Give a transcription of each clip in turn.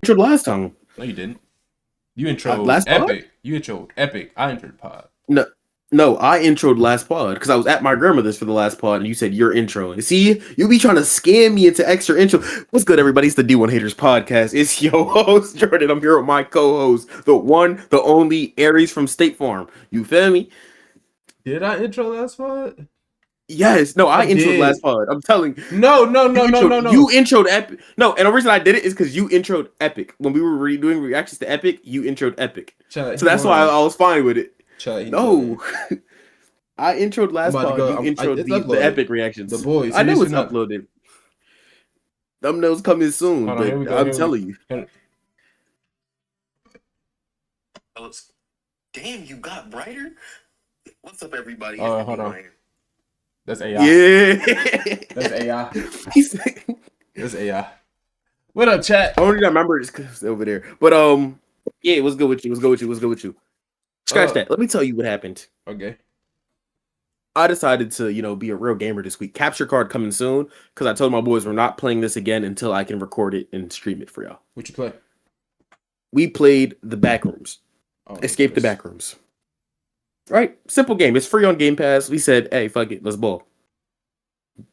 introed last time. No, you didn't. You introed Last pod? Epic. You introed Epic. I entered Pod. No, no, I introed last pod because I was at my grandmother's for the last pod, and you said you're introing. See, you be trying to scam me into extra intro. What's good, everybody? It's the D1 Haters podcast. It's your host Jordan. I'm here with my co-host, the one, the only Aries from State Farm. You feel me? Did I intro last pod? Yes. No, I introed did. last pod. I'm telling you. No. You introed Epic. No, and the reason I did it is because you introed Epic. When we were doing reactions to Epic, you introed Epic. So that's why I was fine with it. No. I introed last pod. You introed the Epic reactions. The boys. I know it's uploaded. Thumbnails coming soon, but I'm telling you. Damn, you got brighter? What's up, everybody? Oh, hold on. That's AI. Yeah. That's AI. That's AI. What up, chat? I don't even remember it's over there. But yeah, what's good with you? Scratch that. Let me tell you what happened. Okay. I decided to, be a real gamer this week. Capture card coming soon because I told my boys we're not playing this again until I can record it and stream it for y'all. What you play? We played the Backrooms. Escape the Backrooms. Right? Simple game. It's free on Game Pass. We said, hey, fuck it. Let's ball.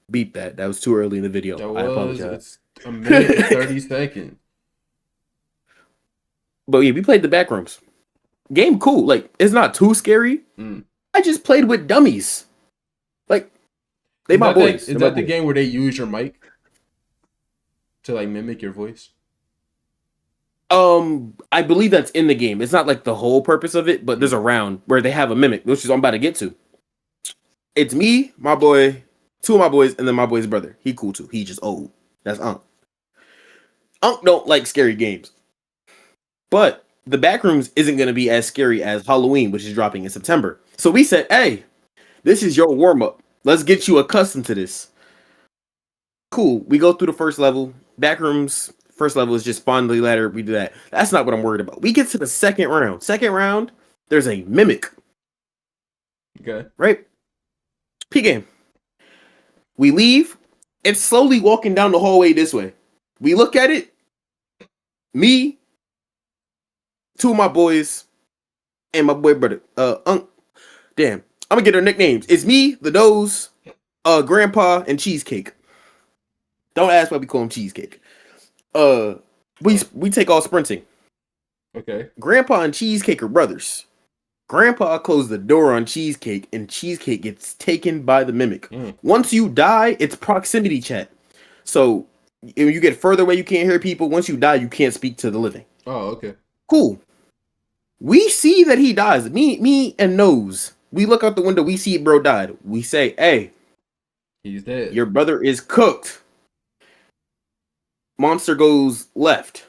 Beat that. That was too early in the video. I apologize. A minute and 30 seconds. But yeah, we played the Backrooms. Game cool. Like, it's not too scary. I just played with dummies. Like, they my boys. Is that the game where they use your mic to like mimic your voice? I believe that's in the game. It's not like the whole purpose of it, but there's a round where they have a mimic, which is what I'm about to get to. It's me, my boy, two of my boys, and then my boy's brother. He cool too. He just old. That's Unc. Unc don't like scary games. But the Backrooms isn't going to be as scary as Halloween, which is dropping in September. So we said, hey, this is your warm-up. Let's get you accustomed to this. Cool. We go through the first level. Backrooms, first level is just find the ladder. We do that. That's not what I'm worried about. We get to the second round. Second round, there's a mimic. Okay. Right? P-game. We leave. It's slowly walking down the hallway this way. We look at it. Me, two of my boys, and my boy brother. Unc. Damn. I'm gonna get their nicknames. It's me, the Doze, Grandpa, and Cheesecake. Don't ask why we call him Cheesecake. We take all sprinting. Okay. Grandpa and Cheesecake are brothers. Grandpa closed the door on Cheesecake, and Cheesecake gets taken by the mimic. Once you die, it's proximity chat. So if you get further away, you can't hear people. Once you die, you can't speak to the living. Oh, okay. Cool. We see that he dies. Me and Nose. We look out the window. We see bro died. We say, hey, he's dead. Your brother is cooked. Monster goes left.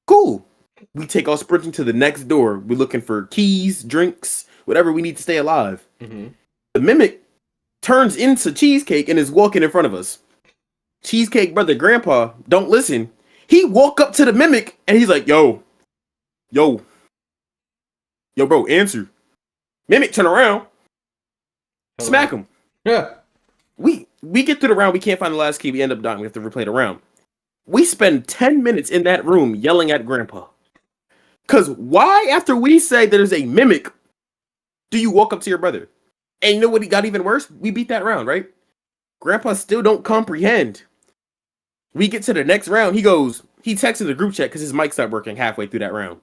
Cool. We take off sprinting to the next door. We're looking for keys, drinks, whatever we need to stay alive. Mm-hmm. The mimic turns into Cheesecake and is walking in front of us. Cheesecake brother Grandpa don't listen. He walk up to the mimic and he's like, yo, bro, answer. Mimic turn around. Hello. Smack him. Yeah. We get through the round. We can't find the last key. We end up dying. We have to replay the round. We spend 10 minutes in that room yelling at Grandpa. Because why, after we say there's a mimic, do you walk up to your brother? And you know what got even worse? We beat that round, right? Grandpa still don't comprehend. We get to the next round. He texted the group chat because his mic stopped working halfway through that round.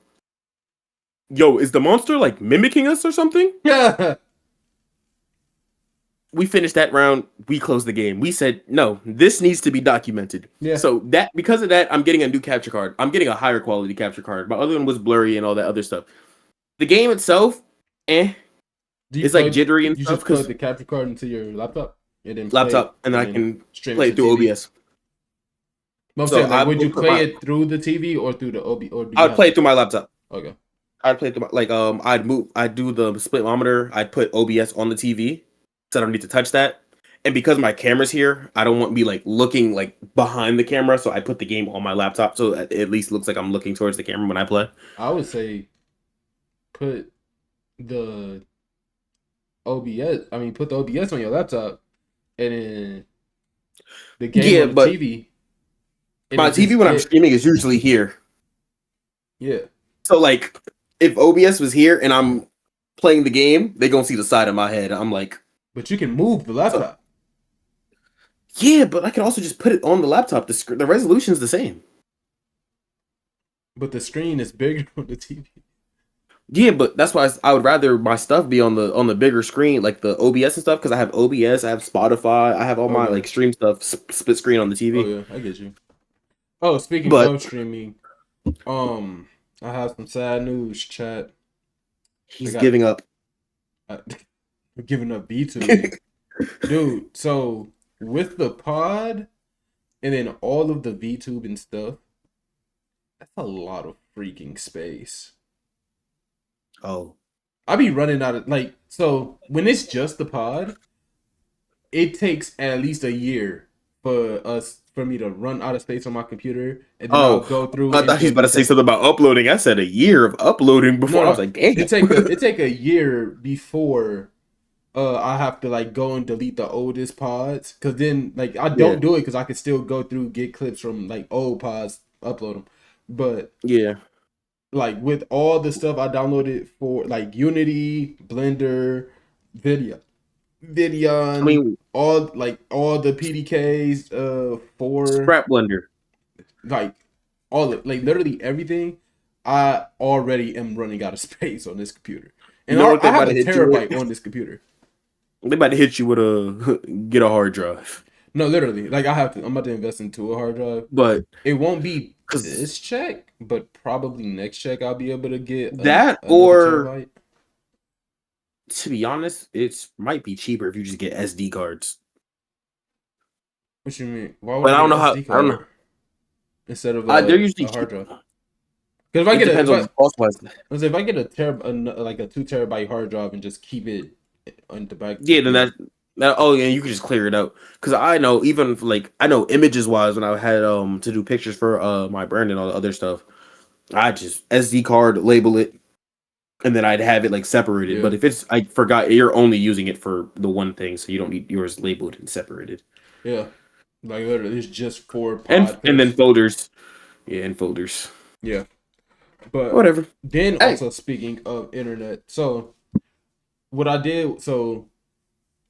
Yo, is the monster like mimicking us or something? Yeah. We finished that round. We closed the game. We said, no, this needs to be documented. Yeah. So because of that, I'm getting a new capture card. I'm getting a higher quality capture card. My other one was blurry and all that other stuff. The game itself, it's like jittery and stuff. You just plug the capture card into your laptop? And then I can play it through OBS. I'm saying, would you play it through the TV or through the OBS? I would play it through my laptop. Okay. I'd play it through I'd do the split monitor. I'd put OBS on the TV. So I don't need to touch that. And because my camera's here, I don't want to be like looking like behind the camera. So I put the game on my laptop so it at least looks like I'm looking towards the camera when I play. I would say put the OBS on your laptop and then the game on the TV And My it just TV when I'm streaming is usually here. Yeah. So like, if OBS was here and I'm playing the game, they gonna see the side of my head. I'm like, but you can move the laptop. yeah, but I can also just put it on the laptop. The resolution's the same. But the screen is bigger on the TV. Yeah, but that's why I would rather my stuff be on the bigger screen, like the OBS and stuff, because I have OBS, I have Spotify, I have all my like stream stuff split screen on the TV. Oh yeah, I get you. Oh, speaking of streaming, I have some sad news, chat. He's giving up. We're giving up B2. Dude, so with the pod and then all of the VTube and stuff, that's a lot of freaking space. Oh. I be running out of so when it's just the pod, it takes at least a year for me to run out of space on my computer, and then I'll go through. I thought he was about to say something about uploading. I said a year of uploading before. No, I was like, damn. It take a year before I have to go and delete the oldest pods, because then I don't do it because I can still go through, get clips from old pods, upload them, but yeah. With all the stuff I downloaded for Unity, Blender, Video, I mean, all the PDKs for Scrap Blender, all of literally everything, I already am running out of space on this computer, and I have a terabyte on this computer. They about to hit you with get a hard drive. No, literally, I'm about to invest into a hard drive, but it won't be this check, but probably next check I'll be able to get that, or terabyte. To be honest, it might be cheaper if you just get SD cards. What you mean? Why would but I don't know how. I don't know. Instead of they're usually a hard drive. Because if I get if I get a 2 terabyte hard drive and just keep it on the back. Yeah, then that you can just clear it out. Because I know even I know images wise, when I had to do pictures for my brand and all the other stuff, I just SD card label it, and then I'd have it separated. Yeah. But if I forgot, you're only using it for the one thing, so you don't need yours labeled and separated. Yeah, literally, it's just for and then folders. Yeah, and folders. Yeah, but whatever. Then also speaking of internet, so what I did, so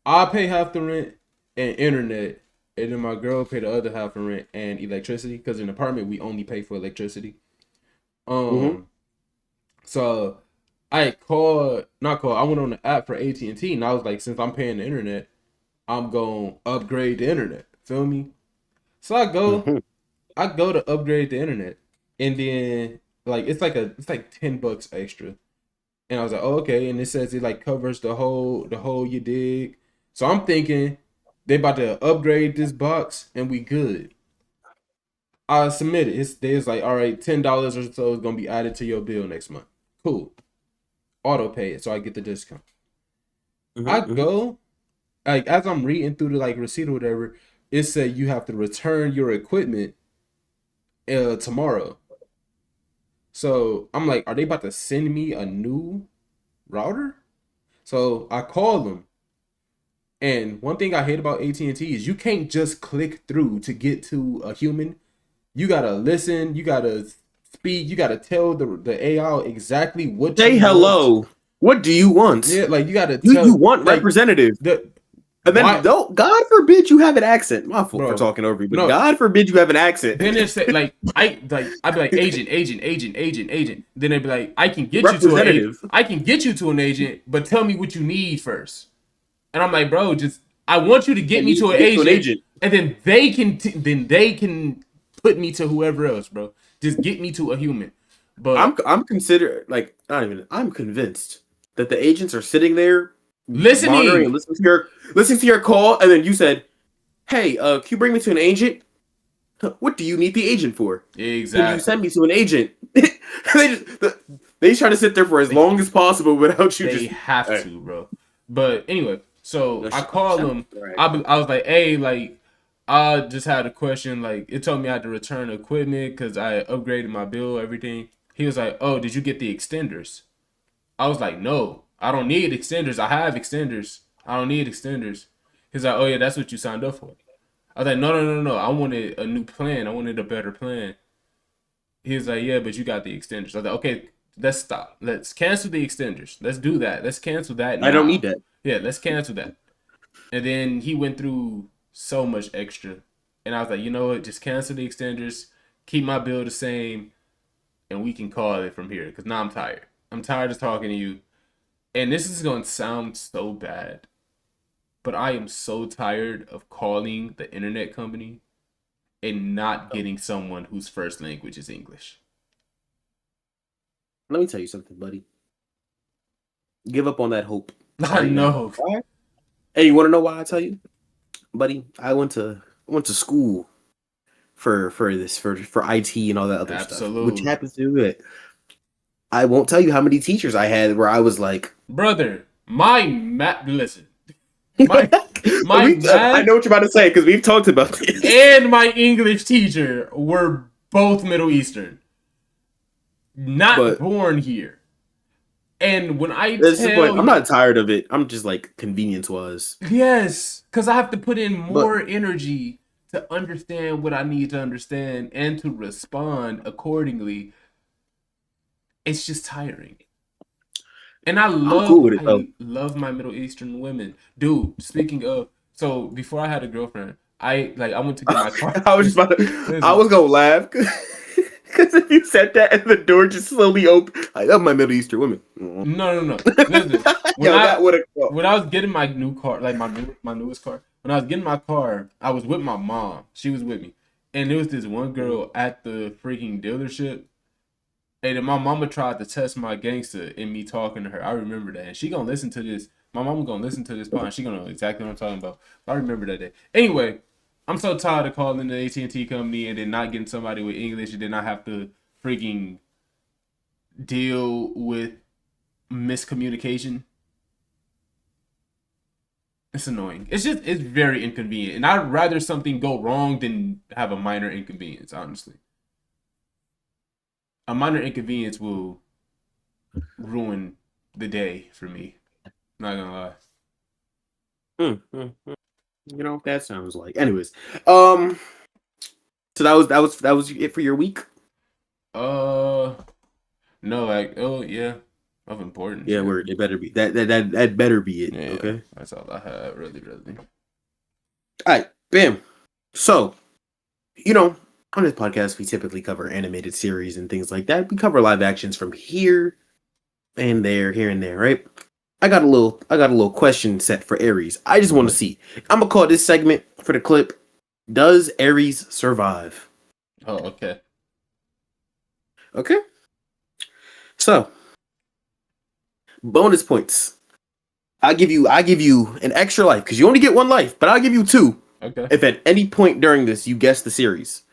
I pay half the rent and internet, and then my girl pay the other half of rent and electricity, because in an apartment we only pay for electricity. So I went on the app for AT&T, and I was like, since I'm paying the internet, I'm gonna upgrade the internet. Feel me? So I go to upgrade the internet, and then it's like $10 extra. And I was like, oh, okay. And it says it covers the whole you dig. So I'm thinking they about to upgrade this box and we good. I submit it. It's like, all right, $10 or so is gonna be added to your bill next month. Cool. Auto pay it so I get the discount. I go, as I'm reading through the receipt or whatever, it said you have to return your equipment tomorrow. So I'm like, are they about to send me a new router? So I call them. And one thing I hate about AT&T is you can't just click through to get to a human. You gotta listen. You gotta speak. You gotta tell the AI exactly what. Say hello. Want. What do you want? Yeah, you gotta. You want representative. And then God forbid you have an accent. My fault for talking over you, but God forbid you have an accent. Then it say I'd be like agent. Then they'd be like, I can get you to an agent. I can get you to an agent, but tell me what you need first. And I'm like, bro, I want you to get me to an agent, and then they can put me to whoever else, bro. Just get me to a human. But I'm convinced that the agents are sitting there listening, listening to your call, and then you said, "Hey, can you bring me to an agent? What do you need the agent for? Exactly. Can you send me to an agent?" They try to sit there for as long as possible without you. They have to, bro. But anyway, so I called them. Right. I was like, "Hey, I just had a question. It told me I had to return equipment because I upgraded my bill, everything." He was like, "Oh, did you get the extenders?" I was like, "No. I don't need extenders. I have extenders. I don't need extenders." He's like, "Oh yeah, that's what you signed up for." I was like, no. I wanted a new plan. I wanted a better plan. He was like, yeah, but you got the extenders. I was like, okay, let's stop. Let's cancel the extenders. Let's do that. Let's cancel that I don't need now. that. Yeah, let's cancel that. And then he went through so much extra. And I was like, you know what? Just cancel the extenders. Keep my bill the same. And we can call it from here. Because now I'm tired. I'm tired of talking to you. And this is going to sound so bad. But I am so tired of calling the internet company and not getting someone whose first language is English. Let me tell you something, buddy. Give up on that hope. I know. Right? Hey, you want to know why I tell you, buddy? I went to school for IT and all that other stuff, which happens to be it. I won't tell you how many teachers I had where I was like, brother, my math. Listen, my math. I know what you're about to say because we've talked about this. And my English teacher were both Middle Eastern, not born here. And when I I'm not tired of it. I'm just like convenience was. Yes, because I have to put in more energy to understand what I need to understand and to respond accordingly. It's just tiring. And I love my Middle Eastern women. Dude, speaking of, so before I had a girlfriend, I went to get my car. I was gonna laugh because if you said that and the door just slowly opened, I love my Middle Eastern women. No. Listen, when I was getting my new car, like my newest car, when I was getting my car, I was with my mom. She was with me, and there was this one girl at the freaking dealership. And then my mama tried to test my gangster in me talking to her. I remember that. And she gonna listen to this. My mama gonna listen to this part and she gonna know exactly what I'm talking about. I remember that day. Anyway, I'm so tired of calling the AT&T company and then not getting somebody with English and then I have to freaking deal with miscommunication. It's annoying. It's very inconvenient. And I'd rather something go wrong than have a minor inconvenience, honestly. A minor inconvenience will ruin the day for me. Not gonna lie. You know, that sounds like. Anyways, so that was it for your week. No, yeah, of importance. Yeah, word. It better be that better be it. Yeah, okay, that's all I have. Really. All right, bam. So, on this podcast, we typically cover animated series and things like that. We cover live actions from here and there, right? I got a little question set for Aries. I just want to see. I'm gonna call this segment for the clip. Does Aries survive? Oh, okay. Okay. So, bonus points. I'll give you an extra life because you only get one life, but I'll give you 2. Okay. If at any point during this you guess the series.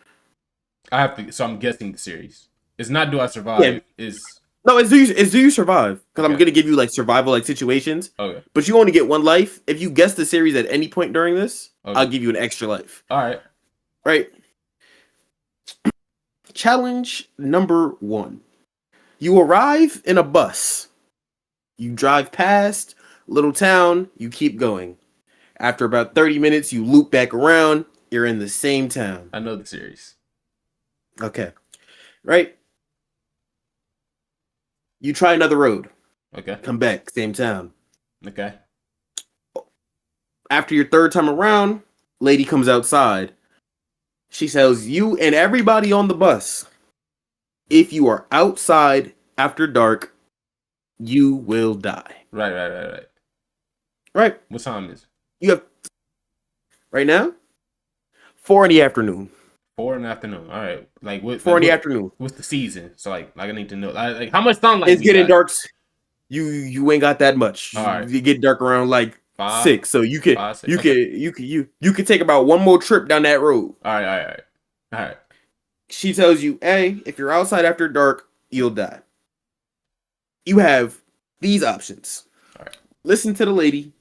I have to. So I'm guessing the series. It's not do I survive. Yeah. It's do you survive? Because I'm gonna give you like survival like situations. Okay. But you only get one life. If you guess the series at any point during this, I'll give you an extra life. All right. Right. Challenge number 1. You arrive in a bus. You drive past little town. You keep going. After about 30 minutes, you loop back around. You're in the same town. I know the series. Okay. Right? You try another road. Okay. Come back, same town. Okay. After your third time around, lady comes outside. She tells you and everybody on the bus, if you are outside after dark, you will die. Right. Right? What time is it? You have right now 4 in the afternoon. 4 in the afternoon. All right. Like what? 4 in the afternoon. What's the season? So like I need to know. Like how much sunlight? It's getting dark. You ain't got that much. All right. You get dark around like 5, 6. So you can 5, 6, you can take about one more trip down that road. All right. She tells you, "Hey, if you're outside after dark, you'll die." You have these options. All right. Listen to the lady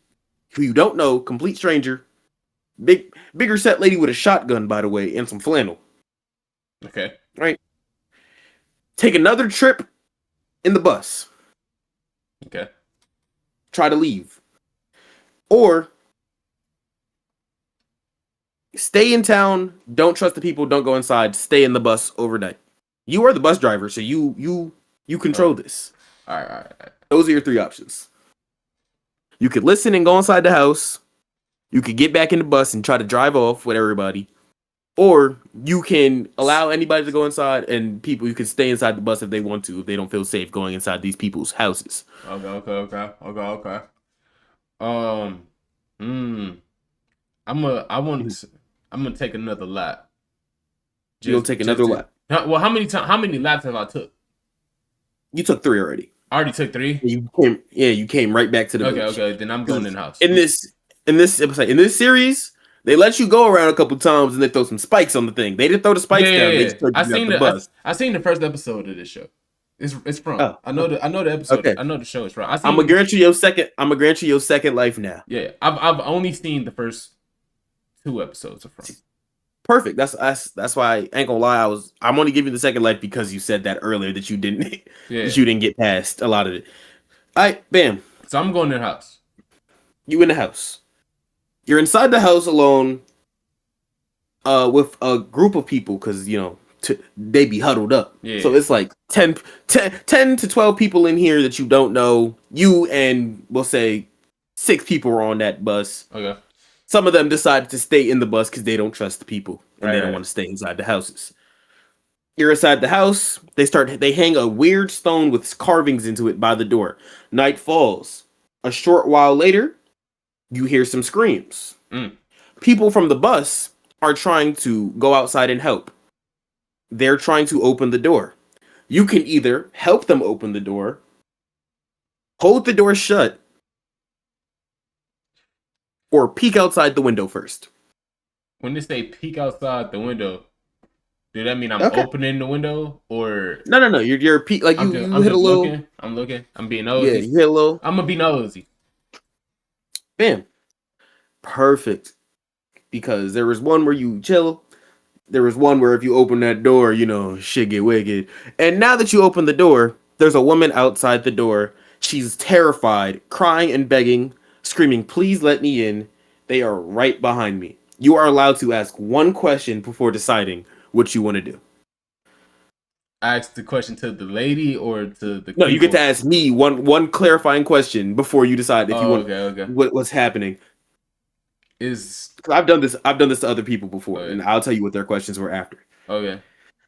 who you don't know, complete stranger. Bigger set lady with a shotgun, by the way, and some flannel. Okay. Right. Take another trip in the bus. Okay. Try to leave. Or Stay in town. Don't trust the people. Don't go inside. Stay in the bus overnight. You are the bus driver, so you control this. All right. Those are your three options. You could listen and go inside the house. You could get back in the bus and try to drive off with everybody. Or you can allow anybody to go inside, and people, you can stay inside the bus if they want to, if they don't feel safe going inside these people's houses. Okay. I'm gonna take another lap. You'll take another lap. Well, how many laps have I took? You took 3 already. I already took 3. You came right back to the village. Okay. Then I'm going in the house. In this episode, in this series, they let you go around a couple times and they throw some spikes on the thing. They didn't throw the spikes down. They just threw you out the bus. I seen the first episode of this show. It's from. Oh, I know the episode. Okay. I know the show is from. I'm gonna grant you your second life now. Yeah, I've only seen the first 2 episodes of from. Perfect. That's why I ain't gonna lie. I'm only giving you the second life because you said that earlier that you didn't that you didn't get past a lot of it. All right, bam. So I'm going in the house. You in the house. You're inside the house alone, with a group of people because they be huddled up. Yeah. So it's like 10 to 12 people in here that you don't know. You and we'll say 6 people are on that bus. Okay. Some of them decided to stay in the bus because they don't trust the people and they don't want to stay inside the houses. You're inside the house. They hang a weird stone with carvings into it by the door. Night falls. A short while later, you hear some screams. People from the bus are trying to go outside and help. They're trying to open the door. You can either help them open the door, hold the door shut, or peek outside the window first. When they say peek outside the window, do that mean I'm opening the window or no? You're peek like you hit a little. Looking. I'm looking. I'm being nosy. Yeah, you hit a little. I'm gonna be nosy. Bam. Perfect. Because there was one where you chill. There was one where if you open that door, shit get wicked. And now that you open the door, there's a woman outside the door. She's terrified, crying and begging, screaming, "Please let me in." They are right behind me. You are allowed to ask one question before deciding what you want to do. Ask the question to the lady or to the No, you get to ask me one clarifying question before you decide if you want what's happening. I've done this to other people before, and I'll tell you what their questions were after. Okay.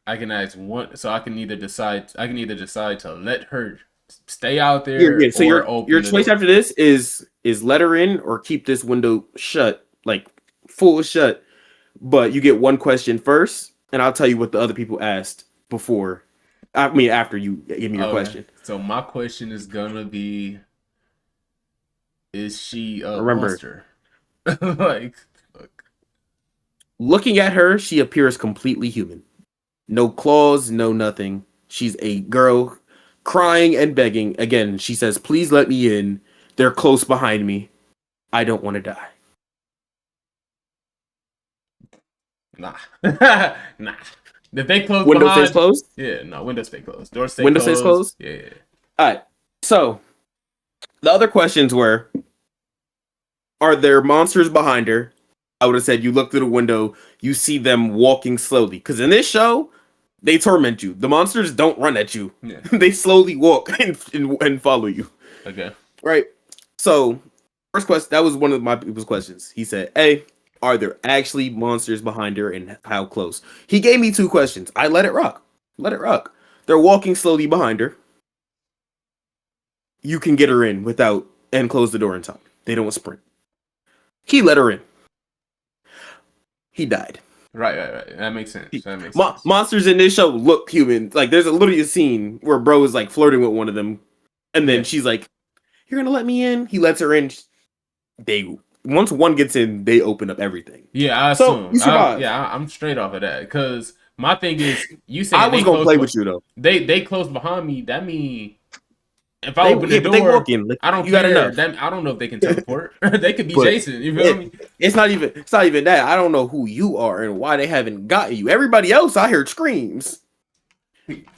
I can ask one, so I can either decide to let her stay out there. Yeah. So your choice after this is let her in or keep this window shut, like full shut. But you get one question first, and I'll tell you what the other people asked before. After you give me your question. So my question is gonna be: is she a monster? Like, looking at her, she appears completely human. No claws, no nothing. She's a girl crying and begging. Again, she says, "Please let me in. They're close behind me. I don't want to die." Nah. If they close window stays closed? Yeah, no, window stay closed. Door stay window closed. Stays closed? Yeah. All right. So, the other questions were, are there monsters behind her? I would have said you look through the window, you see them walking slowly. Because in this show, they torment you. The monsters don't run at you. Yeah. They slowly walk and follow you. Okay. Right. So, first question, that was one of my people's questions. He said, "Hey, are there actually monsters behind her and how close?" He gave me 2 questions. I let it rock. They're walking slowly behind her. You can get her in and close the door in time. They don't sprint. He let her in. He died. Right. That makes sense. Monsters in this show look human. Like, there's literally a scene where bro is like flirting with one of them, and then she's like, "You're gonna let me in?" He lets her in. Once one gets in, they open up everything. Yeah, I assume. You survive. I'm straight off of that. Because my thing is, you said I was gonna play with you though. They close behind me. That means if I open the door, they walk in. I don't care. I don't know if they can teleport. They could be Jason. You feel me? It's not even that. I don't know who you are and why they haven't gotten you. Everybody else, I heard screams.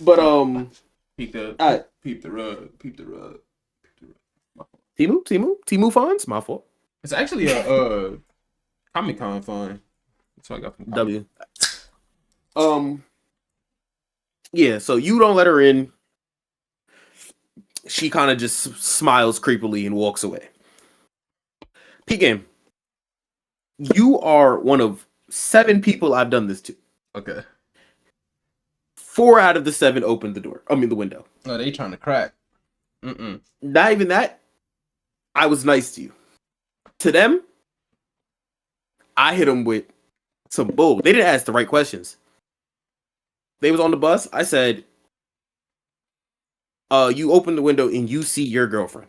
But peep the rug. Timu Fonz, my fault. It's actually a Comic-Con fun. That's what I got from W. Yeah, so you don't let her in. She kind of just smiles creepily and walks away. P game. You are one of 7 people I've done this to. Okay. 4 out of the 7 opened the door. I mean, the window. Oh, they trying to crack. Not even that. I was nice to you. To them, I hit them with some bull. They didn't ask the right questions. They was on the bus. I said, you open the window and you see your girlfriend.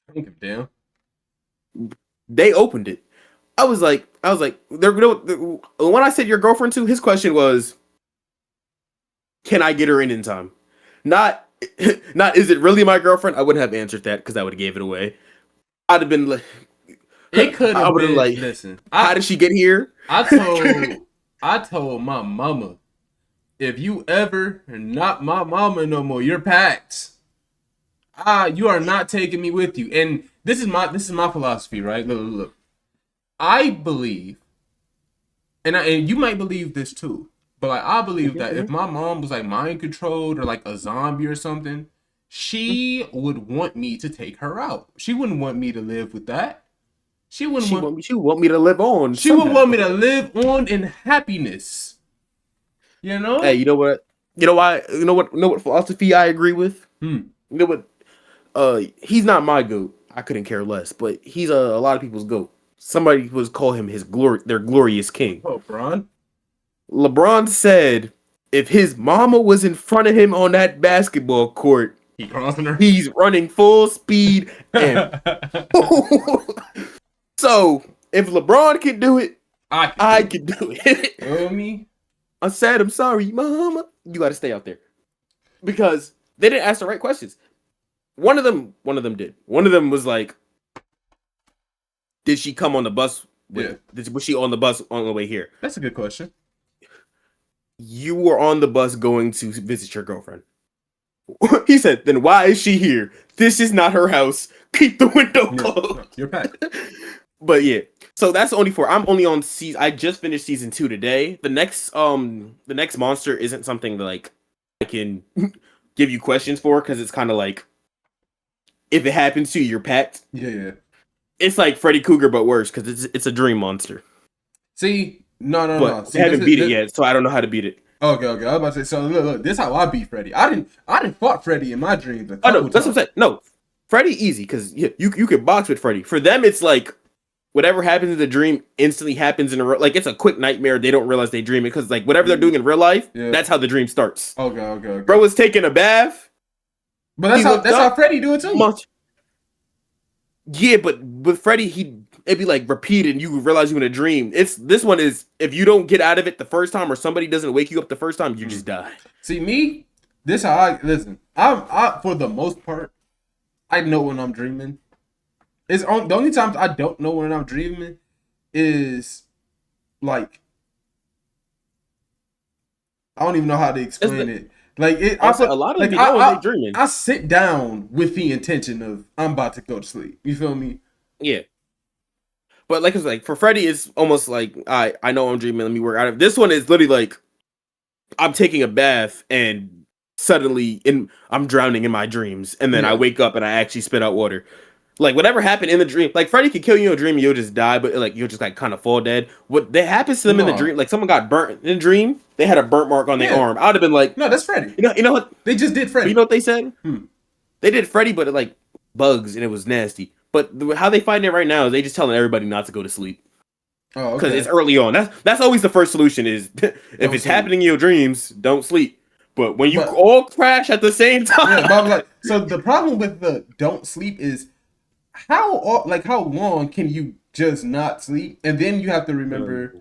I don't give a damn. They opened it. I was like, when I said your girlfriend to, his question was, can I get her in time? Not, is it really my girlfriend? I wouldn't have answered that because I would have gave it away. I'd have been like, it could have been like, listen, how did she get here? I told my mama, if you ever not my mama no more, you're packed. You are not taking me with you. And this is my philosophy, right? Look. I believe, and you might believe this too, but like I believe that if my mom was like mind controlled or like a zombie or something, she would want me to take her out. She wouldn't want me to live with that. She would want me to live on. She would want me to live on in happiness. You know? Hey, you know what? You know why? You know what philosophy I agree with? You know what? He's not my goat. I couldn't care less, but he's a lot of people's goat. Somebody was call him their glorious king. Oh, LeBron. LeBron said if his mama was in front of him on that basketball court, he's running full speed. And so if LeBron can do it, I can do it. You know me? I said, I'm sorry, mama. You got to stay out there because they didn't ask the right questions. One of them did. One of them was like, did she come on the bus? Was she on the bus on the way here? That's a good question. You were on the bus going to visit your girlfriend. He said, then why is she here? This is not her house. Keep the window closed. No, you're packed. But yeah, so that's only 4. I'm only on season. I just finished season 2 today. The next monster isn't something that, like, I can give you questions for because it's kind of like if it happens to you, you're packed. Yeah. It's like Freddy Krueger, but worse because it's a dream monster. See, no. See, I haven't beat it yet, so I don't know how to beat it. Okay. I was about to say. So look. This is how I beat Freddy. I didn't fought Freddy in my dreams. Oh no, that's what I'm saying. No, Freddy easy because you can box with Freddy. For them, it's like whatever happens in the dream instantly happens in a like it's a quick nightmare. They don't realize they dream it because like whatever they're doing in real life, that's how the dream starts. Okay. Bro was taking a bath. But that's how Freddy do it too. Yeah, but with Freddy, it'd be like repeated and you realize you're in a dream. This one is if you don't get out of it the first time or somebody doesn't wake you up the first time, you just die. See me, this how I listen. I for the most part, I know when I'm dreaming. The only times I don't know when I'm dreaming is like I don't even know how to explain it. Like a lot of people know when they're dreaming. I sit down with the intention of I'm about to go to sleep. You feel me? Yeah. But like it's like for Freddy, it's almost like I know I'm dreaming. Let me work out of this one. Is literally like I'm taking a bath and suddenly I'm drowning in my dreams, and then I wake up and I actually spit out water. Like whatever happened in the dream, like Freddy could kill you in a dream, and you'll just die, but like you'll just like kind of fall dead. What that happens to them in the dream, like someone got burnt in a dream, they had a burnt mark on their arm. I would have been like, no, that's Freddy. You know what? They just did Freddy. You know what they said? They did Freddy, but it like bugs and it was nasty. But how they find it right now is they just telling everybody not to go to sleep. Oh, okay. Because it's early on. That's always the first solution is if it's happening in your dreams, don't sleep. But when you all crash at the same time. Yeah, but so the problem with the don't sleep is how long can you just not sleep? And then you have to remember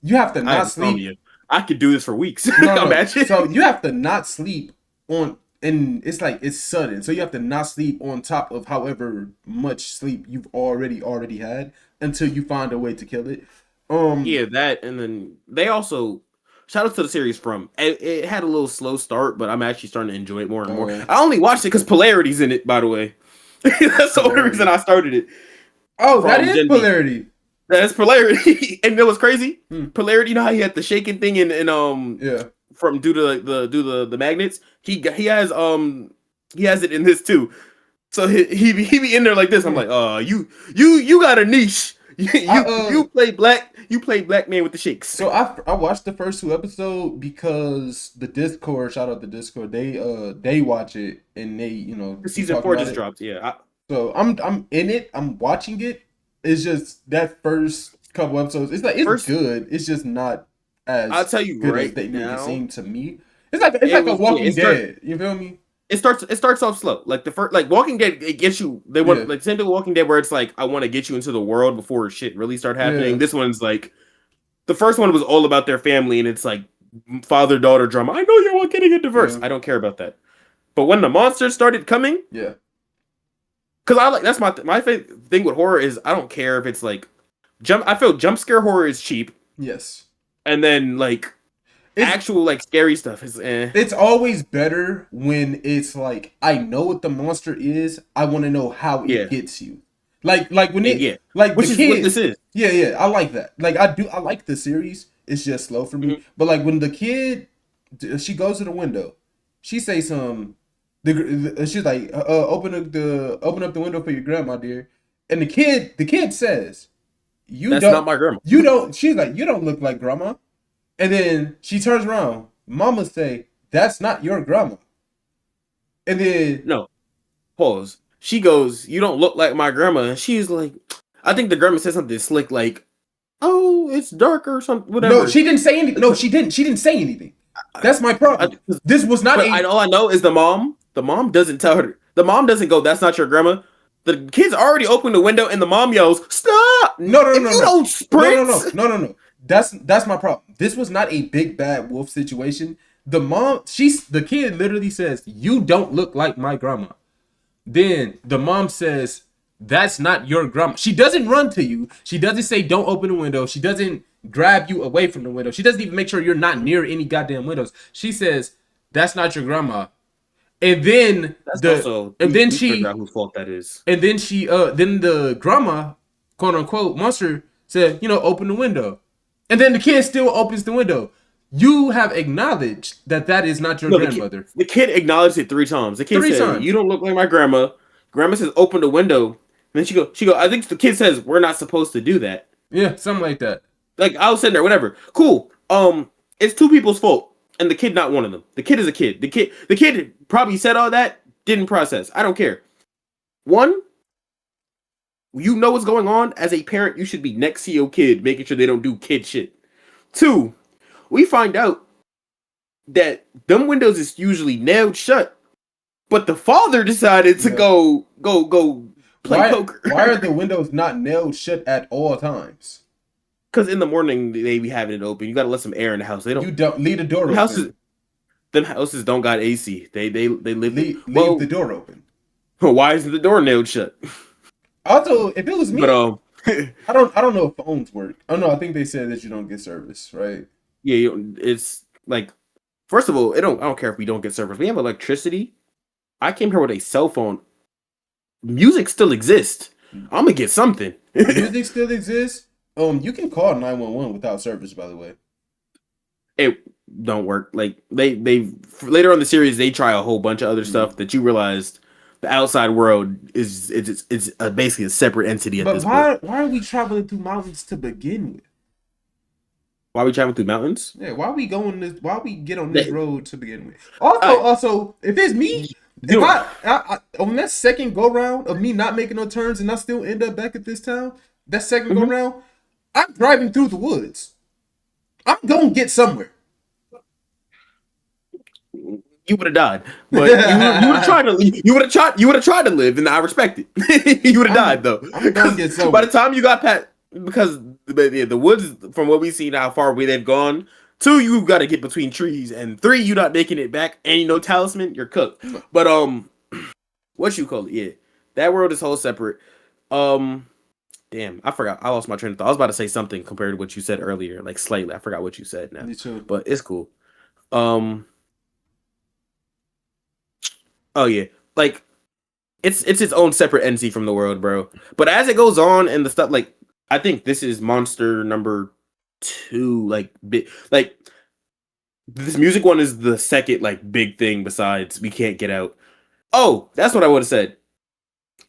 you have to not sleep. I could do this for weeks. No. Imagine. So you have to not sleep on, and it's like it's sudden. So you have to not sleep on top of however much sleep you've already had until you find a way to kill it. Yeah, that, and then they also shout out to the series from it had a little slow start, but I'm actually starting to enjoy it more and more. I only watched it because Polarity's in it, by the way. That's the only reason I started it. Oh, that is Polarity. That's polarity. And it was crazy. Hmm. Polarity, you know how he had the shaking thing in Yeah. from due to the magnets. He has it in this too. So he be in there like this. I'm Hmm. like, you got a niche. I You play black man with the shakes. So I watched the first 2 episodes because the Discord, shout out the Discord, they watch it and they The be season talking 4 about just it. dropped. Yeah, So I'm in it. I'm watching it. It's just that first couple episodes. It's first good. It's just not I'll as tell you good as right they make it now. seem to me. It's like a Walking Dead. You feel me? It starts off slow. Like the first, like Walking Dead, it gets you. They want Yeah. like same thing with Walking Dead, where it's like I want to get you into the world before shit really start happening. Yeah. This one's like the first one was all about their family, and it's like father daughter drama. I know you're all getting a divorce. Yeah. I don't care about that. But when the monsters started coming, Yeah. because I like that's my thing with horror is I don't care if it's like jump. I feel jump scare horror is cheap, Yes. and then like It's actual like scary stuff is it's always better when it's like I know what the monster is. I want to know how Yeah. it gets you. Like when it yeah, like which the is kid. what this is. Yeah. I like that. Like I like the series. It's just slow for me. Mhm. But like when the kid, she goes to the window, she say some. She's like, open up the window for your grandma, dear. And the kid says, That's not my grandma. you don't. She's like, you don't look like grandma. And then she turns around. Mama say, that's not your grandma. And then No, pause. She goes, "You don't look like my grandma." And she's like, I think the grandma said something slick like, "Oh, it's dark or something, whatever." no, she didn't say anything. No, she didn't. She didn't say anything. That's my problem. This was not a. All I know is the mom. The mom doesn't tell her. The mom doesn't go, "That's not your grandma." The kids already opened the window, and the mom yells, "Stop! No, no, If no, you no, don't sprint, no. That's my problem. This was not a big bad wolf situation. The kid literally says, "You don't look like my grandma." Then the mom says, "That's not your grandma." She doesn't run to you. She doesn't say, "Don't open the window." She doesn't grab you away from the window. She doesn't even make sure you're not near any goddamn windows. She says, "That's not your grandma." And then That's also we figure out whose fault that is. and then then the grandma, quote unquote, monster said, open the window. And then the kid still opens the window. You have acknowledged that is not your No, grandmother. the kid acknowledged it 3 times. The kid Three said, times. "You don't look like my grandma." Grandma says, "Open the window." And then she go. I think the kid says, "We're not supposed to do that." Yeah, something like that. Like I was sitting there, whatever. Cool. It's two people's fault, and the kid not one of them. The kid is a kid. The kid probably said all that, didn't process. I don't care. One, you know what's going on. As a parent, you should be next to your kid, making sure they don't do kid shit. Two, we find out that them windows is usually nailed shut, but the father decided to Yeah. go play poker. Why are the windows not nailed shut at all times? Because in the morning they be having it open. You gotta let some air in the house. They don't. You don't leave the door Them open. houses don't got AC. They live. Leave Well, the door open. why isn't the door nailed shut? Also, if it was me, But I don't know if phones work. Oh no, I think they said that you don't get service, right? yeah, it's like first of all, I don't care if we don't get service. We have electricity. I came here with a cell phone. Music still exists. I'm gonna get something. Music still exists. You can call 911 without service, by the way. It don't work. Like they later on in the series they try a whole bunch of other stuff that you realized the outside world is basically a separate entity at But this point. why are we traveling through mountains to begin with? Why are we traveling through mountains? Yeah, why we going this? Why we get on this They- road to begin with? Also, if it's me, if I on that second go round of me not making no turns and I still end up back at this town, that 2nd go round, I'm driving through the woods. I'm gonna get somewhere. You would have died, but you would have tried to. You would have tried to live, and I respect it. You would have died though. I'm gonna get somewhere. By the time you got past, because the woods, from what we see now, how far away they've gone. 2, you got to get between trees, and 3, you not making it back, and you know talisman, you're cooked. But what you call it? Yeah, that world is whole separate. Damn, I forgot. I lost my train of thought. I was about to say something compared to what you said earlier, like slightly. I forgot what you said now. Me too. But it's cool. Oh yeah, like it's its own separate entity from the world, bro. But as it goes on and the stuff, like I think this is monster number 2. Like this music one is the second like big thing besides We Can't Get Out. Oh, that's what I would have said.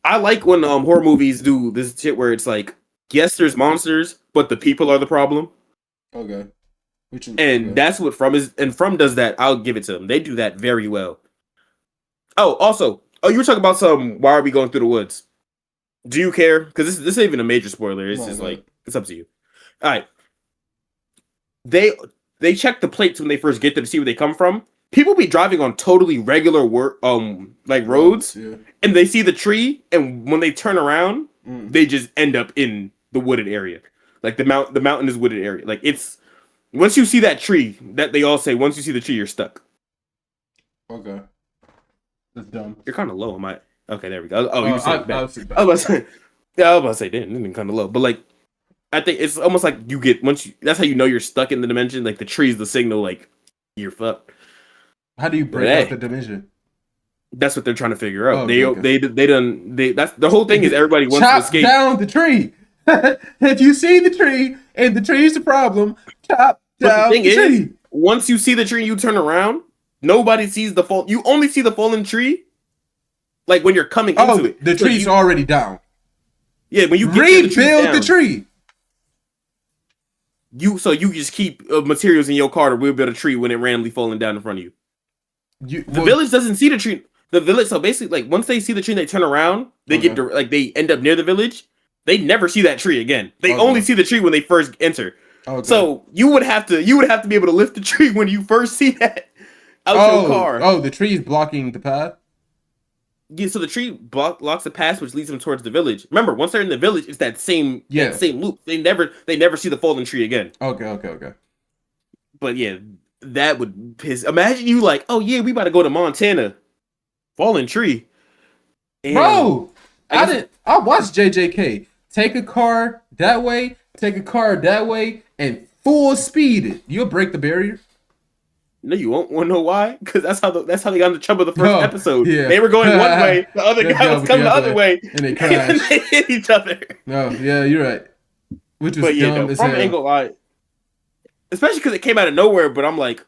I like when horror movies do this shit where it's like, yes, there's monsters, but the people are the problem. Okay. And that's what From is, and From does that. I'll give it to them. They do that very well. Oh, also, you were talking about why are we going through the woods? Do you care? Because this ain't even a major spoiler. It's just like, it's up to you. All right. They check the plates when they first get there to see where they come from. People be driving on totally regular roads, yeah. And they see the tree, and when they turn around, they just end up in the wooded area. Like the mountain is wooded area. Like it's once you see that tree, that they all say once you see the tree, you're stuck. Okay, that's dumb. You're kind of low. Am I? Okay, there we go. Oh, you were saying I was about to say, yeah, I was about to say, damn, kind of low. But like, I think it's almost like you get that's how you know you're stuck in the dimension. Like the tree's the signal, like you're fucked. How do you break out the dimension? That's what they're trying to figure out. Oh, they that's the whole thing is everybody wants to escape. Down the tree. If you see the tree and the tree is the problem, chop down the tree. Once you see the tree, you turn around. Nobody sees the fall. You only see the fallen tree. Like when you're coming into it, the tree's already down. Yeah, when you rebuild the tree. You just keep materials in your car to rebuild a tree when it randomly falling down in front of you. The village doesn't see the tree. The village, so basically, like once they see the tree, they turn around. They get they end up near the village. They never see that tree again. They only see the tree when they first enter. Okay. So you would have to be able to lift the tree when you first see that out your car. Oh, the tree is blocking the path. Yeah, so the tree blocks the path, which leads them towards the village. Remember, once they're in the village, it's that same loop. They never see the fallen tree again. Okay. But yeah, that would piss. Imagine you like, oh yeah, we about to go to Montana, fallen tree. And bro, I watched JJK take a car that way, and full speed it. You'll break the barrier. No, you won't want to know why? Because that's how they got in the trouble the first episode. Yeah. They were going one way, the other guy was coming the other way, and they crashed. And they hit each other. No, yeah, you're right. Which was dumb as hell. From Angle Eye, especially because it came out of nowhere. But I'm like,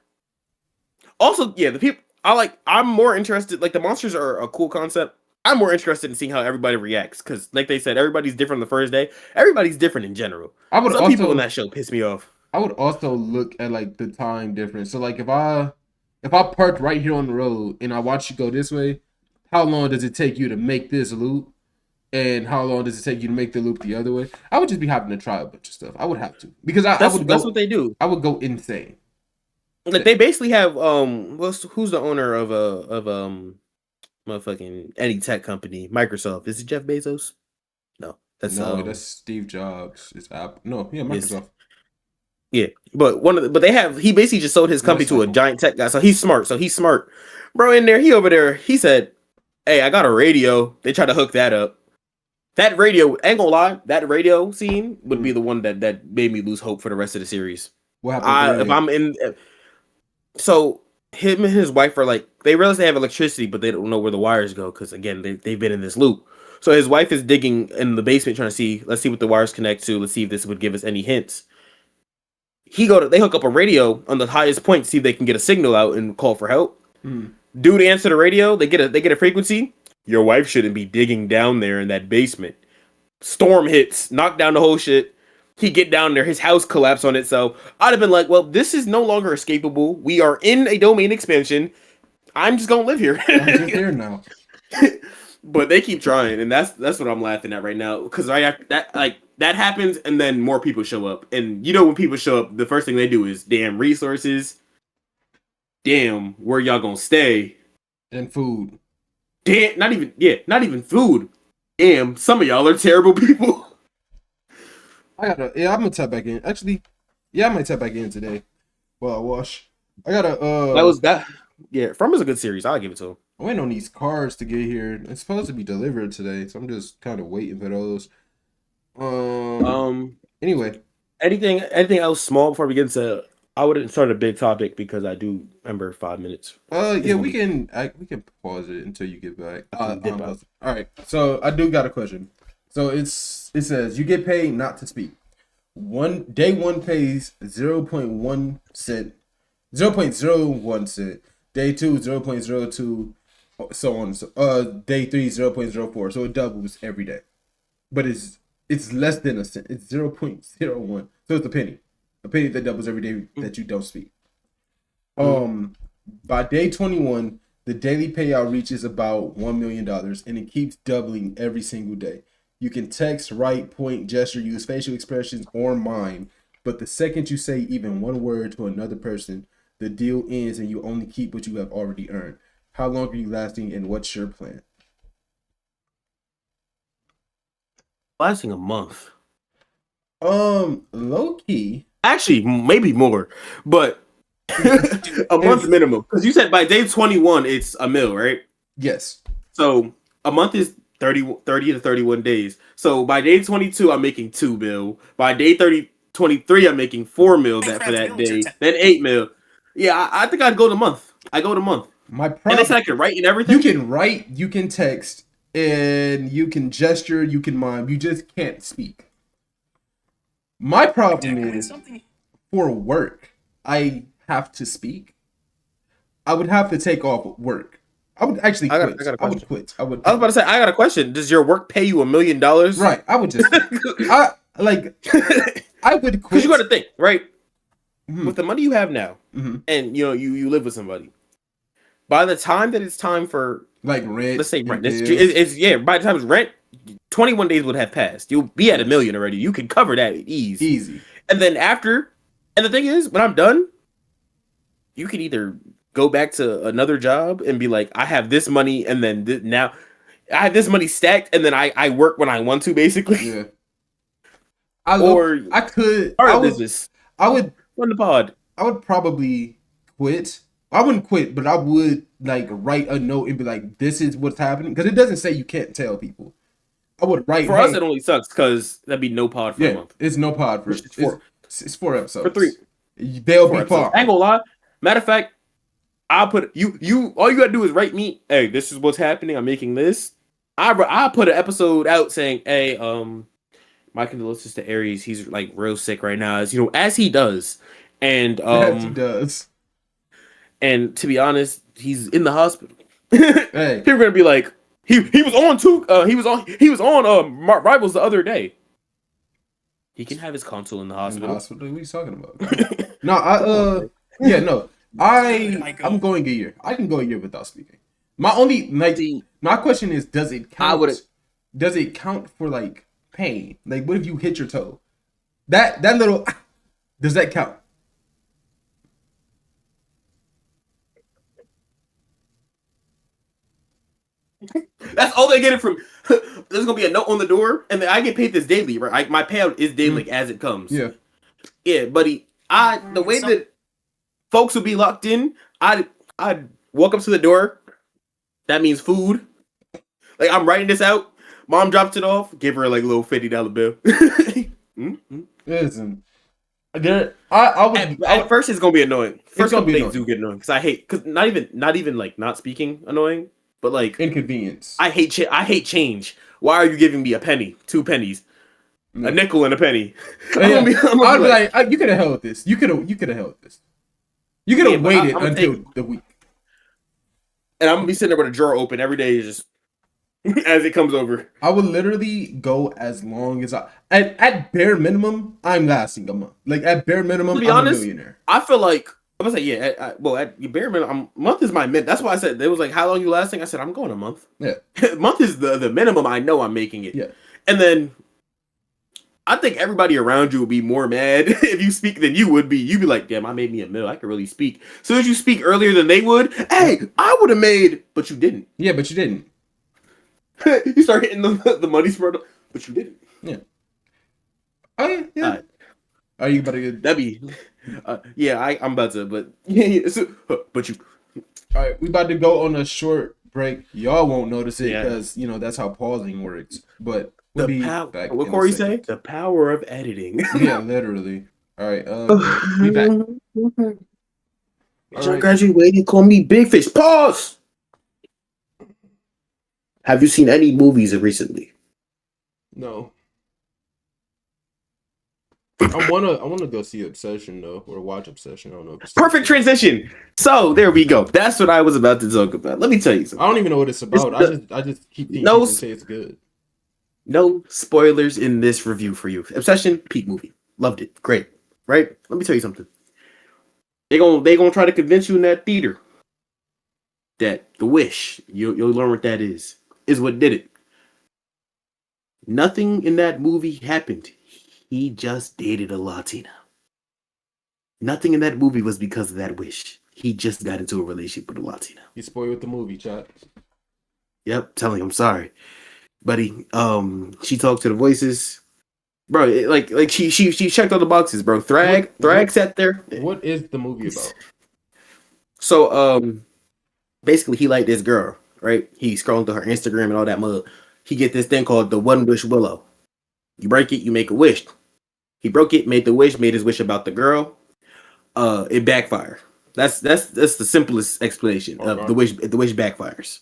also, yeah, the people I'm more interested. Like the monsters are a cool concept. I'm more interested in seeing how everybody reacts because, like they said, everybody's different the first day. Everybody's different in general. Some people in that show piss me off. I would also look at like the time difference. So like if I parked right here on the road and I watch you go this way, how long does it take you to make this loop? And how long does it take you to make the loop the other way? I would just be having to try a bunch of stuff. I would have to because that's what they do. I would go insane. Like they basically have who's the owner of motherfucking any tech company? Microsoft. Is it Jeff Bezos? No, that's Steve Jobs. It's Apple. No, yeah, Microsoft. Yeah, but he basically just sold his company to a giant tech guy. So he's smart. Bro, in there, he said, hey, I got a radio. They tried to hook that up. That radio, ain't gonna lie, that radio scene would be the one that made me lose hope for the rest of the series. What happened? So him and his wife are like, they realize they have electricity, but they don't know where the wires go because again, they've been in this loop. So his wife is digging in the basement trying to see, let's see what the wires connect to. Let's see if this would give us any hints. They hook up a radio on the highest point to see if they can get a signal out and call for help. Dude answer the radio, they get a frequency. Your wife shouldn't be digging down there in that basement. Storm hits, knock down the whole shit. He get down there, his house collapsed on itself. I'd have been like, well, this is no longer escapable. We are in a domain expansion. I'm just gonna live here. I'm just here now. But they keep trying, and that's what I'm laughing at right now. Because that happens, and then more people show up. And you know when people show up, the first thing they do is damn resources. Damn, where y'all gonna stay? And food. Damn, not even food. Damn, some of y'all are terrible people. I'm gonna tap back in. Actually, I might tap back in today while I wash. I gotta From is a good series. I'll give it to him. I'm waiting on these cars to get here. It's supposed to be delivered today, so I'm just kind of waiting for those. Anyway, anything else small before we get into? I wouldn't start a big topic because I do remember 5 minutes. We can pause it until you get back. All right. So I do got a question. So it says you get paid not to speak. Day one pays 0.1 cent, 0.01 cent. Day two 0.02, so on. Day three 0.04. So it doubles every day, but it's less than a cent. It's 0.01. So it's a penny that doubles every day that you don't speak. By day 21, the daily payout reaches about $1 million, and it keeps doubling every single day. You can text, write, point, gesture, use facial expressions, or mime, but the second you say even one word to another person, the deal ends and you only keep what you have already earned. How long are you lasting, and what's your plan? Lasting a month. Low key. Actually, maybe more, but a month minimum. Because you said by day 21, it's a mil, right? Yes. So a month is 30 to 31 days. So by day 22, I'm making 2 mil. By day 23, I'm making 4 mil for that day. Then 8 mil. Yeah, I think I'd go to month. I go to month. My And problem. they said I can write and everything. You can write, you can text, and you can gesture, you can mime. You just can't speak. My problem is for work, I have to speak. I would have to take off work. I would actually quit. I would quit. I was about to say, I got a question. Does your work pay you $1 million? Right. I would just. I would quit. Because you got to think, right? With the money you have now, and you live with somebody. By the time that it's time for like rent, let's say rent, it's by the time it's rent, 21 days would have passed. You'll be at $1 million already. You can cover that easy. And then after, and the thing is, when I'm done, you can either go back to another job and be like, I have this money, and then now I have this money stacked, and then I work when I want to, basically. Yeah. I would run the pod. I would probably quit. I wouldn't quit, but I would like write a note and be like, "This is what's happening," because it doesn't say you can't tell people. I would write. For us, it only sucks because that'd be no pod for a month. It's no pod for it's 4 episodes. For 3, they'll be far. I ain't gonna lie. Matter of fact, I'll put you. All you gotta do is write me. Hey, this is what's happening. I'm making this. I put an episode out saying, "Hey, my condolences to Aries. He's like real sick right now, as he does, and as he does." And to be honest, he's in the hospital. Hey. People are gonna be like, he was on too. He was on Rivals the other day. He can have his console in the hospital. What are you talking about? No, I'm going a year. I can go a year without speaking. My question is, does it count? Does it count for like pain? Like, what if you hit your toe? That little does that count? That's all they get it from. There's gonna be a note on the door, and then I get paid this daily, right? My payout is daily as it comes. Yeah, buddy. The way that folks would be locked in, I'd walk up to the door. That means food. Like I'm writing this out. Mom drops it off. Give her like a little $50 bill. Listen, at first it's gonna be annoying. First couple things do get annoying because not even like not speaking annoying. But like inconvenience. I hate change. Why are you giving me a penny, 2 pennies, a nickel and a penny? I'd be like, you could have held with this. You could have held with this. You could have waited until the week. And I'm gonna be sitting there with a drawer open every day, just as it comes over. I would literally go as long as at bare minimum, I'm lasting a month. Like at bare minimum, to be honest, a millionaire. I feel like I'm gonna say at bare minimum, month is my min. That's why I said they was like, how long you lasting? I said I'm going a month. Yeah, month is the minimum. I know I'm making it. Yeah, and then I think everybody around you would be more mad if you speak than you would be. You'd be like, damn, I made me a mil. I could really speak. So as you speak earlier than they would, hey, I would have made, but you didn't. Yeah, but you didn't. You start hitting the money spread, but you didn't. Yeah. Oh yeah. Are you about to get? That'd be. I'm about to, but yeah. So, but you. All right, we about to go on a short break. Y'all won't notice it because that's how pausing works. But we'll be back. What Corey say? The power of editing. Yeah, literally. All right. Be back. I graduated. Call me Big Fish. Pause. Have you seen any movies recently? No. I wanna go see Obsession though, or watch Obsession. I don't know if it's still Perfect transition. So there we go. That's what I was about to talk about. Let me tell you I something. don't even know what it's about. I just keep seeing No, people say it's good. no spoilers in this review for you. Obsession, peak movie. Loved it. Great. Right? Let me tell you something. They gonna try to convince you in that theater that the wish, you'll learn what that is what did it. Nothing in that movie happened. He just dated a Latina. Nothing in that movie was because of that wish. He just got into a relationship with a Latina. You spoiled with the movie, chat. Yep, telling him sorry, buddy. She talked to the voices, bro. Like she checked all the boxes, bro. Thrag sat there. What is the movie about? So basically he liked this girl, right? He scrolling through her Instagram and all that mud. He get this thing called the One Wish Willow. You break it, you make a wish. He broke it, made the wish, made his wish about the girl. It backfired. That's the simplest explanation of the wish. The wish backfires,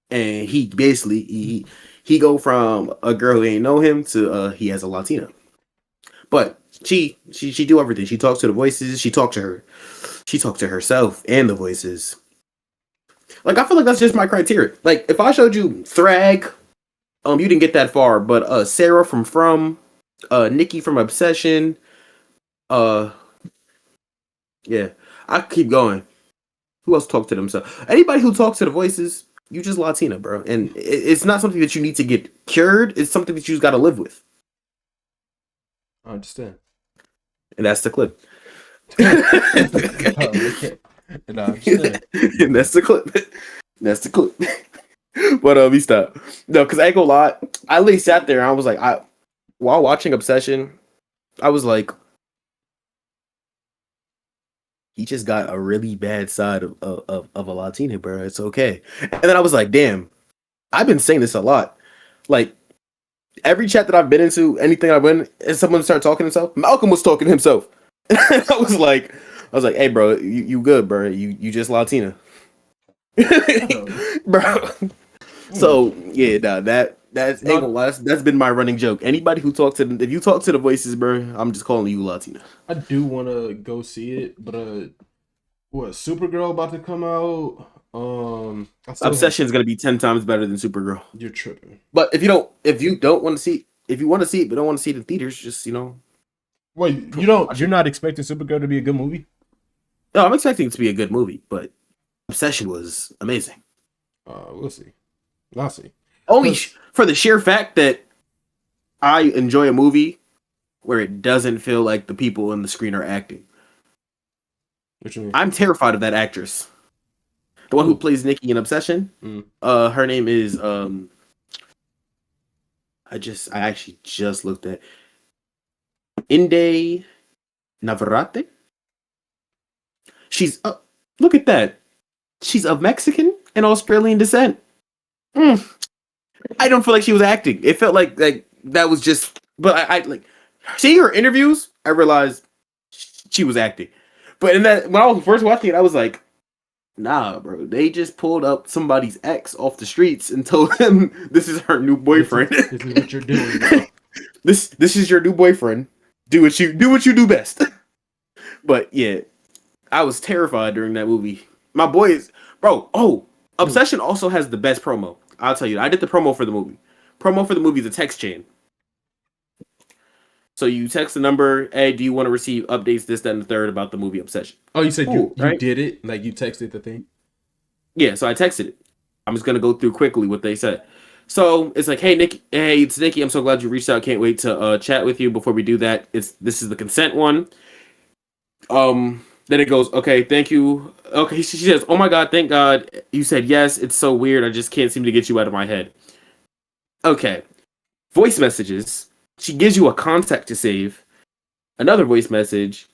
and he basically he go from a girl who ain't know him to he has a Latina. But she do everything. She talks to the voices. She talks to herself and the voices. Like, I feel like that's just my criteria. Like, if I showed you Thrag, you didn't get that far. But Sarah from Nikki from Obsession, yeah, I keep going. Who else talked to themselves? Anybody who talks to the voices, you just Latina, bro. And it's not something that you need to get cured. It's something that you just got to live with. I understand. And that's the clip. Okay. And I understand. And that's the clip. That's the clip. But we stop. No, because I ain't gonna lie. I at least sat there and I was like, while watching Obsession, I was like, he just got a really bad side of a Latina, bro. It's okay. And then I was like, damn, I've been saying this a lot. Like, every chat that I've been into, anything I've been, and someone started talking to himself, Malcolm was talking to himself. And I was like, hey, bro, you good, bro. You just Latina. Bro. So, yeah, nah, that's ain't gonna lie. That's been my running joke. Anybody who talks to, if you talk to the voices, bro, I'm just calling you Latina. I do want to go see it, but what, Supergirl about to come out? Obsession is gonna be 10 times better than Supergirl. You're tripping. But if you don't want to see, if you want to see it but don't want to see it in theaters, just Wait, you're not expecting Supergirl to be a good movie? No, I'm expecting it to be a good movie, but Obsession was amazing. We'll see. I'll see. Only for the sheer fact that I enjoy a movie where it doesn't feel like the people on the screen are acting. What you mean? I'm terrified of that actress. The one who plays Nikki in Obsession. Her name is I actually just looked at Inde Navarrete. She's look at that. She's of Mexican and Australian descent. I don't feel like she was acting. It felt like that was just. But I like seeing her interviews. I realized she was acting. But in that, when I was first watching it, I was like, nah, bro. They just pulled up somebody's ex off the streets and told him this is her new boyfriend. This is what you're doing, bro. This is your new boyfriend. Do what you do best. But yeah, I was terrified during that movie. My boys, bro. Oh, Obsession also has the best promo. I'll tell you. I did the promo for the movie. Promo for the movie is a text chain. So you text the number, hey, do you want to receive updates, this, that, and the third about the movie Obsession? Oh, you said you right? did it? Like you texted the thing? Yeah, so I texted it. I'm just going to go through quickly what they said. So it's like, hey, Nick, hey, it's Nikki. I'm so glad you reached out. Can't wait to chat with you. Before we do that, this is the consent one. Then it goes, okay, thank you. Okay, she says, oh my God, thank God you said yes. It's so weird. I just can't seem to get you out of my head. Okay. Voice messages. She gives you a contact to save. Another voice message.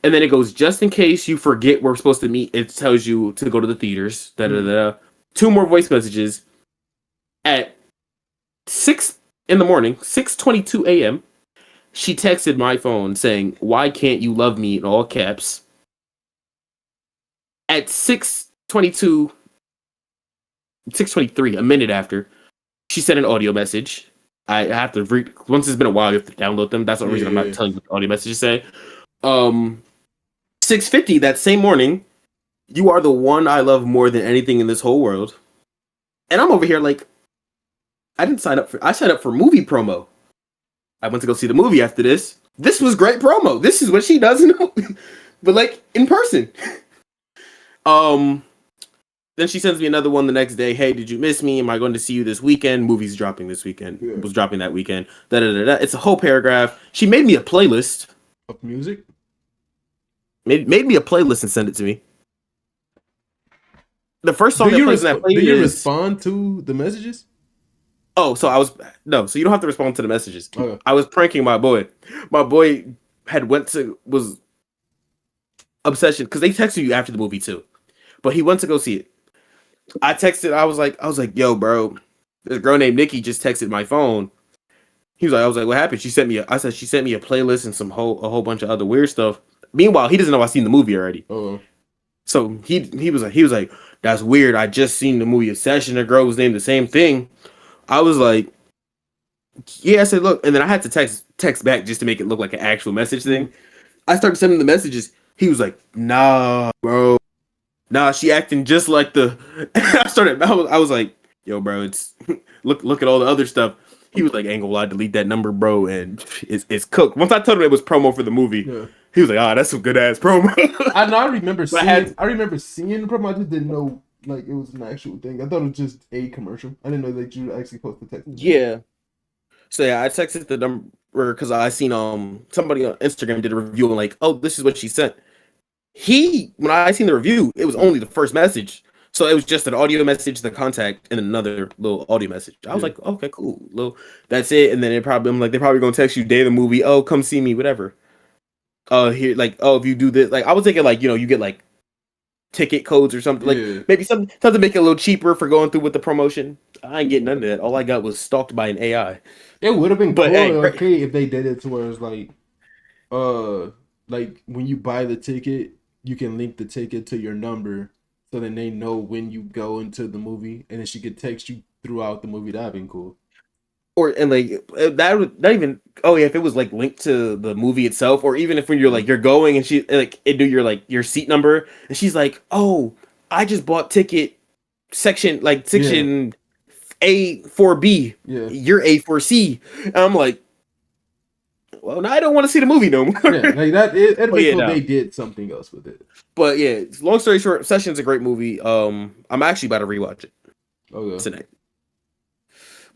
And then it goes, just in case you forget we're supposed to meet, it tells you to go to the theaters. Da-da-da. 2 more voice messages. At 6 in the morning, 6:22 a.m., she texted my phone saying, why can't you love me in all caps? At 6:23, a minute after, she sent an audio message. I have to once it's been a while, you have to download them. That's the reason I'm not telling you what the audio messages say. 6:50 that same morning, you are the one I love more than anything in this whole world. And I'm over here like, I signed up for movie promo. I went to go see the movie after this. This was great promo. This is what she doesn't know. But like in person. Then she sends me another one the next day. Hey, did you miss me? Am I going to see you this weekend? Movie's dropping this weekend. Yeah. It was dropping that weekend. It's a whole paragraph. She made me a playlist of music. Made me a playlist and sent it to me. The first song that plays in that playlist. Do you respond to the messages? Oh, so you don't have to respond to the messages. Okay. I was pranking my boy. My boy was obsession because they texted you after the movie too, but he went to go see it. I texted. I was like, yo, bro, this girl named Nikki just texted my phone. I was like, what happened? She sent me a playlist and a whole bunch of other weird stuff. Meanwhile, he doesn't know I've seen the movie already. Oh. So he was like, that's weird. I just seen the movie Obsession. The girl was named the same thing. I was like, yeah. I said, look, and then I had to text back just to make it look like an actual message thing. I started sending the messages. He was like, nah, bro. Nah, she acting just like the. I was like, yo, bro, it's look at all the other stuff. He was like, ain't gonna lie, delete that number, bro, and it's cooked. Once I told him it was promo for the movie, he was like, that's some good ass promo. I remember seeing the promo. I just didn't know like it was an actual thing. I thought it was just a commercial. I didn't know that you actually posted text. Yeah. So yeah, I texted the number because I seen somebody on Instagram did a review and like, oh, this is what she sent. When I seen the review, it was only the first message. So it was just an audio message, the contact, and another little audio message. I was like, okay, cool. That's it. And then they're probably gonna text you day of the movie, oh, come see me, whatever. Here, like, oh, if you do this, like I was thinking like, you get like ticket codes or something, like maybe something to make it a little cheaper for going through with the promotion. I ain't getting none of that. All I got was stalked by an AI. It would have been cool, okay, if they did it to where it's like when you buy the ticket, you can link the ticket to your number, so then they know when you go into the movie, and then she could text you throughout the movie. That'd been cool. That would not even. Oh yeah, if it was like linked to the movie itself, or even if when you're going and she like it do your seat number, and she's like, oh, I just bought ticket section A4B. Yeah, you're A4C. And I'm like, well, now I don't want to see the movie no more. Yeah, like that. It'd be cool if they did something else with it. But yeah, long story short, Session's a great movie. I'm actually about to rewatch it tonight.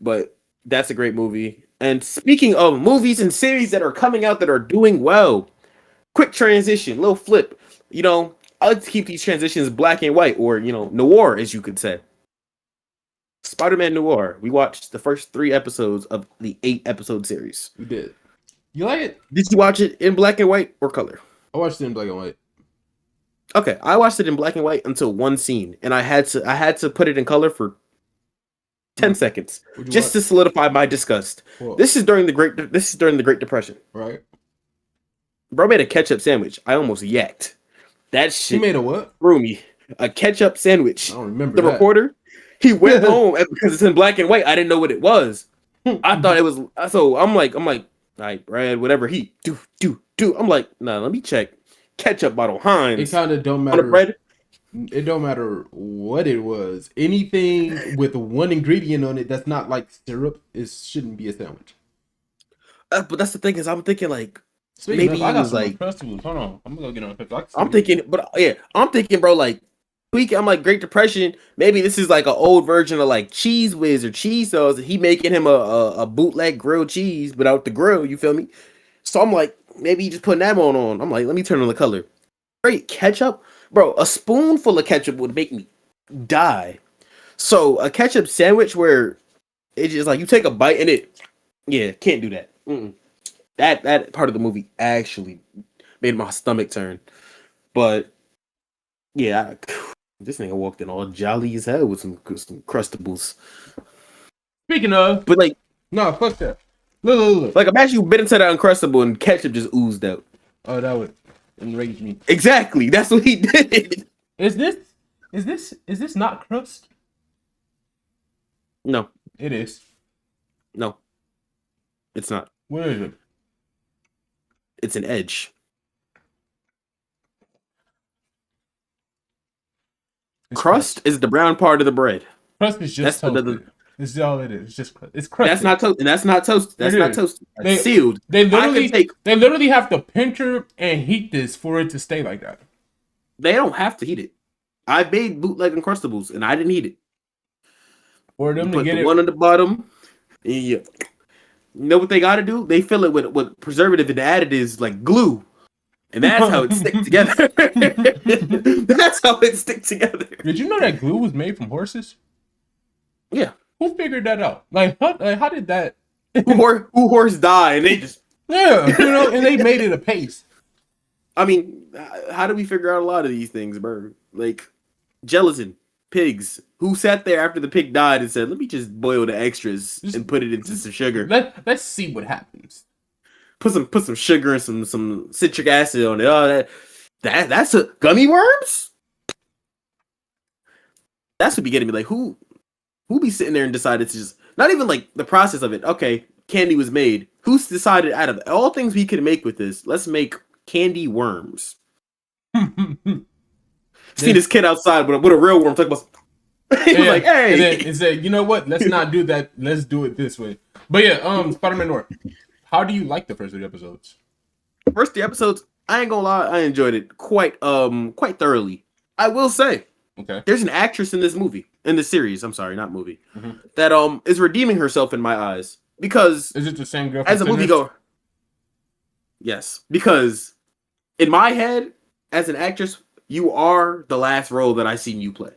But that's a great movie. And speaking of movies and series that are coming out that are doing well, quick transition, little flip. I like to keep these transitions black and white, or noir, as you could say. Spider-Man Noir. We watched the first 3 episodes of the 8-episode series. We did. You like it? Did you watch it in black and white or color? I watched it in black and white. Okay, I watched it in black and white until one scene, and I had to put it in color for 10 seconds just to solidify my disgust. Whoa. This is during the Great Depression. Right. Bro made a ketchup sandwich. I almost yacked. That shit. He made a what? Threw me. A ketchup sandwich. I don't remember the that. Reporter. He went home because it's in black and white. I didn't know what it was. I thought it was. So I'm like, all right, Brad, whatever he do. I'm like, nah, let me check. Ketchup bottle Heinz. It kind of don't matter. On the bread. It don't matter what it was. Anything with one ingredient on it that's not like syrup, it shouldn't be a sandwich. But that's the thing is, I'm thinking like maybe I it was like. Hold on, I'm gonna go get on the I'm thinking, bro, like. I'm like Great Depression. Maybe this is like an old version of like Cheese Whiz or Cheese Sauce. He making him a bootleg grilled cheese without the grill. You feel me? So I'm like, maybe he just putting that on. I'm like, let me turn on the color. Great ketchup, bro. A spoonful of ketchup would make me die. So a ketchup sandwich where it's just like you take a bite and can't do that. That part of the movie actually made my stomach turn. But yeah. This nigga walked in all jolly as hell with some Crustables. Speaking of, but like, no, fuck that. Look. Like, imagine you bit into that Uncrustable and ketchup just oozed out. Oh, that would enrage me. Exactly, that's what he did. Is this not crust? No, it is. No, it's not. What is it? It's an edge. It's Crust is the brown part of the bread. Crust is just That's toasted. This is all it is. It's just it's crusted. That's not toast, and that's not toast. That's not toasted. That's sealed. They literally have to pincher and heat this for it to stay like that. They don't have to heat it. I made bootleg Uncrustables, and I didn't heat it. For them to put get the it one on the bottom. You know what they got to do? They fill it with preservative and additives like glue, and that's how it sticks together. That's how it sticks together. Did you know that glue was made from horses? Yeah. Who figured that out? Like, how did that? who horse die and they just and they made it a paste. I mean, how do we figure out a lot of these things, bro? Like gelatin, pigs. Who sat there after the pig died and said, "Let me just boil the extras and put it into some sugar." Let's see what happens. Put some sugar and some citric acid on it. Oh, that's a gummy worms. That's what be getting me. Like who be sitting there and decided to just not even like the process of it. Okay, candy was made. Who's decided out of all things we could make with this, let's make candy worms. See this kid outside with a real worm talking about. He was like, "Hey," and said, "You know what? Let's not do that. Let's do it this way." But yeah, Spider-Man Noir. How do you like the first 3 episodes? First 3 episodes, I ain't gonna lie, I enjoyed it quite thoroughly. I will say, okay, there's an actress in this series. I'm sorry, not movie, that is redeeming herself in my eyes because is it the same girl as a moviegoer? Yes, because in my head, as an actress, you are the last role that I seen you play.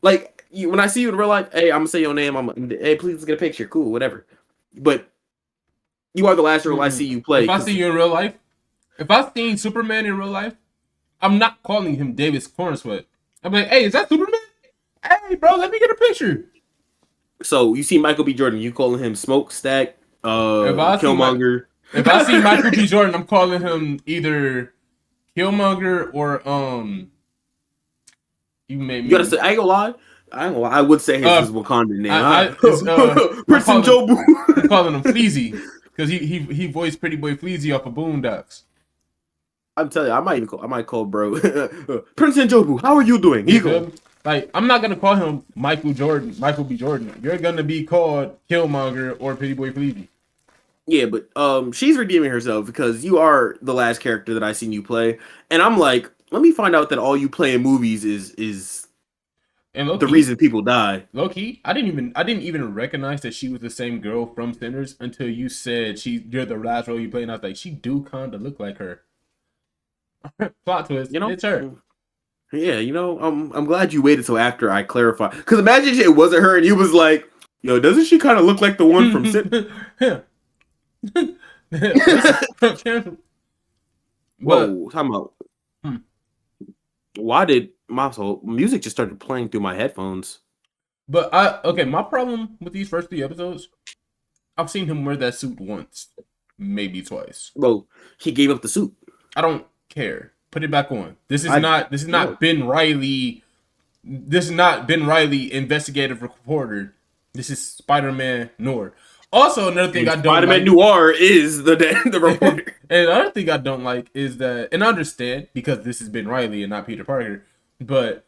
Like when I see you in real life, hey, I'm gonna say your name. Hey, please let's get a picture. Cool, whatever. But you are the last role I see you play. If I see you in real life, if I've seen Superman in real life, I'm not calling him Davis Cornsweat. I'm like, hey, is that Superman? Hey, bro, let me get a picture. So you see Michael B. Jordan, you calling him Smokestack, Killmonger. If I see Michael B. Jordan, I'm calling him either Killmonger or You gotta say, I ain't gonna lie. I would say his is Wakandan name. Prince Jobu. I'm calling him Fleazy because he voiced Pretty Boy Fleazy off of Boondocks. I'm telling you, I might call bro Prince Jobu. How are you doing? Like I'm not gonna call him Michael B. Jordan. You're gonna be called Killmonger or Pretty Boy Fleazy. Yeah, but she's redeeming herself because you are the last character that I seen you play, and I'm like, let me find out that all you play in movies is the reason people die. Low key, I didn't even recognize that she was the same girl from Sinners until you said you're the last role you play, and I was like, she do kind of look like her. Plot twist, it's her. Yeah, I'm glad you waited till after I clarified. Because imagine it wasn't her and you was like, yo, doesn't she kind of look like the one from Sinners? Yeah. Whoa, time out. Why did my music just started playing through my headphones? But my problem with these first 3 episodes, I've seen him wear that suit once, maybe twice. Well, he gave up the suit. I don't care. Put it back on. This is not Ben Reilly. This is not Ben Reilly, investigative reporter. This is Spider-Man Noir. Also, another thing I don't like... Spider-Man Noir is the reporter. And another thing I don't like is that... And I understand, because this is Ben Reilly and not Peter Parker. But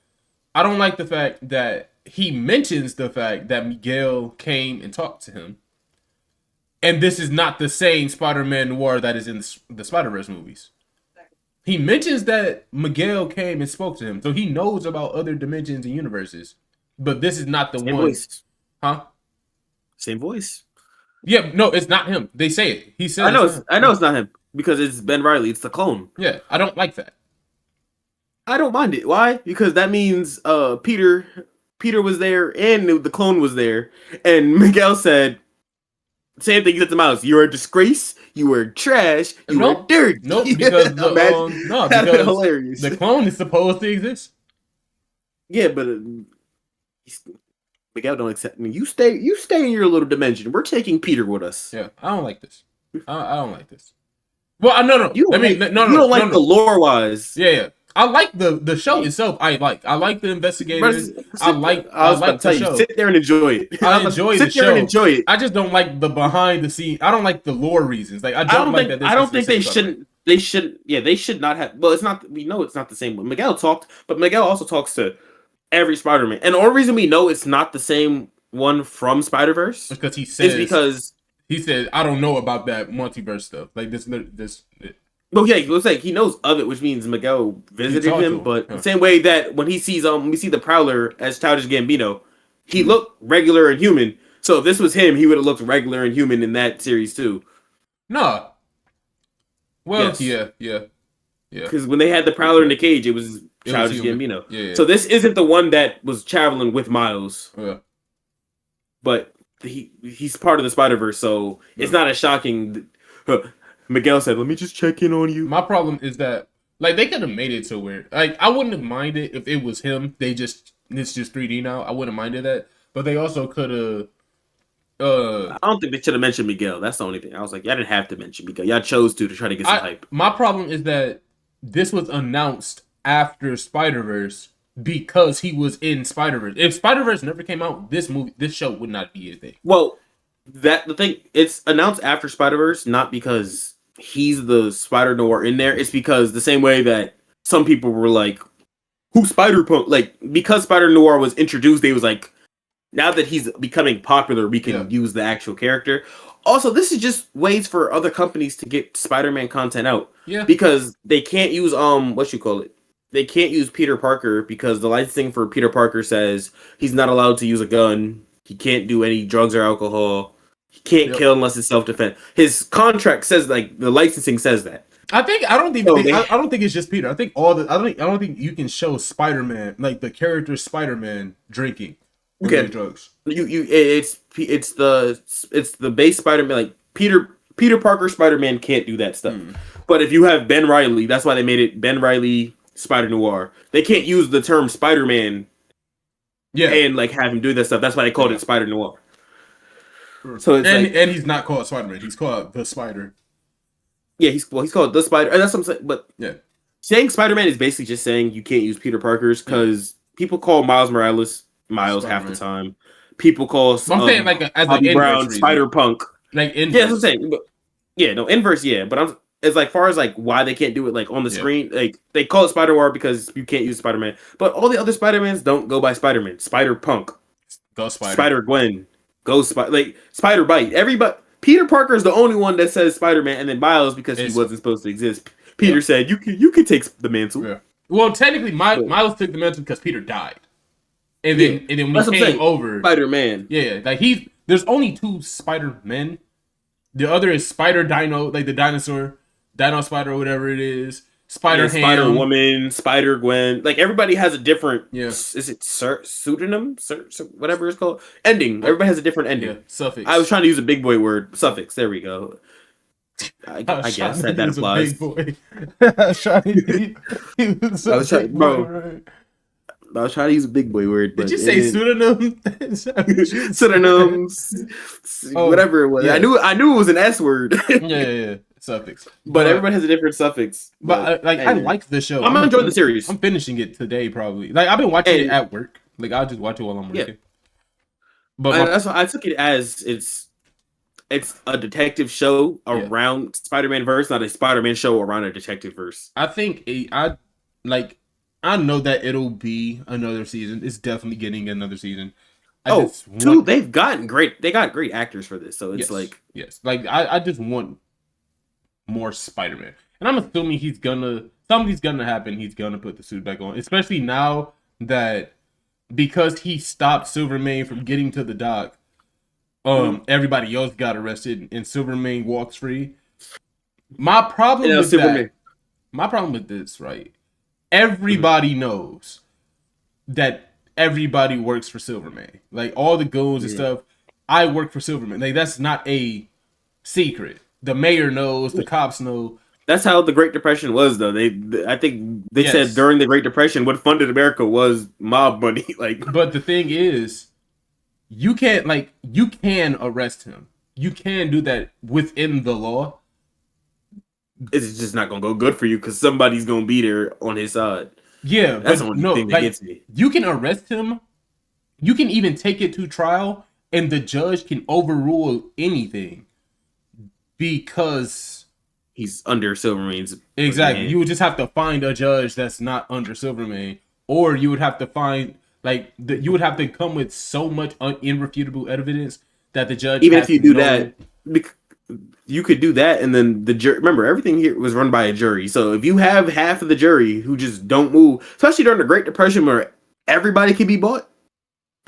I don't like the fact that he mentions the fact that Miguel came and talked to him. And this is not the same Spider-Man Noir that is in the Spider-Verse movies. He mentions that Miguel came and spoke to him. So he knows about other dimensions and universes. But this is not the Same one... voice. Huh? Same voice. Yeah, no, it's not him. They say it. He said, I know it's not him because it's Ben Reilly. It's the clone. Yeah, I don't like that. I don't mind it. Why? Because that means Peter was there and the clone was there, and Miguel said same thing. He said to Miles, "You are a disgrace. You were trash. You were dirt." Nope, because because hilarious. The clone is supposed to exist. Yeah, but Miguel don't accept me. You stay in your little dimension. We're taking Peter with us. Yeah, I don't like this. I don't like this. Well, no. You don't like the lore wise. Yeah. I like the show itself. I like the investigators. I like the show. Sit there and enjoy it. I enjoy the show. Sit there and enjoy it. I just don't like the behind the scene. I don't like the lore reasons. Like I don't like that. I don't think they shouldn't. They should. Yeah, they should not have. Well, it's not. We know it's not the same. But Miguel also talks to every Spider-Man, and the only reason we know it's not the same one from Spider-Verse because he says is because he said I don't know about that multiverse stuff. Like this. Well, yeah, it looks like he knows of it, which means Miguel visited him. But the same way that when he sees we see the Prowler as Childish Gambino, he looked regular and human. So if this was him, he would have looked regular and human in that series too. No. Well, yes. yeah. Because when they had the Prowler in the cage, it was Childish Gambino. Yeah. So this isn't the one that was traveling with Miles. Yeah. But he's part of the Spider-Verse, so it's not as shocking. Miguel said, "Let me just check in on you." My problem is that like they could have made it so weird. Like I wouldn't have minded if it was him. It's just 3D now. I wouldn't have minded that. But they also could have. I don't think they should have mentioned Miguel. That's the only thing. I was like, y'all didn't have to mention Miguel. Y'all chose to try to get some hype. My problem is that this was announced after Spider-Verse because he was in Spider-Verse. If Spider-Verse never came out, this show would not be a thing. Well, the thing, it's announced after Spider-Verse, not because he's the Spider Noir in there. It's because the same way that some people were like, who's Spider-Punk? Like, because Spider Noir was introduced, they was like, now that he's becoming popular, we can use the actual character. Also, this is just ways for other companies to get Spider-Man content out. Yeah. Because they can't use they can't use Peter Parker because the licensing for Peter Parker says he's not allowed to use a gun. He can't do any drugs or alcohol. He can't kill unless it's self-defense. His contract says the licensing says that. I don't think it's just Peter. I think I don't think you can show Spider-Man like the character Spider-Man drinking. Okay. Drugs. It's the base Spider-Man. Like Peter Parker Spider-Man can't do that stuff. But if you have Ben Reilly, that's why they made it Ben Reilly Spider Noir. They can't use the term Spider-Man. And have him do that stuff. That's why they called it Spider Noir. So it's and he's not called Spider-Man. He's called the Spider. Yeah, he's called the Spider, and that's what I'm saying. But saying Spider-Man is basically just saying you can't use Peter Parker's because people call Miles Morales Miles half the time. People call I'm saying as Bobby Brown Spider-Punk. Like inverse. Yeah, that's what I'm saying. But, inverse. Yeah, but it's far as why they can't do it on the screen. Like they call it Spider-War because you can't use Spider-Man. But all the other Spider-Mans don't go by Spider-Man. Spider-Punk, go Spider, Spider-Gwen, go Spider-Bite. Everybody. Peter Parker is the only one that says Spider-Man, and then Miles because he wasn't supposed to exist. Peter said you can take the mantle. Yeah. Well, technically, Miles took the mantle because Peter died. And then when he came over, Spider-Man. Yeah, there's only 2 Spider-Men. The other is Spider Dino, like the dinosaur, Dino Spider, or whatever it is. Spider-Woman, Spider-Gwen. Everybody has a different. Yeah. Is it pseudonym? Whatever it's called. Ending. Everybody has a different ending. Yeah, suffix. I was trying to use a big boy word. Suffix. There we go. I guess that applies. Big boy. I was trying, bro. Right? I was trying to use a big boy word. Did you say pseudonym? Pseudonyms, whatever it was. Yeah. I knew it was an S word. yeah. Suffix. But everybody has a different suffix. But I like the show. I'm enjoying the series. I'm finishing it today, probably. I've been watching it at work. I'll just watch it while I'm working. Yeah. But that's why I took it as it's a detective show around Spider-Man verse, not a Spider-Man show around a detective verse. I think I know that it'll be another season. It's definitely getting another season. They got great actors for this, so it's yes. I just want more Spider-Man, and I'm assuming something's gonna happen. He's gonna put the suit back on, especially now that because he stopped Silvermane from getting to the dock. Everybody else got arrested, and Silvermane walks free. My problem with this, right? Everybody knows that everybody works for Silvermane. All the goons and stuff, I work for Silvermane. That's not a secret. The mayor knows, the cops know. That's how the Great Depression was, though. I think they said during the Great Depression, what funded America was mob money. But the thing is, you can arrest him. You can do that within the law. it's just not gonna go good for you because somebody's gonna be there on his side. Yeah, That's but the only no, thing that like gets me. you can arrest him. You can even take it to trial, and the judge can overrule anything because He's under Silvermane's. exactly. Man. You would just have to find a judge that's not under Silvermane, or you would have to find you would have to come with so much irrefutable evidence that the judge Even has if you to do know. that, you could do that, and then the jury. Remember, everything here was run by a jury. So if you have half of the jury who just don't move, especially during the Great Depression, where everybody could be bought,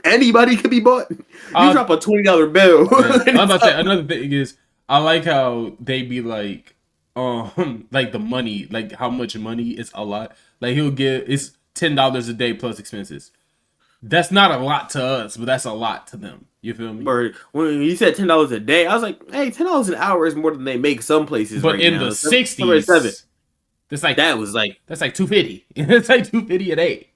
anybody could be bought. You drop a $20 bill. Man, I'm about to say another thing is I like how they be like the money, like how much money is a lot. Like he'll get it's $10 a day plus expenses. That's not a lot to us, but that's a lot to them. You feel me? Or when you said $10 a day, I was like, hey, $10 an hour is more than they make some places. But right in now. the '60s, that's like that's like $250. It's like $250 a day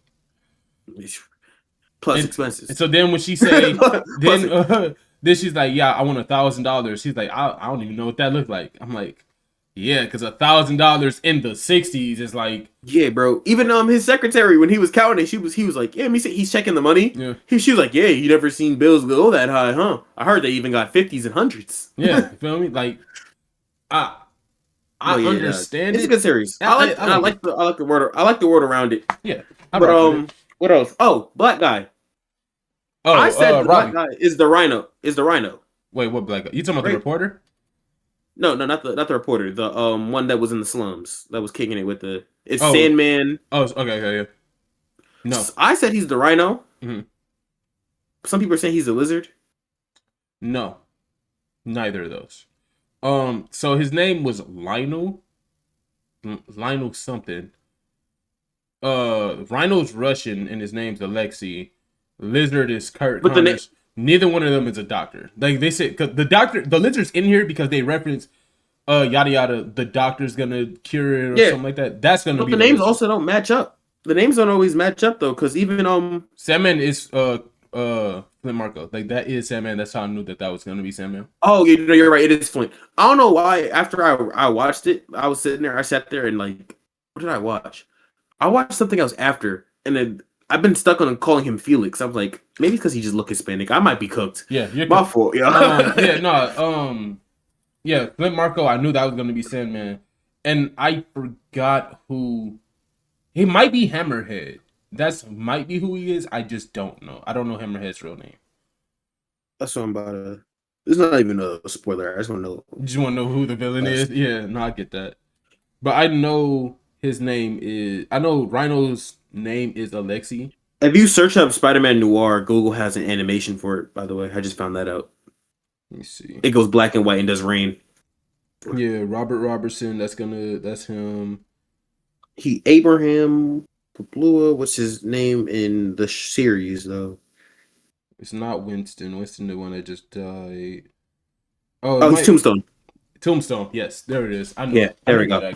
plus expenses. And so then when she say, then she's like, yeah, I want $1,000. She's like, I don't even know what that looked like. I'm like, yeah, because $1,000 in the '60s is like, yeah, bro. Even his secretary, when he was counting, he was like, yeah, he's checking the money. Yeah. She was like, yeah, you never seen bills go that high, huh? I heard they even got 50s and 100s. Yeah, you feel me? Like, I understand it's a good series. I like the word around it. Yeah, but what else? Oh, black guy. Oh, I said the Robbie. black guy is the Rhino. Wait, what black guy? You talking about the reporter? No, not the reporter. The one that was in the slums that was kicking it with the Sandman. Oh, okay, yeah. No, I said he's the Rhino. Mm-hmm. Some people are saying he's the Lizard. No, neither of those. So his name was Lionel something. Rhino's Russian and his name's Alexei. Lizard is Kurt. But neither one of them is a doctor. Like they said, because the Lizard's in here because they reference, yada yada. The doctor's gonna cure it or something like that. That's gonna be. But the names also don't match up. The names don't always match up though, because even Sandman is Flint Marco. Like that is Sandman. That's how I knew that was gonna be Sandman. Oh, you're right. It is Flint. I don't know why. After I watched it, I was sitting there. I sat there and like, what did I watch? I watched something else after, and then I've been stuck on calling him Felix. I'm like, maybe because he just look Hispanic. I might be cooked. Yeah, you're my fault. Yeah. Yeah, Flint Marco. I knew that was gonna be Sandman, and I forgot who. He might be Hammerhead. Might be who he is. I just don't know. I don't know Hammerhead's real name. That's what I'm about to. It's not even a spoiler. I just want to know. You just want to know who the villain is? Yeah, no, I get that. But I know his name is. I know Rhino's name is Alexei. If you search up Spider-Man Noir, Google has an animation for it. By the way, I just found that out. Let me see. It goes black and white and does rain. Yeah, Robert Robertson. That's him. He Abraham Kaplua. What's his name in the series though? It's not Winston. Winston, the one that just died. Oh, it's Tombstone. Tombstone. Yes, there it is. I know. Yeah, there we go.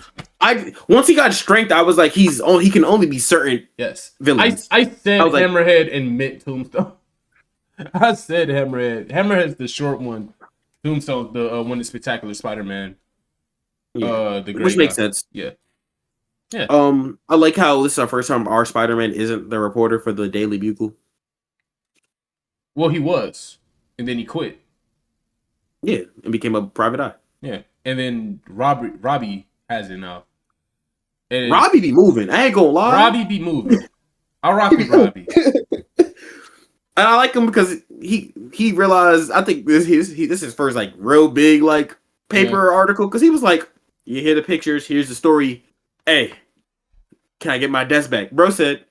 Once he got strength, I was like, he can only be certain. Yes, villains. I said Hammerhead and meant Tombstone. I said Hammerhead. Hammerhead's the short one. Tombstone, the one in Spectacular Spider-Man. Yeah. The great which makes sense. Yeah. Yeah. I like how this is our first time our Spider-Man isn't the reporter for the Daily Bugle. Well, he was, and then he quit. Yeah, and became a private eye. Yeah, and then Robbie has it now. And Robbie be moving. I ain't gonna lie. Robbie be moving. I rock with Robbie. And I like him because he realized, I think this is his first like real big like paper article, because he was like, you hear the pictures, here's the story. Hey, can I get my desk back? Bro said,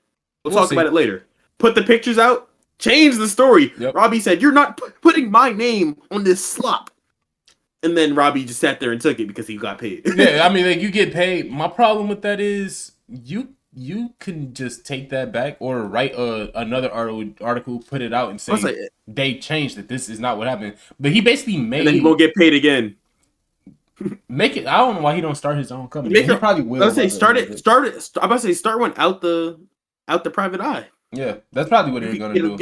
we'll talk about it later. Put the pictures out, change the story. Yep. Robbie said, you're not putting my name on this slop. And then Robbie just sat there and took it because he got paid. Yeah, I mean, like, you get paid. My problem with that is you can just take that back or write another article, put it out, and say like, they changed it. This is not what happened. But he basically made. And then he won't get paid again. Make it. I don't know why he don't start his own company. He probably will. Let's say start it. I'm about to say start one out the private eye. Yeah, that's probably what they're gonna do.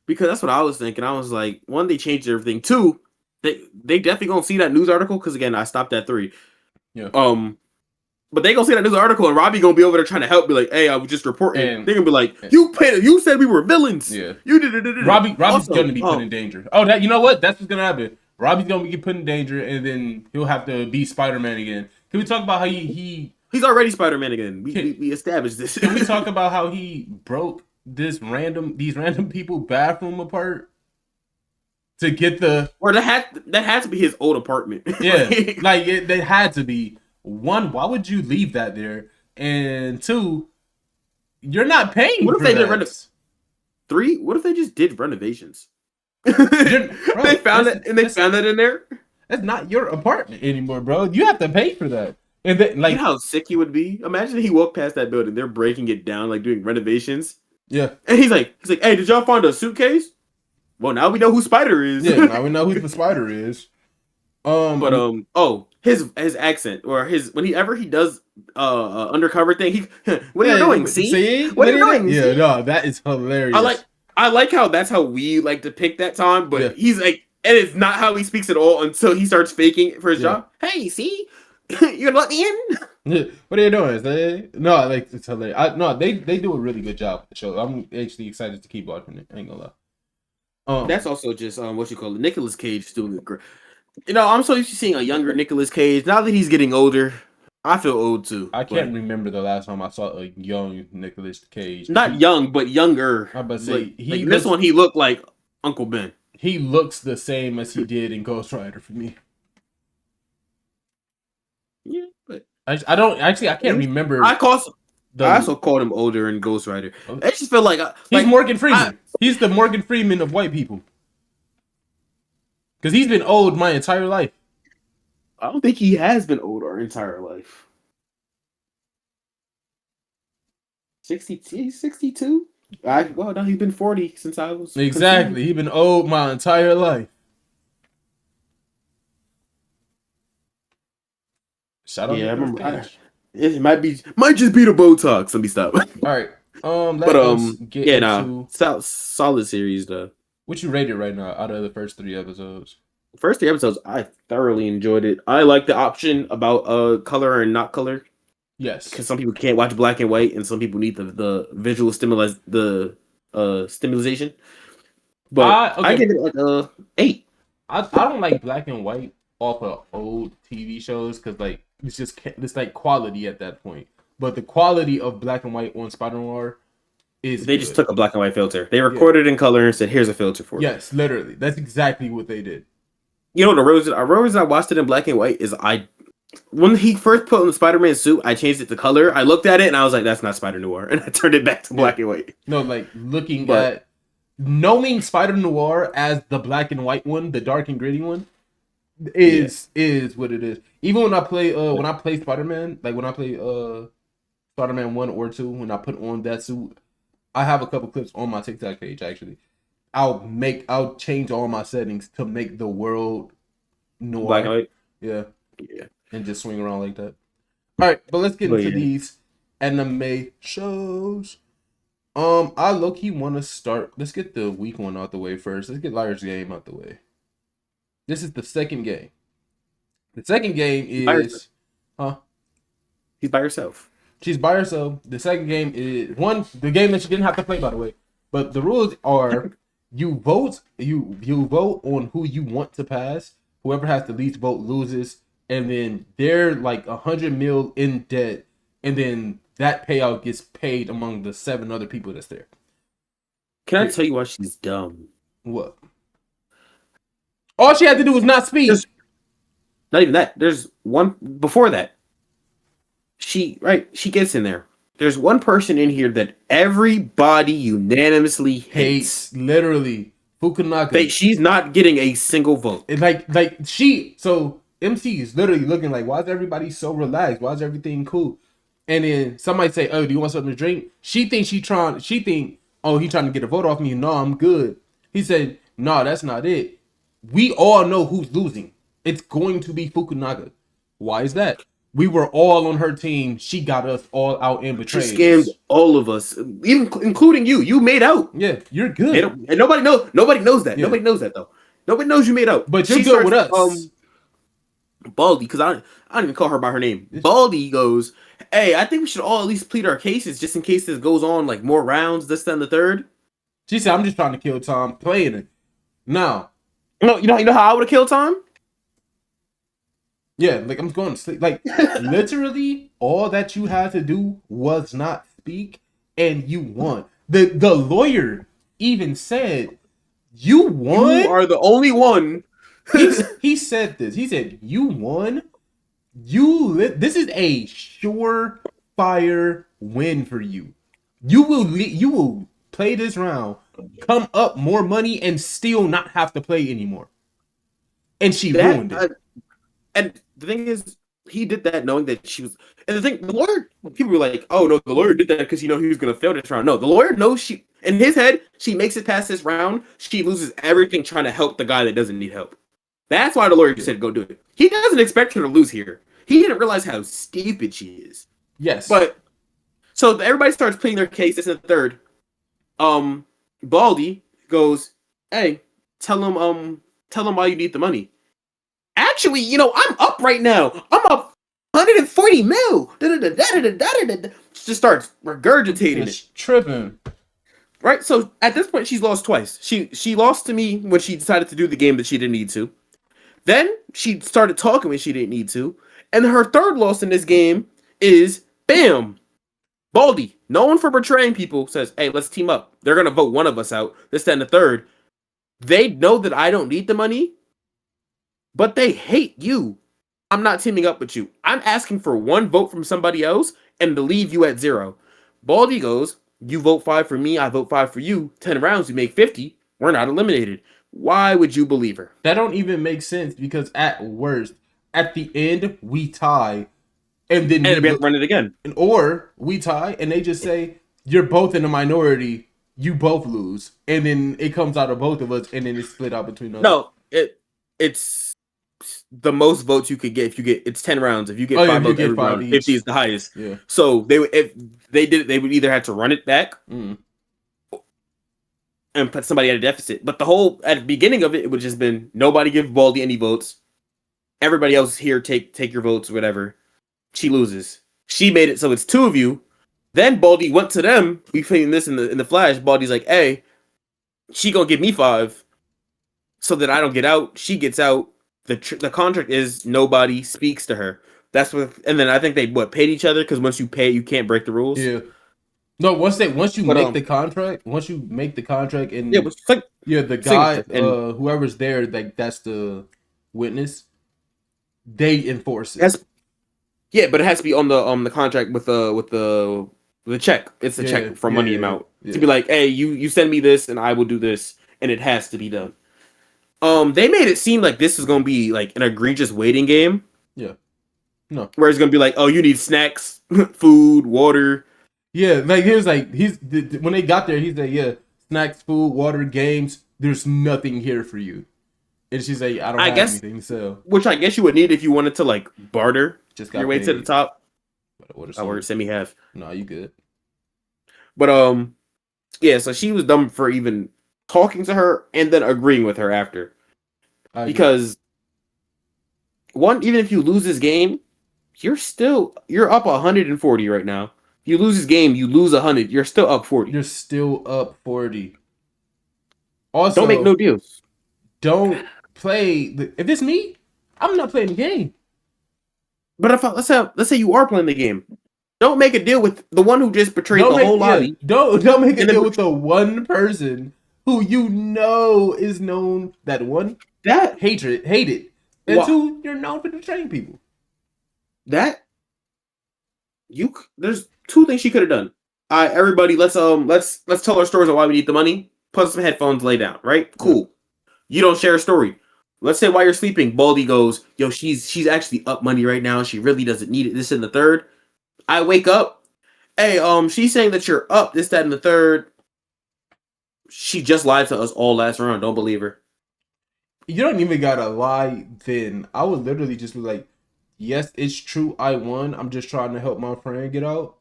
Because that's what I was thinking. I was like, one, they changed everything. Two, they definitely gonna see that news article because again, I stopped at 3. Yeah. But they gonna see that news article and Robbie gonna be over there trying to help, be like, "Hey, I was just reporting." And- They're gonna be like, "You said we were villains. Yeah. You did." Robbie's Also, gonna be put in danger. Oh, that you know what? That's what's gonna happen. Robbie's gonna get put in danger, and then he'll have to be Spider-Man again. Can we talk about how he's already Spider-Man again? We established this. Can we talk about how he broke these random people bathroom apart to get the? Or that had to be his old apartment. Yeah, they had to be. One, why would you leave that there? And two, you're not paying. What if for they that. did 3? What if they just did renovations? Bro, they found that in there. That's not your apartment anymore, bro. You have to pay for that. And then, like, you know how sick he would be. Imagine he walked past that building. They're breaking it down, like doing renovations. Yeah, and he's like, "Hey, did y'all find a suitcase? Well, now we know who Spider is." Yeah, now we know who the Spider is. His accent or whenever he does undercover thing, what are you doing? See? What are you doing? Yeah, no, that is hilarious. I like how that's how we like depict that time, but yeah. he's like, and it's not how he speaks at all until he starts faking it for his job. Hey, see, you're gonna let me in? What are you doing? No, like, it's hilarious. They do a really good job with the show. I'm actually excited to keep watching it. I ain't gonna lie. That's also just what you call it. Nicolas Cage doing great. You know, I'm so used to seeing a younger Nicolas Cage. Now that he's getting older, I feel old too. I can't remember the last time I saw a young Nicolas Cage. Not young, but younger. I about to say this one he looked like Uncle Ben. He looks the same as he did in Ghost Rider for me. Yeah, but I can't remember. I also called him older in Ghost Rider. I just feel like he's Morgan Freeman. He's the Morgan Freeman of white people. Because he's been old my entire life. I don't think he has been old our entire life. 62? Well, no, he's been 40 since I was. Exactly. He's been old my entire life. Shout out. Yeah, I remember. It might just be the Botox. Let me stop. All right. Let's get into solid series though. What you rated right now out of the first 3 episodes? First 3 episodes, I thoroughly enjoyed it. I like the option about color and not color. Yes, because some people can't watch black and white, and some people need the visual stimulus, stimulation. But I give it like a 8. I don't like black and white off of old TV shows because like it's like quality at that point. But the quality of black and white on Spider Noir is they just took a black and white filter. They recorded in color and said, "Here's a filter for it." Yes, literally, that's exactly what they did. You know, the reason I watched it in black and white is when he first put on the Spider-Man suit, I changed it to color. I looked at it and I was like, "That's not Spider Noir," and I turned it back to black and white. No, like knowing Spider Noir as the black and white one, the dark and gritty one, is what it is. Even when I play Spider-Man, like when I play Spider-Man 1 or 2, when I put on that suit, I have a couple clips on my TikTok page actually. I'll change all my settings to make the world noir. Black and white. Yeah. And just swing around like that. All right, but let's get into these anime shows. I low-key want to start. Let's get the weak one out the way first. Let's get Liar's Game out the way. This is the second game. The second game is, He's by herself. She's by herself. The second game is the game that she didn't have to play, by the way. But the rules are you vote on who you want to pass. Whoever has the least vote loses, and then they're like 100 mil in debt, and then that payout gets paid among the 7 other people that's there. Can I tell you why she's dumb? What? All she had to do was not speak. Not even that. There's one before that. She gets in there. There's one person in here that everybody unanimously hates. Literally. Fukunaga. She's not getting a single vote. So MC is literally looking like, why is everybody so relaxed? Why is everything cool? And then somebody say, "Oh, do you want something to drink?" She thinks he trying to get a vote off me. No, I'm good. He said, "No, that's not it. We all know who's losing. It's going to be Fukunaga." Why is that? We were all on her team. She got us all out in betrayed. She scammed all of us, even including you. You made out. Yeah, you're good. And nobody knows that. Yeah. Nobody knows that though. Nobody knows you made out. But you're good with us. Baldy, because I don't even call her by her name. Baldy goes, "Hey, I think we should all at least plead our cases just in case this goes on like more rounds, this, then the third." She said, "I'm just trying to kill time playing it." Now, No, you know how I would have killed Tom? yeah, like I'm going to sleep. Like literally, all that you had to do was not speak, and you won. The lawyer even said, "You won." You are the only one. He said this. He said, "You won. This is a surefire win for you. You will play this round, come up more money, and still not have to play anymore." And she ruined it. And the thing is, he did that knowing that she was. And the thing, the lawyer, people were like, "Oh no, the lawyer did that because he know he was going to fail this round." No, the lawyer knows she. In his head, she makes it past this round. She loses everything trying to help the guy that doesn't need help. That's why the lawyer said, "Go do it." He doesn't expect her to lose here. He didn't realize how stupid she is. Yes, but so everybody starts pleading their case. This is the third. Baldy goes, "Hey, tell him why you need the money." Actually, I'm up right now. I'm up 140 mil. Just starts regurgitating it. Tripping. Right? So at this point, she's lost twice. She lost to me when she decided to do the game that she didn't need to. Then she started talking when she didn't need to. And her third loss in this game is, bam, Baldy, known for betraying people, says, "Hey, let's team up. They're going to vote one of us out. This, then, the third. They know that I don't need the money, but they hate you. I'm not teaming up with you. I'm asking for one vote from somebody else and to leave you at 0. Baldy goes, "You vote 5 for me, I vote 5 for you. 10 rounds, we make 50. We're not eliminated." Why would you believe her? That don't even make sense because at worst, at the end, we tie. And then we have to run it again. Or we tie and they just say, "You're both in a minority. You both lose." And then it comes out of both of us and then it's split out between us. No, it's the most votes you could get if you get it's 10 rounds. If you get 5 votes every round, 50 is the highest. Yeah. So if they did it, they would either have to run it back and put somebody at a deficit. But at the beginning of it, it would just been nobody give Baldy any votes. Everybody else here take your votes, whatever. She loses. She made it so it's 2 of you. Then Baldy went to them. We playing this in the flash. Baldy's like, "Hey, she gonna give me 5 so that I don't get out. She gets out. The contract is nobody speaks to her." That's what. And then I think they paid each other because once you pay, you can't break the rules. Yeah. No, once you make the contract, and the guy, whoever's there, like that's the witness, they enforce it. But it has to be on the contract with the check. It's a check for money amount to be like, "Hey, you send me this and I will do this," and it has to be done. They made it seem like this was gonna be like an egregious waiting game. Yeah. No. Where it's gonna be like, "Oh, you need snacks, food, water." Yeah, like he was like when they got there, he said, "Yeah, snacks, food, water, games. There's nothing here for you." And she's like, "I don't have anything." So, which I guess you would need if you wanted to like barter your way to the top. I work semi half. No, you good. But yeah. So she was dumb for even talking to her and then agreeing with her after, because even if you lose this game, you're up 140 right now. If you lose this game, you lose 100. You're still up 40. You're still up 40. Also, don't make no deals. Don't play. If it's me, I'm not playing the game. But if let's say you are playing the game, don't make a deal with the one who just betrayed the whole lobby. Don't make a deal with the one person who you know is known that hated, and 2, you're known for betraying people. There's 2 things she could have done. Everybody, let's tell our stories on why we need the money. Put some headphones, lay down, right? Cool. You don't share a story. Let's say while you're sleeping, Baldy goes, "Yo, she's actually up money right now. She really doesn't need it. This and the third." I wake up. "Hey, she's saying that you're up. This, that, and the third." She just lied to us all last round. Don't believe her. You don't even gotta lie. Then I would literally just be like, "Yes, it's true. I won. I'm just trying to help my friend get out.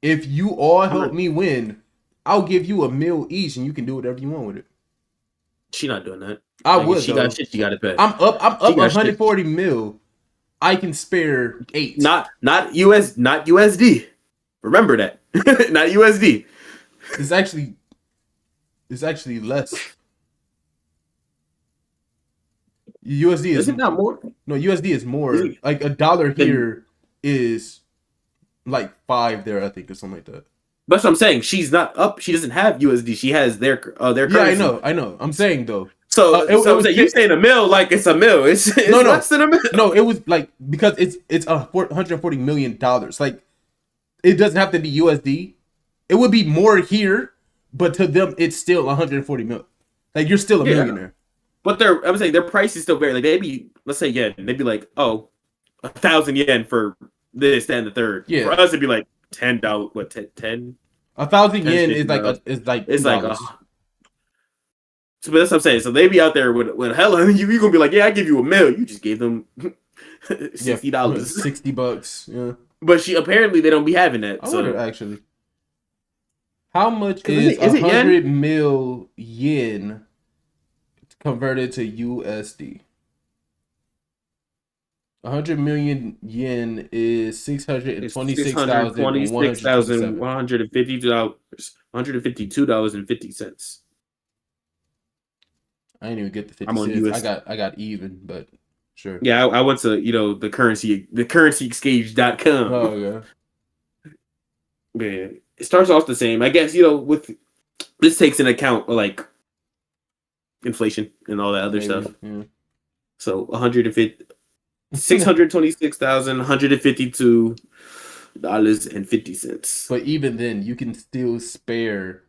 If you all help me win, I'll give you $1 million each, and you can do whatever you want with it." She not doing that. I would. She got shit. She got to pay. I'm up 140 mil. I can spare 8. Not USD. Remember that. Not USD. It's actually less. USD Is it not more? No, USD is more. Is it- Like $1 here is like 5 there, I think, or something like that. That's what I'm saying. She's not up. She doesn't have USD. She has their Yeah, currency. I know. I'm saying though. So, It was you saying a mil like it's a mil. It's No. less than a mil. No, it was like because it's $140 million. Like it doesn't have to be USD. It would be more here, but to them it's still 140 million. Like you're still a millionaire. But I'm saying their price is still very like they'd be, let's say yen. They'd be like, oh, 1,000 yen for this, that, and the third. Yeah. For us it'd be like $10. What 10? 1,000 yen is like It's like $2. so that's what I'm saying. So they be out there with hella. You gonna be like, yeah, I give you a mil. You just gave them $60. $60. Yeah. But apparently they don't be having that. I So wonder actually. How much Is is it yen? 100 mil yen converted to USD? 100 million yen is $626,157. $152.50. I didn't even get the 50 I'm on cents. US. I got even, but sure. Yeah, I went to the currencyexchange.com. Oh yeah. Man, it starts off the same. I guess with this takes into account like inflation and all that other Maybe, stuff. yeah. So 150 $626,152.50. But even then, you can still spare.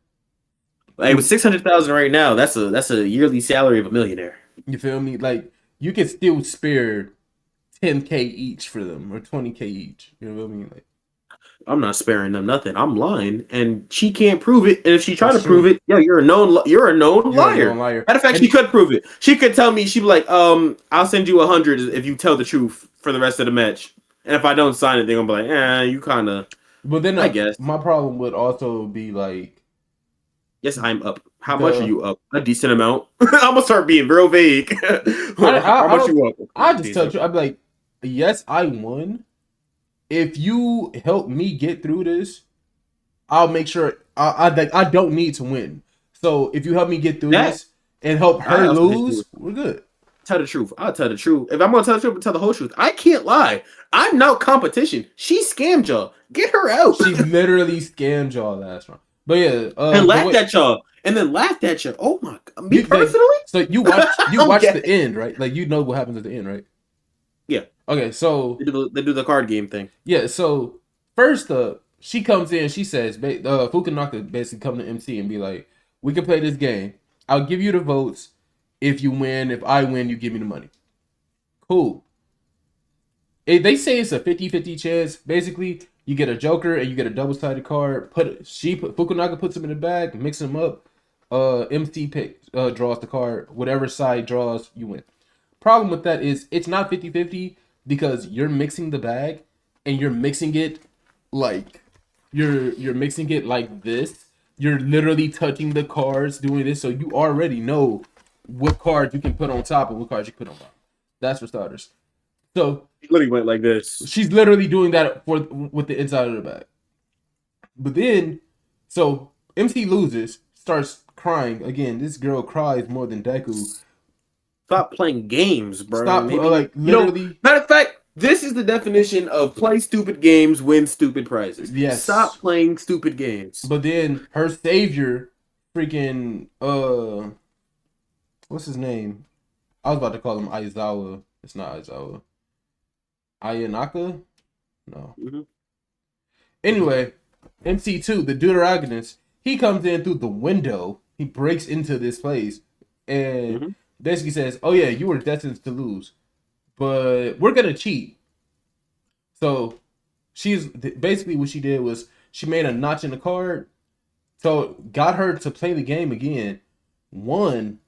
Like with 600,000 right now, that's a yearly salary of a millionaire. You feel me? Like you can still spare 10K each for them or 20K each. You know what I mean? Like I'm not sparing them nothing. I'm lying, and she can't prove it. And if she tried to That's prove true. it, yeah, you're a known liar. you're a known Matter of fact, And she could prove it. She could tell me, she'd be like, I'll send you 100 if you tell the truth for the rest of the match. And if I don't sign it, they're gonna be like, you kind of. But then I guess. my problem would also be like, Yes, I'm up. How much are you up? A decent amount. I'm gonna start being real vague. How much you up? I just tell you, I'd be like, yes, I won. If you help me get through this, I'll make sure I don't need to win. So if you help me get through this and help her lose, we're good. Tell the truth. I'll tell the truth. If I'm gonna tell the truth, I'll tell the whole truth. I can't lie. I'm no competition. She scammed y'all. Get her out. She literally scammed y'all last round. But yeah, and laughed at y'all. And then laughed at you. Oh my god. Me personally? So you watch the end, right? Like you know what happens at the end, right? Yeah. Okay, so they do the card game thing. Yeah, so first up, she comes in, she says, Fukunaga basically come to MC and be like, we can play this game. I'll give you the votes if you win. If I win, you give me the money. Cool. They say it's a 50-50 chance. Basically, you get a joker and you get a double-sided card. Fukunaga puts them in the bag, mix them up. MC draws the card. Whatever side draws, you win. Problem with that is it's not 50-50 because you're mixing the bag and you're mixing it like you're mixing it like this. You're literally touching the cards, doing this, so you already know what cards you can put on top and what cards you can put on bottom. That's for starters. So he literally went like this. She's literally doing that with the inside of the bag. But then, so MC loses, starts crying again. This girl cries more than Deku. Stop playing games, bro. Stop, like literally. Matter of fact, this is the definition of play stupid games, win stupid prizes. Yes. Stop playing stupid games. But then her savior, freaking what's his name? I was about to call him Aizawa. It's not Aizawa. Ayanaka? No. Mm-hmm. Anyway, MC2, the Deuteragonist, he comes in through the window. He breaks into this place and basically says, oh yeah, you were destined to lose, but we're gonna cheat. So she's basically, what she did was she made a notch in the card, so got her to play the game again, won,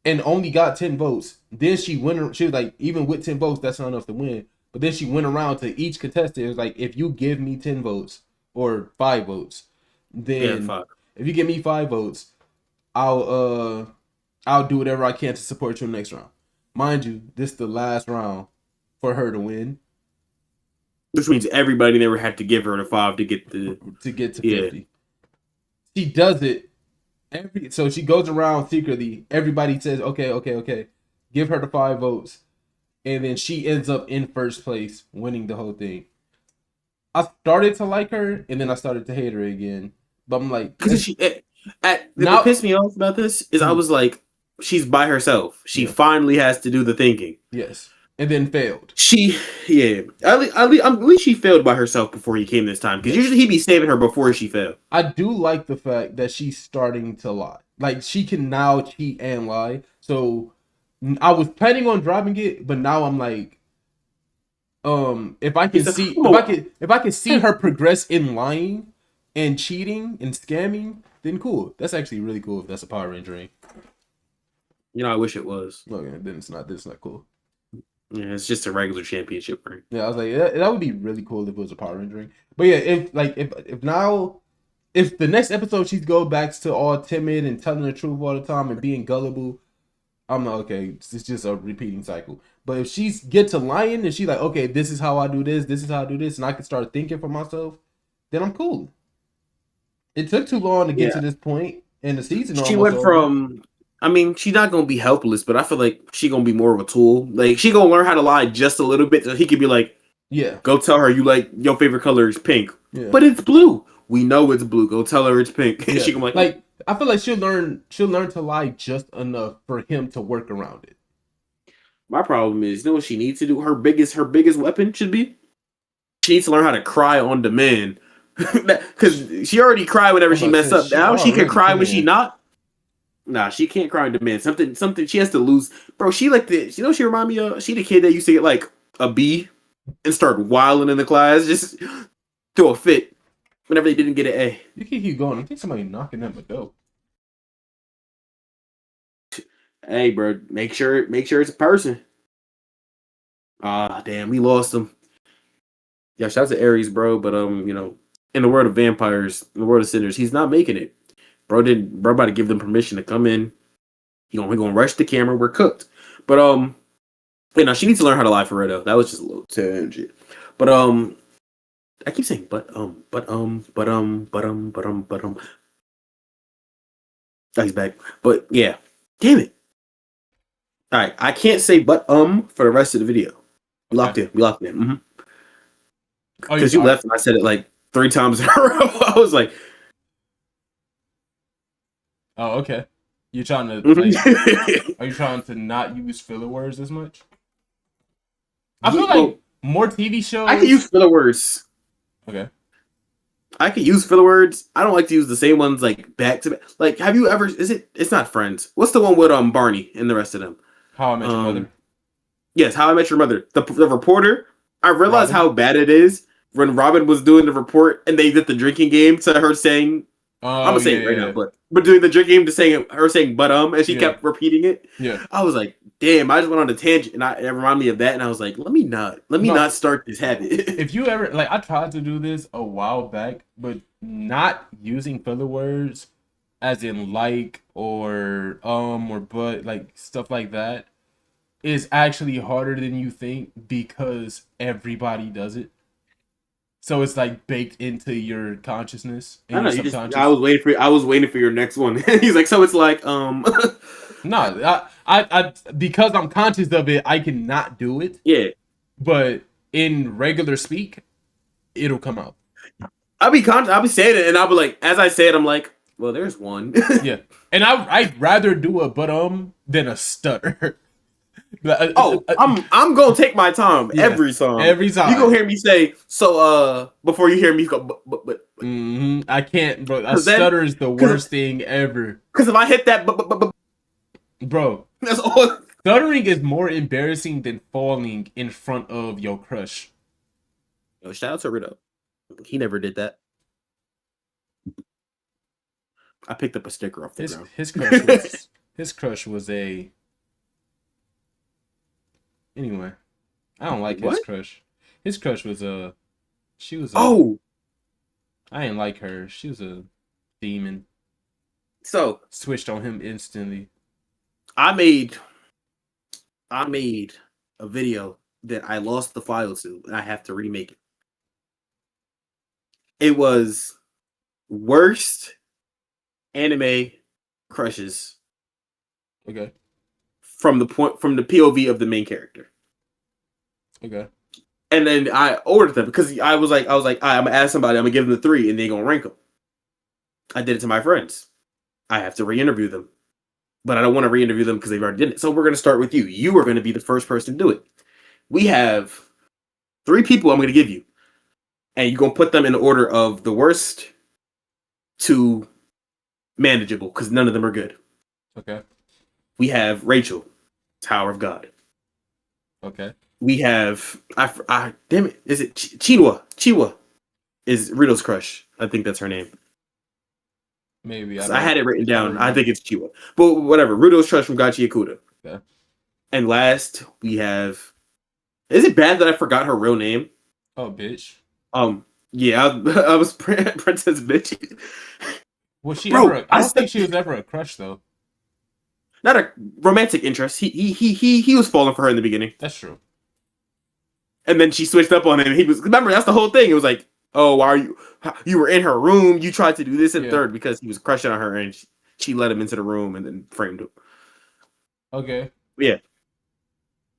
and only got 10 votes. Then she went. She was like, even with 10 votes, that's not enough to win. But then she went around to each contestant. It was like, if you give me 10 votes or 5 votes, then if you give me 5 votes, I'll do whatever I can to support you in the next round. Mind you, this is the last round for her to win. Which means everybody never had to give her the 5 to get the To get to Yeah. 50. She does it so she goes around secretly. Everybody says, okay. Give her the 5 votes. And then she ends up in first place, winning the whole thing. I started to like her, and then I started to hate her again. But I'm like, because Now- what pissed me off about this is I was like, she's by herself. She Yeah. finally has to do the thinking. yes, and then failed. At least she failed by herself before he came this time. Because Yes. usually he'd be saving her before she failed. I do like the fact that she's starting to lie. Like, she can now cheat and lie. So I was planning on dropping it, but now I'm like, if I can see her progress in lying and cheating and scamming, then cool. That's actually really cool if that's a Power Ranger ring. I wish it was. Okay, then it's not cool. Yeah, it's just a regular championship ring. Yeah, I was like, that would be really cool if it was a Power Ranger ring. But yeah, if the next episode she go back to all timid and telling the truth all the time and being gullible, I'm like, okay, it's just a repeating cycle. But if she's get to lying and she's like, okay, this is how I do this is how I do this, and I can start thinking for myself, then I'm cool. It took too long to get to this point in the season. She went from, she's not gonna be helpless, but I feel like she gonna be more of a tool. Like she gonna learn how to lie just a little bit, so he could be like, yeah, go tell her you like your favorite color is pink, yeah. but it's blue. We know it's blue. Go tell her it's pink. Yeah. She gonna like I feel like she'll learn to lie just enough for him to work around it. My problem is, what she needs to do? Her biggest weapon should be, she needs to learn how to cry on demand. Because she already cried whenever she messed up. Now she can cry when she not. Nah, she can't cry on demand. Something she has to lose. Bro, she like the, she remind me of? She the kid that used to get like a B and start wilding in the class, just throw a fit whenever they didn't get an A. You can keep going. I think somebody knocking at my door. Hey, bro, make sure it's a person. Ah, damn, we lost him. Yeah, shout out to Aries, bro. But in the world of vampires, in the world of sinners, he's not making it. Bro about to give them permission to come in. We're gonna rush the camera. We're cooked. But she needs to learn how to lie for real though. That was just a little tangent. But I keep saying oh, he's back. But yeah, damn it. All right, I can't say but for the rest of the video. We locked in. Mm-hmm. Because you left and I said it like 3 times in a row. I was like, oh, okay. You trying to are you trying to not use filler words as much? I feel like more TV shows. I can use filler words. Okay. I can use filler words. I don't like to use the same ones like back to back. Like, have you ever? It's not Friends. What's the one with Barney and the rest of them? How I Met Your Mother. Yes, How I Met Your Mother. The reporter. I realized how bad it is when Robin was doing the report and they did the drinking game to her saying, I'm gonna say it right now, but doing the drinking game to saying her saying and she kept repeating it. Yeah. I was like, damn, I just went on a tangent and it reminded me of that, and I was like, let me not start this habit. If you ever I tried to do this a while back, but not using filler words as in like or but, like stuff like that is actually harder than you think because everybody does it. So it's like baked into your consciousness. And I know. I was waiting for your next one. He's like, so it's like No, I because I'm conscious of it, I cannot do it. Yeah. But in regular speak, it'll come out. I'll be saying it, and I'll be like, as I say it, I'm like, well, there's one. Yeah, and I'd rather do a than a stutter. I'm gonna take my time every time. Every time you gonna hear me say so. Before you hear me go, but. I can't, bro. A stutter is the worst thing ever. Because if I hit that, bro, that's all. Stuttering is more embarrassing than falling in front of your crush. Yo, shout out to Rito. He never did that. I picked up a sticker off the ground. His crush was a. Anyway, I don't like his crush. His crush was a. She was. I didn't like her. She was a demon. So switched on him instantly. I made a video that I lost the file to, and I have to remake it. It was worst anime crushes Okay. from the POV of the main character. Okay. And then I ordered them because I was like, I'm gonna ask somebody, I'm gonna give them the 3, and they gonna rank them. I did it to my friends. I have to re-interview them, but I don't want to re-interview them because they've already did it. So we're gonna start with you. You are gonna be the first person to do it. We have 3 people I'm gonna give you, and you're gonna put them in the order of the worst to manageable because none of them are good. Okay. We have Rachel, Tower of God. Okay. We have damn it, is it Chiwa? Chiwa is Rito's crush. I think that's her name. Maybe I had it written down. I remember. think it's Chiwa, but whatever. Rito's crush from Gachi Yakuda. Okay. And last we have. Is it bad that I forgot her real name? Oh, bitch. Yeah, I was Princess Bitch. Was she Bro, ever? I don't think she was ever a crush though. Not a romantic interest. He was falling for her in the beginning. That's true. And then she switched up on him. He was, remember, that's the whole thing. It was like, oh, why are you were in her room. You tried to do this and third because he was crushing on her, and she let him into the room and then framed him. Okay. Yeah.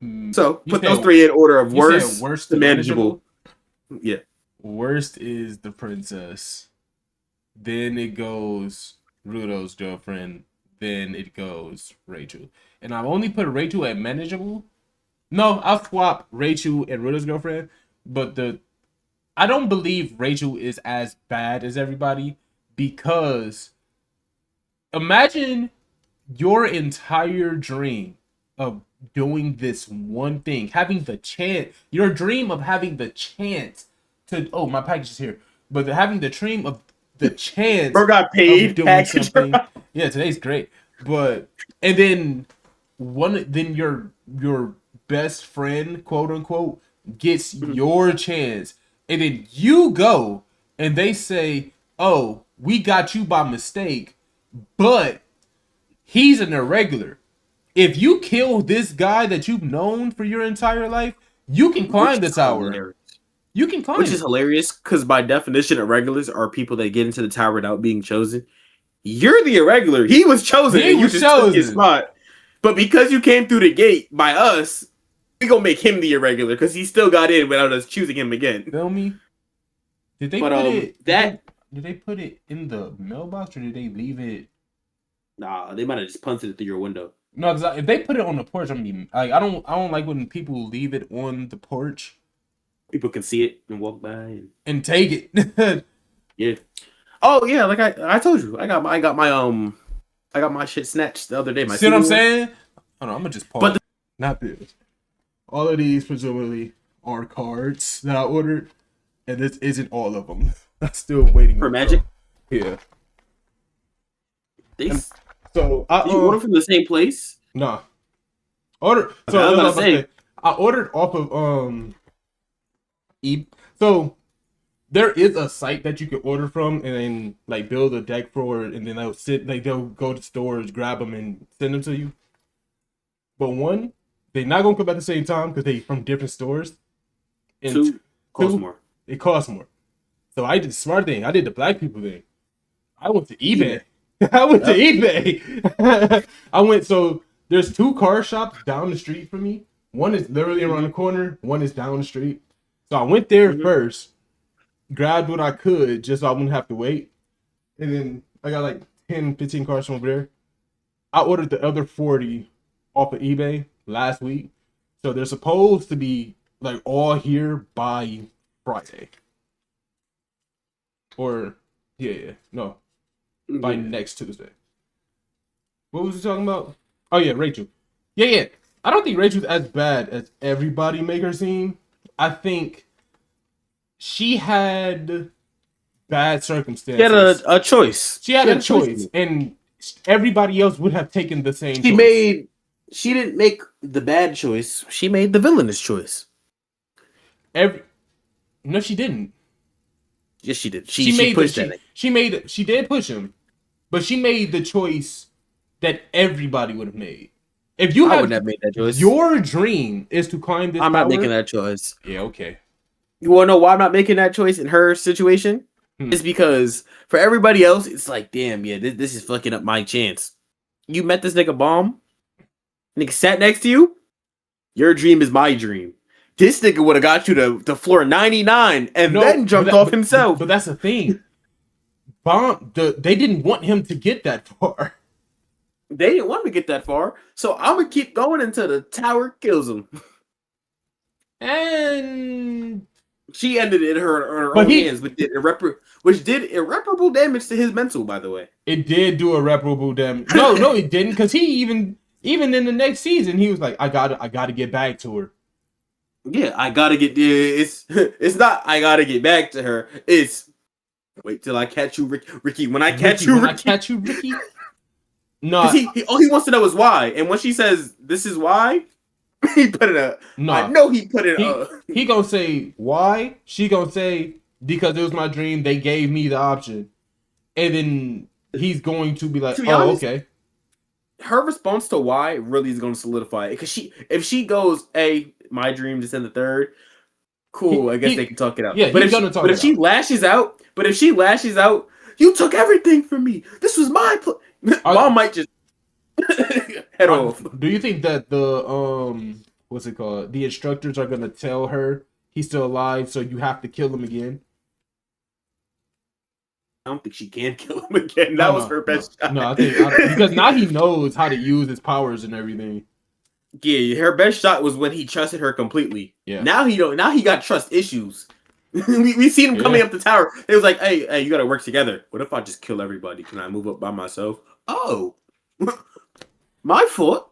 Mm, So put those 3 in order of worst to manageable. Yeah. Worst is the princess. Then it goes Rudo's girlfriend. Then it goes Rachel. And I've only put Rachel at manageable. No, I'll swap Rachel and Rudo's girlfriend. But I don't believe Rachel is as bad as everybody, because imagine your entire dream of doing this one thing, having the chance, your dream of having the chance to, oh, my package is here, but having the dream of the chance Bro got paid of doing package. something. Yeah, today's great. But, and then your best friend, quote unquote, gets your chance, and then you go and they say, oh, we got you by mistake, but he's an irregular. If you kill this guy that you've known for your entire life, you can climb the tower. Hilarious. You can climb. Which is hilarious because by definition, irregulars are people that get into the tower without being chosen. You're the irregular. He was chosen. He and was you just took his chosen. spot. But because you came through the gate by us, we gonna make him the irregular because he still got in without us choosing him again. Feel me? Did they But, put it? that- Did they put it in the mailbox or did they leave it? Nah, they might have just punted it through your window. No, because if they put it on the porch, I'm gonna be like, I don't like when people leave it on the porch People can see it and walk by and take it. yeah. Oh yeah, like I told you, I got my shit snatched the other day. See what I'm saying? Hold on, I'm gonna just pause. But not this. All of these presumably are cards that I ordered, and this isn't all of them. I'm still waiting for Magic. Yeah. They, So you order from the same place? Nah. Order. So I was about to say. I ordered off of So there is a site that you can order from and then like build a deck for it, and then they'll go to stores, grab them, and send them to you. But one, they're not gonna come at the same time because they from different stores. And Two, costs more. It costs more. So I did the smart thing. I did the black people thing. I went to eBay. I went to eBay. So there's 2 car shops down the street from me. One is literally around the corner. One is down the street. So I went there first, grabbed what I could just so I wouldn't have to wait. And then I got like 10, 15 cars from over there. I ordered the other 40 off of eBay last week. So they're supposed to be like all here by Friday. Or, no. By next Tuesday. What was we talking about? Oh yeah, Rachel. Yeah. I don't think Rachel's as bad as everybody make her seem. I think she had bad circumstances. She had a choice. She had a choice, and everybody else would have taken the same choice. She didn't make the bad choice. She made the villainous choice. No, she didn't. Yes, she did. She pushed that. She did push him, but she made the choice that everybody would have made. If you I have wouldn't have made that choice. your dream is to climb this I'm tower, not making that choice. Yeah, okay. You want to know why I'm not making that choice in her situation? Hmm. It's because for everybody else, it's like, damn, yeah, this is fucking up my chance. You met this nigga bomb, nigga sat next to you. Your dream is my dream. This nigga would have got you to floor 99 and then jumped off himself. But that's the thing. They didn't want him to get that far. They didn't want him to get that far, so I'm gonna keep going until the tower kills him. And she ended it in her own hands, which did irreparable damage to his mental. By the way, it did do irreparable damage. No, it didn't, because he even in the next season, he was like, I gotta get back to her. Yeah, I gotta get it's not I gotta get back to her. It's wait till I catch you, Ricky. When I catch you, Ricky. No, all he wants to know is why. And when she says this is why, he put it up. No, I know he put it up. He gonna say why. She gonna say because it was my dream. They gave me the option, and then he's going to be like, honest, okay. Her response to why really is going to solidify it, because if she goes, "Hey, my dream just in the third," cool. I guess they can talk it out. Yeah, if she lashes out, you took everything from me. This was my mom might just head off. Do you think that the what's it called? The instructors are gonna tell her he's still alive, so you have to kill him again? I don't think she can kill him again. That was her best shot. No, I think because now he knows how to use his powers and everything. Yeah, her best shot was when he trusted her completely. Yeah. Now he don't. Now he got trust issues. we seen him coming up the tower. It was like, hey, you got to work together. What if I just kill everybody? Can I move up by myself? Oh, my fault.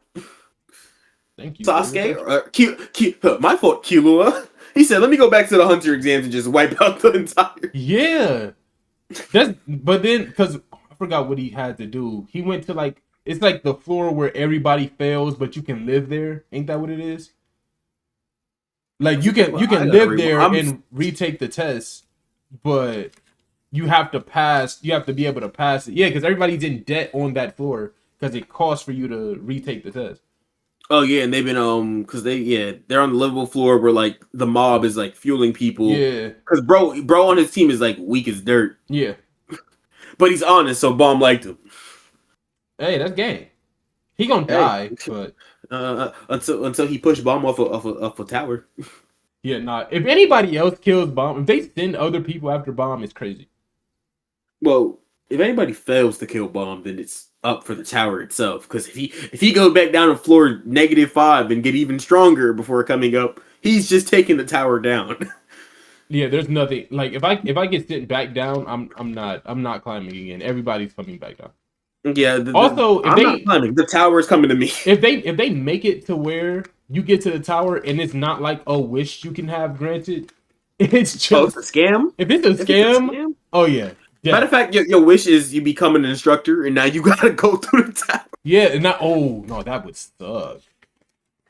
Thank you, Sasuke. My fault, Killua. He said, "Let me go back to the hunter exams and just wipe out the entire." Yeah. But then because I forgot what he had to do. He went to it's like the floor where everybody fails, but you can live there. Ain't that what it is? Like you can live there and retake the test, but you have to pass. You have to be able to pass it. Yeah, because everybody's in debt on that floor because it costs for you to retake the test. Oh yeah, and they've been because they're on the livable floor where like the mob is like fueling people. Yeah, because bro on his team is like weak as dirt. Yeah, but he's honest, so Bomb liked him. Hey, that's game. He gonna die, but until he pushed Bomb off a tower. Yeah, nah. If anybody else kills Bomb, if they send other people after Bomb, it's crazy. Well, if anybody fails to kill Bomb, then it's up for the tower itself. Because if he goes back down to floor -5 and get even stronger before coming up, he's just taking the tower down. Yeah, there's nothing like if I get sent back down, I'm not climbing again. Everybody's coming back down. Yeah. Also, if I'm not climbing. The tower is coming to me. If they make it to where you get to the tower and it's not like a wish you can have granted, it's just it's a scam. If it's a scam, oh yeah. Matter of fact, your wish is you become an instructor, and now you gotta go through the tower. Yeah, and that that would suck.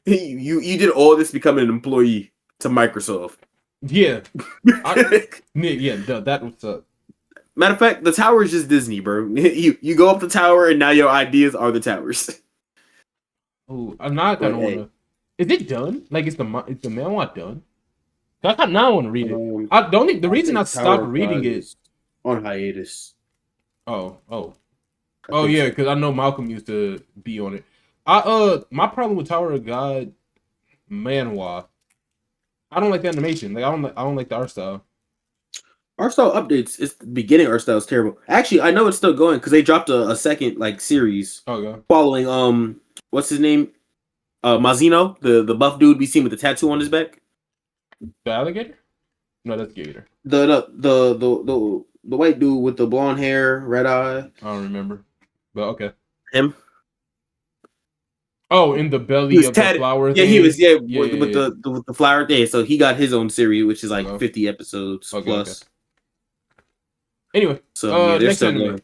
You did all this becoming an employee to Microsoft. Yeah, that would suck. Matter of fact, the tower is just Disney, bro. You go up the tower, and now your ideas are the towers. Oh, I'm not gonna wanna. Is it done? Like, is the memoir done? I want to read it. The reason I stopped reading it on hiatus. Oh yeah, because I know Malcolm used to be on it. My problem with Tower of God, manhwa, I don't like the animation. Like I don't like the art style. Art style updates. It's the beginning art style is terrible. Actually, I know it's still going because they dropped a second series. Okay. Following what's his name? Mazino, the buff dude we seen with the tattoo on his back. The alligator? No, that's Gator. The white dude with the blonde hair, red eye. I don't remember, but okay. Him. Oh, in the belly of the flower. Yeah, he was. Yeah, with the flower. Yeah, so he got his own series, which is like 50 episodes plus. Okay. Anyway, so next anime.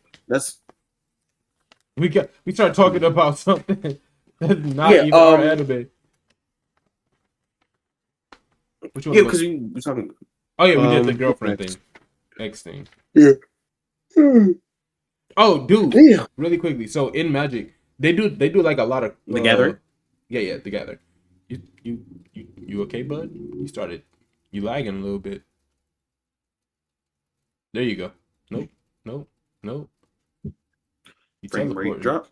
We started talking about something that's not even our anime. Which one? Yeah, because we were talking. Oh yeah, we did the girlfriend thing. Next thing. Yeah. Oh, dude. Damn. Really quickly. So in Magic, they do like a lot of the gathering. Yeah, together. You okay, bud? You lagging a little bit. There you go. Nope. You Frame rate teleporting. drop.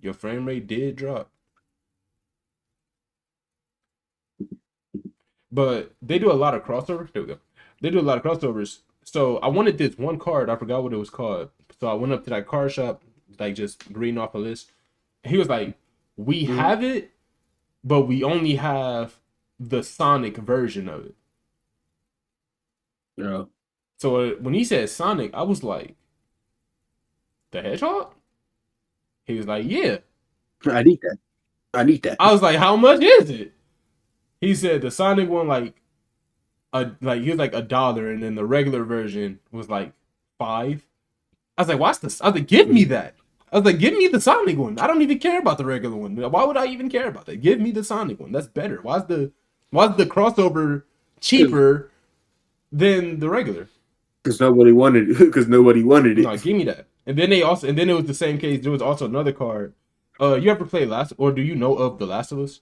Your frame rate did drop. But they do a lot of crossovers. There we go. They do a lot of crossovers. So I wanted this one card. I forgot what it was called. So I went up to that card shop, like just reading off a list. He was like, "We have it, but we only have the Sonic version of it." Yeah. So when he said Sonic, I was like, "The Hedgehog?" He was like, "Yeah." I need that. I was like, "How much is it?" He said the Sonic one he was like $1, and then the regular version was like $5. I was like, "What's this?" I was like, "Give me that." I was like, "Give me the Sonic one. I don't even care about the regular one. Why would I even care about that? Give me the Sonic one. That's better. Why's the crossover cheaper than the regular?" Because nobody wanted it. Because nobody wanted it. No, give me that. And then it was the same case. There was also another card. You ever play do you know of The Last of Us?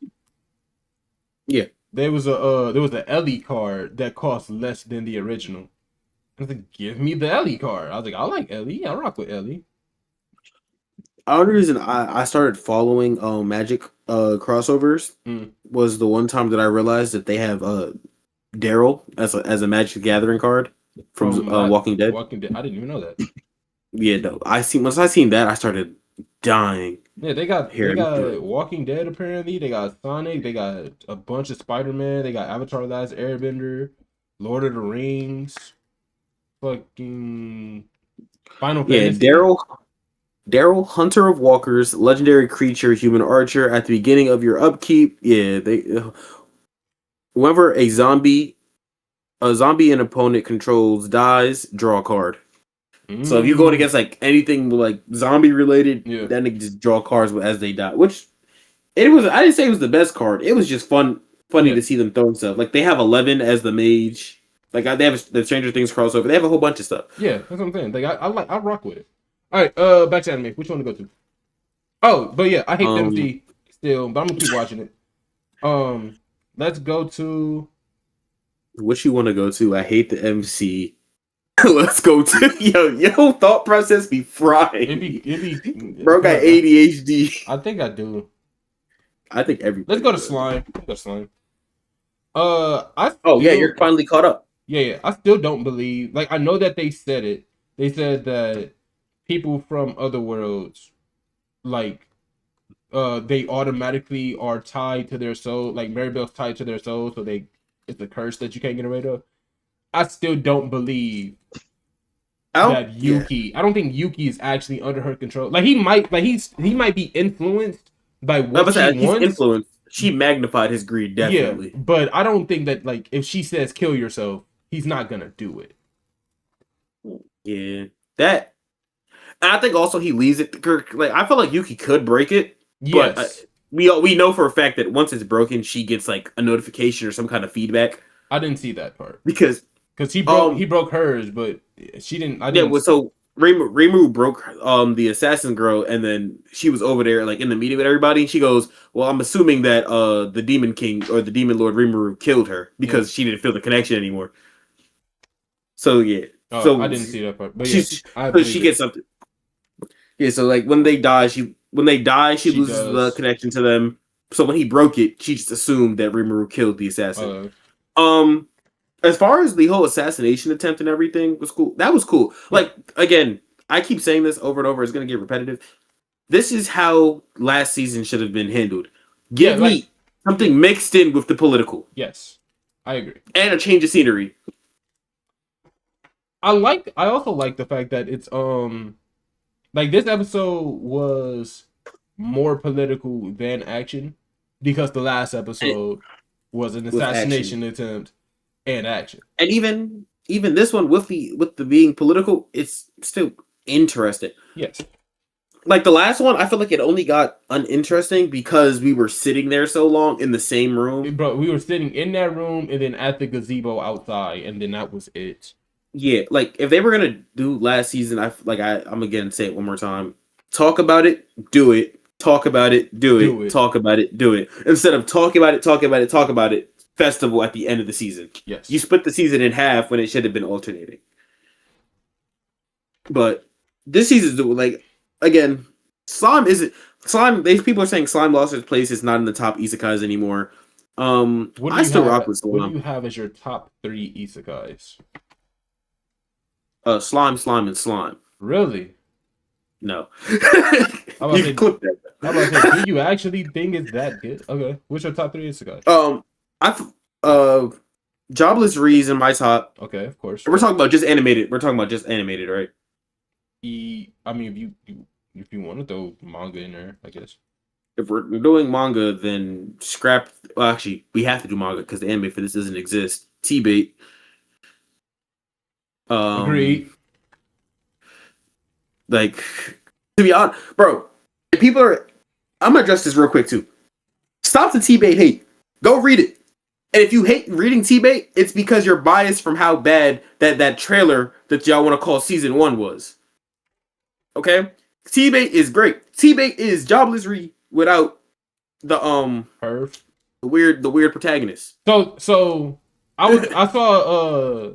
Yeah. There was an Ellie card that cost less than the original. I was like, "Give me the Ellie card." I was like, "I like Ellie. I rock with Ellie." The only reason I started following Magic crossovers was the one time that I realized that they have Daryl as a Magic the Gathering card from Walking Dead. Walking Dead. I didn't even know that. Yeah, no. Once I seen that, I started dying. Yeah, they got Walking Dead apparently. They got Sonic. They got a bunch of Spider-Man. They got Avatar: The Last Airbender, Lord of the Rings, fucking Final Fantasy. Yeah, Daryl, Hunter of Walkers, legendary creature, human archer. At the beginning of your upkeep, whenever a zombie an opponent controls dies, draw a card. So if you're going against like anything like zombie related, then they just draw cards as they die. Which I didn't say it was the best card. It was just funny to see them throwing stuff. Like they have 11 as the mage. Like they have the Stranger Things crossover. They have a whole bunch of stuff. Yeah, that's what I'm saying. Like I rock with it. All right, back to anime. Which one to go to? Oh, but yeah, I hate the MC still, but I'm gonna keep watching it. Let's go to what you want to go to. I hate the MC. Let's go to yo thought process be frying. Bro got ADHD. I think I do. I think everybody. Let's go to slime. You're finally caught up. Yeah. I still don't believe. Like I know that they said it. They said that people from other worlds, like, they automatically are tied to their soul. Like Maribel's tied to their soul, so it's a curse that you can't get rid of. I still don't believe that Yuki. Yeah. I don't think Yuki is actually under her control. Like he might be influenced by what she wants. He's influenced. She magnified his greed, definitely. Yeah, but I don't think that like if she says kill yourself, he's not gonna do it. Yeah, that. I think also he leaves it. Like I feel like Yuki could break it. Yes. But we know for a fact that once it's broken, she gets like a notification or some kind of feedback. I didn't see that part because he broke hers, but she didn't. So Reimu broke the assassin girl, and then she was over there like in the meeting with everybody. And she goes, "Well, I'm assuming that the Demon King or the Demon Lord Rimuru killed her because she didn't feel the connection anymore." So yeah, I didn't see that part, but she gets something. Yeah, so like when they die, she loses the connection to them. So when he broke it, she just assumed that Rimuru killed the assassin. As far as the whole assassination attempt and everything was cool. That was cool. Like again, I keep saying this over and over. It's gonna get repetitive. This is how last season should have been handled. Give me something mixed in with the political. Yes, I agree. And a change of scenery. I also like the fact that it's like this episode was more political than action because the last episode was an assassination attempt and action. And even this one with the being political, it's still interesting. Yes. Like the last one, I feel like it only got uninteresting because we were sitting there so long in the same room. Bro, we were sitting in that room and then at the gazebo outside, and then that was it. Yeah, like if they were gonna do last season, I'm again say it one more time. Talk about it, do it, talk about it, do Do it, it. talk about it, do it. Instead of talk about it, talk about it, talk about it, festival at the end of the season. Yes. You split the season in half when it should have been alternating. But this season's like, again, Slime isn't Slime. People are saying Slime lost its place. It's not in the top isekais anymore. I still rock with Slime. What do you have as your top 3 isekais? Slime, Slime, and Slime. Really? No. You can clip that. How about that? Do you actually think it's that good? Okay. What's your top 3 isekais? Jobless Re's in my top. Okay, of course. We're talking about just animated. We're talking about just animated, right? I mean, if you want to throw manga in there, I guess. If we're doing manga, then scrap. Well, actually, we have to do manga because the anime for this doesn't exist. T-bait. Agreed. Like, to be honest, bro, if people are. I'm gonna address this real quick too. Stop the T-bait hate. Go read it. And if you hate reading T-bait, it's because you're biased from how bad that trailer that y'all want to call season 1 was. Okay? T-bait is great. T-bait is Jobless Re without the Perf. the weird protagonist. So I saw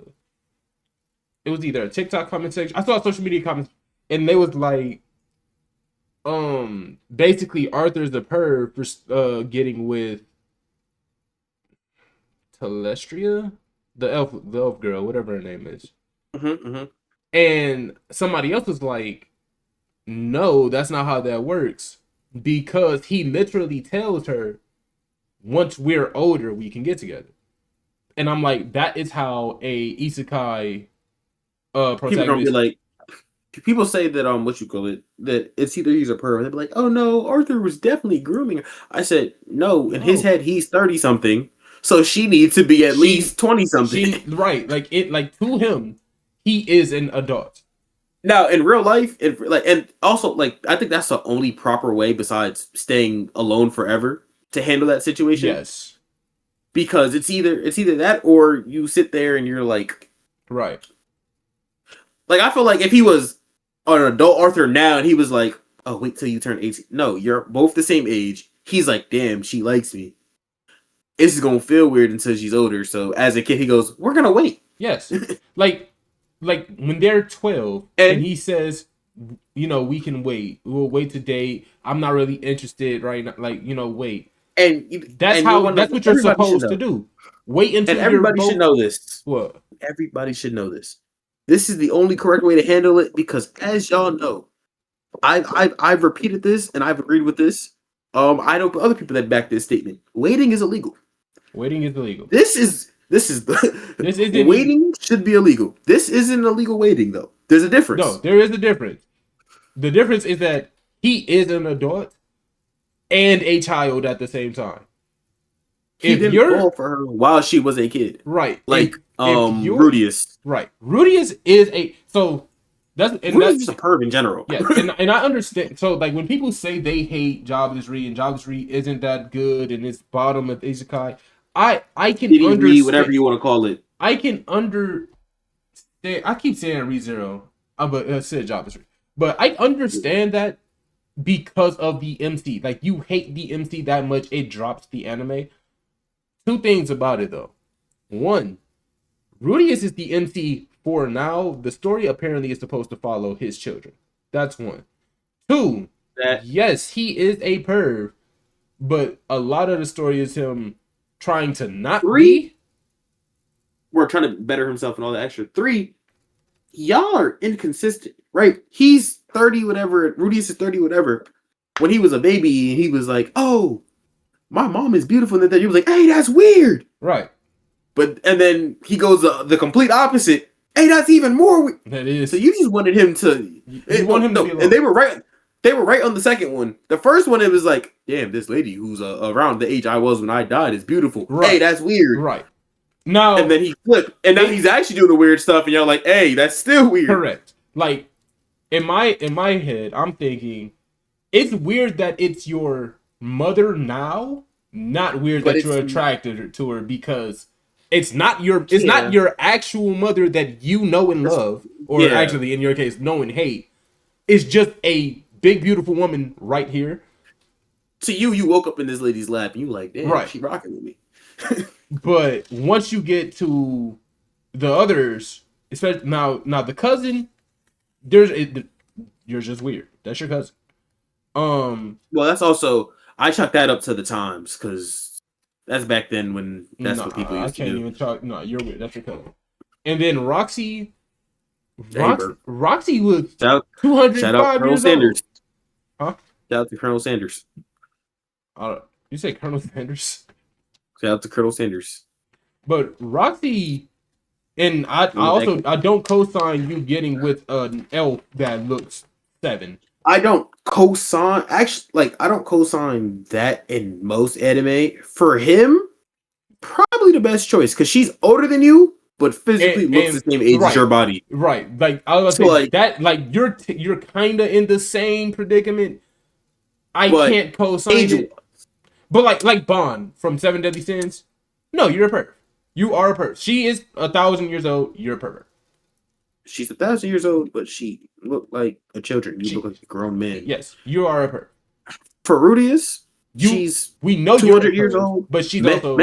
it was either a TikTok comment section. I saw a social media comments and they was like basically Arthur's the perv for getting with Telestria, the elf girl, whatever her name is. And somebody else was like, no, that's not how that works. Because he literally tells her, once we're older, we can get together. And I'm like, that is how a isekai protagonist... People don't be like, people say that, what you call it, that it's either he's a perv. They'd be like, oh no, Arthur was definitely grooming her. I said, no, in his head, he's 30-something. So she needs to be at least 20-something. Right. Like to him, he is an adult. Now, in real life, and also, like, I think that's the only proper way besides staying alone forever to handle that situation. Yes. Because it's either that or you sit there and you're like... Right. Like, I feel like if he was an adult Arthur now and he was like, oh, wait till you turn 18. No, you're both the same age. He's like, damn, she likes me. This is going to feel weird until she's older. So, as a kid, he goes, we're going to wait. Yes. Like when they're 12 and he says, you know, we can wait. We'll wait to date. I'm not really interested right now. Like, you know, wait. And that's what you're supposed to do. Wait until and everybody should know this. What? Everybody should know this. This is the only correct way to handle it because, as y'all know, I've repeated this and I've agreed with this. I know other people that back this statement. Waiting is illegal. Waiting is illegal. This is waiting should be illegal. This isn't illegal waiting though. There's a difference. No, there is a difference. The difference is that he is an adult and a child at the same time. He didn't fall for her while she was a kid. Right. Like Rudius. Right. Rudius is a Rudius is a perv in general. Yeah, and I understand. So like when people say they hate Jobless Re and Jobless Re isn't that good and it's bottom of isekai, I can understand whatever you want to call it. I can understand. I keep saying ReZero, but said Jobless Re, but I understand that because of the MC. Like you hate the MC that much, it drops the anime. 2 things about it though. 1, Rudius is the MC for now. The story apparently is supposed to follow his children. That's 1. 2, yes, he is a perv, but a lot of the story is him trying to not 3, be. We're trying to better himself and all that extra. 3, y'all are inconsistent, right? He's 30, whatever. Rudius is 30, whatever. When he was a baby, he was like, oh, my mom is beautiful. And then he was like, hey, that's weird. Right. And then he goes the complete opposite. Hey, that's even more weird. That is. So you just wanted him to... You want him to be alone. And they were right. They were right on the second one. The first one, it was like, damn, this lady who's around the age I was when I died is beautiful. Right. Hey, that's weird. Right. Now, and then he flipped. And now he's actually doing the weird stuff. And you're like, hey, that's still weird. Correct. Like, in my head, I'm thinking, it's weird that it's your mother now, not weird that you're attracted to her because it's not your actual mother that you know and love, or actually in your case know and hate. It's just a big beautiful woman right here, To you woke up in this lady's lap and you like, damn, Right. she rocking with me. But once you get to the others, especially now the cousin, you're just weird. That's your cousin. Well, that's also I chuck that up to the times because that's back then when that's what people used to do. Even talk. No, you're weird. That's your cousin. And then Roxy Bert. Roxy was Shout out 205 Colonel years Sanders. old. Huh? Shout out to Colonel Sanders. You say Colonel Sanders? Shout out to Colonel Sanders. But Roxy, and I don't co-sign you getting with an elf that looks 7. I don't co-sign I don't co-sign that in most anime. For him, probably the best choice because she's older than you, but physically looks the same age as your body. Right. Like I was gonna say that you're kind of in the same predicament. I can't co-sign it. But like Bond from Seven Deadly Sins, no, you're a pervert. You are a pervert. She is 1,000 years old. You're a pervert. She's 1,000 years old, but she looked like a children. You look like a grown man. Yes, you are a pervert. For Rudius, we know 200 years old, but she's also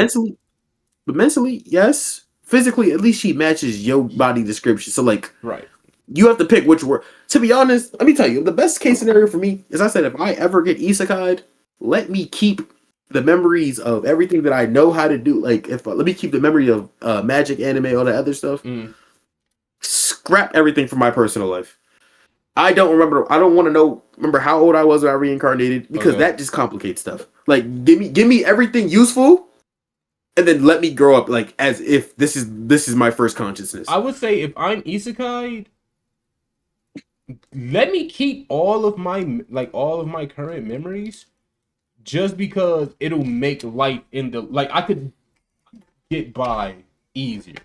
mentally, yes. Physically, at least she matches your body description. So like, right. You have to pick which word. To be honest, let me tell you, the best case scenario for me is I said if I ever get isekai'd, let me keep the memories of everything that I know how to do. Like, let me keep the memory of magic, anime, all that other stuff. Scrap everything from my personal life. I don't want to remember how old I was when I reincarnated because that just complicates stuff. Like, give me everything useful, and then let me grow up like as if this is my first consciousness. I would say if I'm isekai'd, let me keep all of my current memories, just because it'll make life I could get by easier.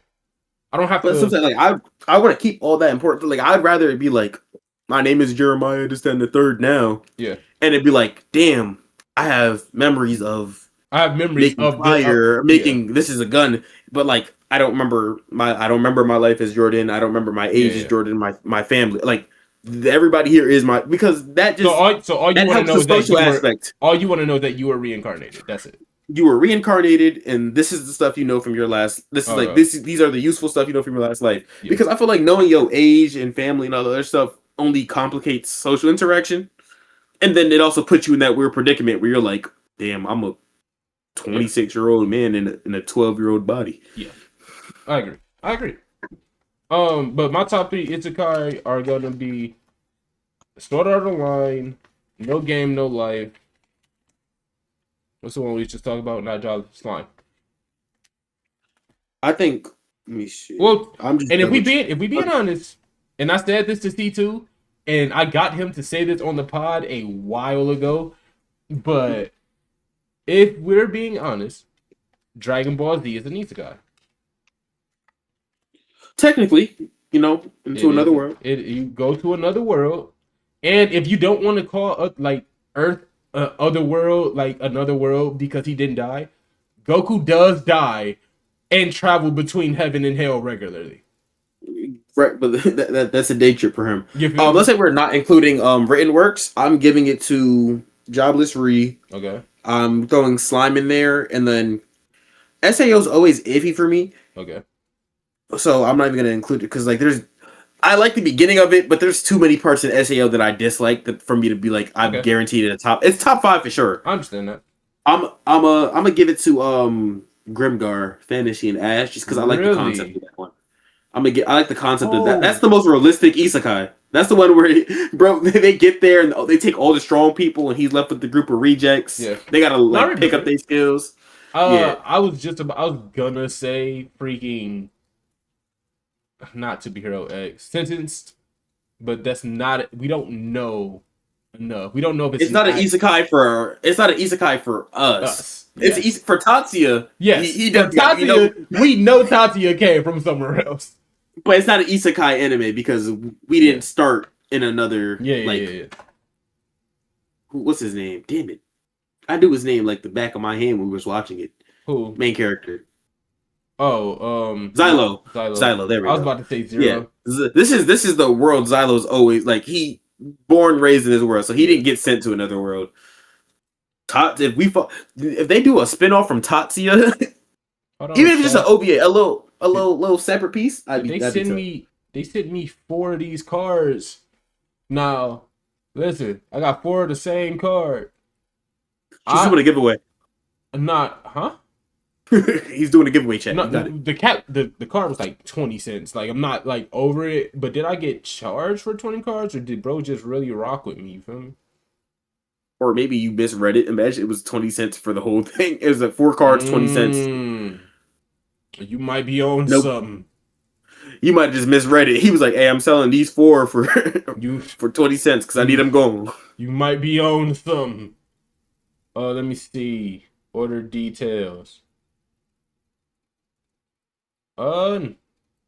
I don't have to. But sometimes, like I want to keep all that important. Like I'd rather it be like, my name is Jeremiah the third now. Yeah, and it'd be like, damn, I have memories of making fire, making this is a gun, but like I don't remember my life as Jordan. I don't remember my age as Jordan. My family, like everybody here is my because that just all you want to know is that all you want to know that you were reincarnated. That's it. You were reincarnated, and this is the stuff you know from your last. These are the useful stuff you know from your last life. Yeah. Because I feel like knowing your age and family and all the other stuff only complicates social interaction, and then it also puts you in that weird predicament where you're like, "Damn, I'm a 26-year-old man in a 12-year-old body." Yeah, I agree. But my top 3 isekai are gonna be Sword Art Online, No Game, No Life. What's the one we just talked about? Not Job Slime. I think. Let me see. Well, if we being honest, and I said this to C2, and I got him to say this on the pod a while ago, but if we're being honest, Dragon Ball Z is an isekai. Technically, into another world. You go to another world, and if you don't want to call like Earth other world, like another world because he didn't die, Goku does die and travel between heaven and hell regularly. Right, but that's a day trip for him. Let's say we're not including written works. I'm giving it to Jobless Re. Okay. I'm throwing Slime in there, and then SAO's always iffy for me. Okay. So I'm not even gonna include it because I like the beginning of it, but there's too many parts in SAO that I dislike for me to be like I'm guaranteed at the top. It's top 5 for sure. I understand that. I'm gonna give it to Grimgar, Fantasy, and Ash just because I like the concept of that one. I like the concept of that. That's the most realistic isekai. That's the one where they get there and they take all the strong people and he's left with the group of rejects. Yeah, they gotta pick up their skills. I was gonna say freaking. Not to be Hero X sentenced, but that's not. We don't know enough. We don't know if it's not an isekai for. It's not an isekai for us. Yes. It's for Tatsuya. Yes, he does. Tatsuya, we know Tatsuya came from somewhere else, but it's not an isekai anime because we didn't start in another. Yeah. What's his name? Damn it! I knew his name like the back of my hand when we was watching it. Who? Main character. Xylo. There we go. I was about to say Zero. Yeah. This is the world Xylo's always like he born raised in this world, so he didn't get sent to another world. Tot, if they do a spinoff from Tatsuya, Hold on, even if it's just an chat. OVA, little separate piece, They sent me 4 of these cards. Now, listen, I got 4 of the same card. She's doing a giveaway. Not, huh? He's doing a giveaway, chat. No, You got it. the card was like 20 cents. Like, I'm not like over it, but did I get charged for 20 cards, or did bro just really rock with me? You feel me? Or maybe you misread it. Imagine it was 20 cents for the whole thing. It was like 4 cards, 20 cents. You might be on Nope. something. You might have just misread it. He was like, "Hey, I'm selling these 4 for You for 20 cents because I need them going." You might be on something. Let me see. Order details.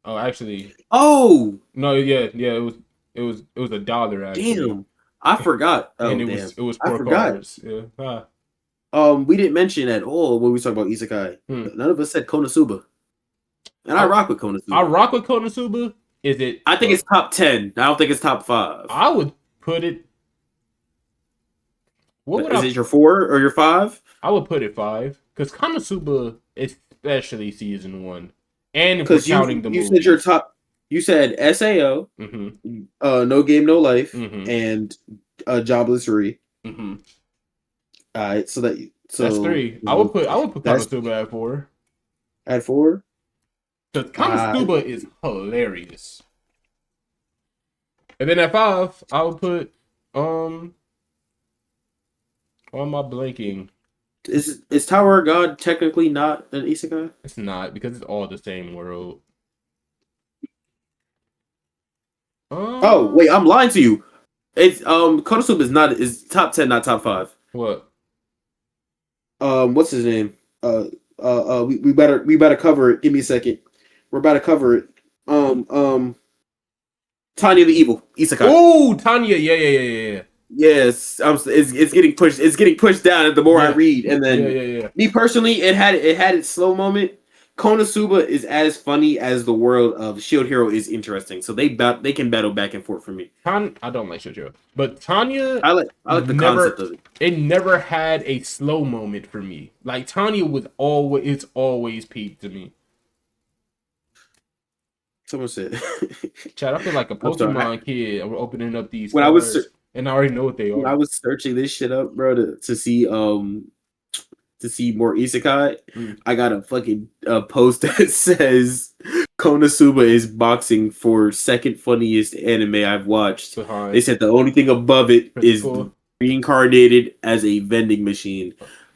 Actually. Oh No, yeah, it was $1 actually. damn! I forgot. Oh and damn! it was I 4 forgot. cards. Yeah. We didn't mention at all when we talk about isekai. None of us said Konosuba, and I rock with Konosuba. I rock with Konosuba. Is it? I think it's top 10. I don't think it's top 5. I would put it. Is it your 4 or your 5? I would put it 5 because Konosuba, especially season 1, and if we're Because counting the movies. said your top. You said SAO, No Game No Life, and Jobless-Re. All right, so that's 3. I would put Konosuba at 4. At 4? Because Konosuba is hilarious. And then at 5, I would put why am I blanking? Is Tower of God technically not an isekai? It's not, because it's all the same world. Oh wait, I'm lying to you. It's Konosuba is top 10, not top 5. What? What's his name? We better cover it. Give me a second. We're about to cover it. Tanya the Evil Isekai. Oh, Tanya, yeah. Yes, it's getting pushed. It's getting pushed down the more I read, and then yeah. Me personally, it had its slow moment. Konosuba is as funny as the world of Shield Hero is interesting, so they can battle back and forth for me. I don't like Shield Hero, but Tanya, I like the concept of it. It never had a slow moment for me. Like Tanya was always peak to me. Someone said, Chad, I feel like a Pokemon kid. We're opening up these when cards, and I already know what they are. When I was searching this shit up, bro, to see more isekai, I got a fucking post that says Konosuba is boxing for second funniest anime I've watched. They said the only thing above it is reincarnated as a vending machine.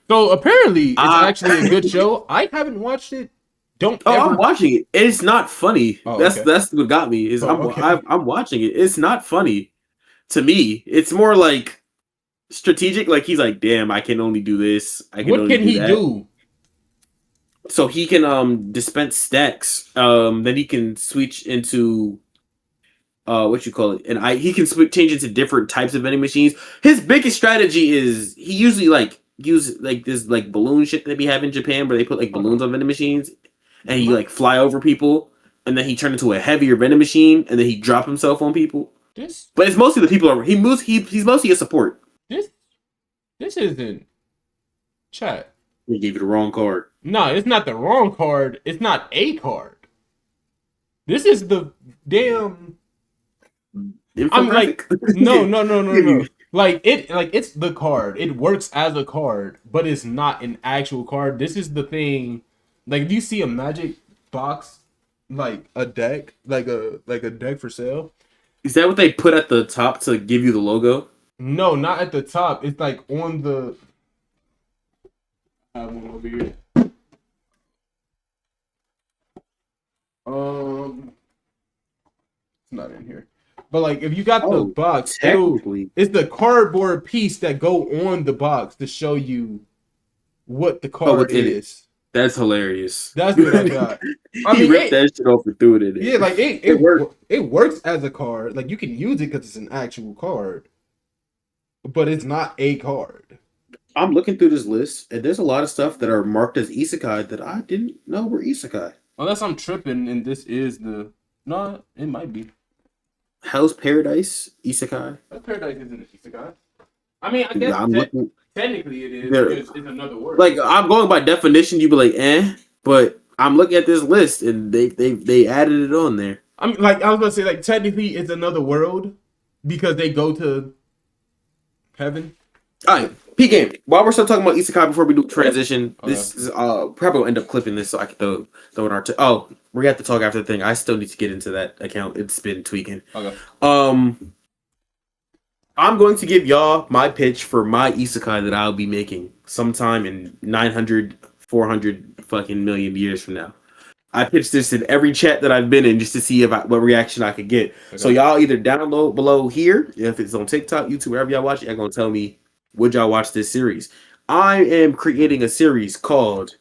So apparently it's actually a good show. I haven't watched it. I'm watching it. It's not funny. That's what got me. I'm watching it. It's not funny to me. It's more like strategic. Like he's like, damn, I can only do this. What can he do? So he can dispense stacks. Then he can switch into what you call it, and he can change into different types of vending machines. His biggest strategy is he usually use this balloon shit that we have in Japan where they put balloons on vending machines. And he fly over people, and then he turned into a heavier vending machine, and then he drop himself on people. But it's mostly the people. He's mostly a support. This isn't chat. He gave you the wrong card. No, it's not the wrong card. It's not a card. This is the damn. I'm like, no. It's the card. It works as a card, but it's not an actual card. This is the thing. Like, if you see a magic box, like a deck, like a deck for sale. Is that what they put at the top to give you the logo? No, not at the top. It's like on the. I have one over here. It's not in here. But like, if you got the box, it's the cardboard piece that go on the box to show you what the card is. That's hilarious. That's what I got. He ripped that shit off and threw it in it. Yeah, like it works as a card. Like you can use it because it's an actual card, but it's not a card. I'm looking through this list, and there's a lot of stuff that are marked as isekai that I didn't know were isekai. Unless I'm tripping, and this is the no, it might be. Hell's Paradise isekai. Hell's Paradise isn't an isekai. I mean, I guess Technically, it is. They're- It's another word. Like I'm going by definition, you'd be like, but I'm looking at this list and they added it on there. I mean, like I was gonna say, like technically, it's another world because they go to heaven. All right, P game. While we're still talking about isekai, before we do transition, Okay. this is probably will end up clipping this so I can throw in our. Oh, we got to talk after the thing. I still need to get into that account. It's been tweaking. Okay. I'm going to give y'all my pitch for my isekai that I'll be making sometime in 900, 400 fucking million years from now. I pitched this in every chat that I've been in just to see what reaction I could get. Okay. So y'all either download below here, if it's on TikTok, YouTube, wherever y'all watch it, y'all gonna tell me, would y'all watch this series? I am creating a series called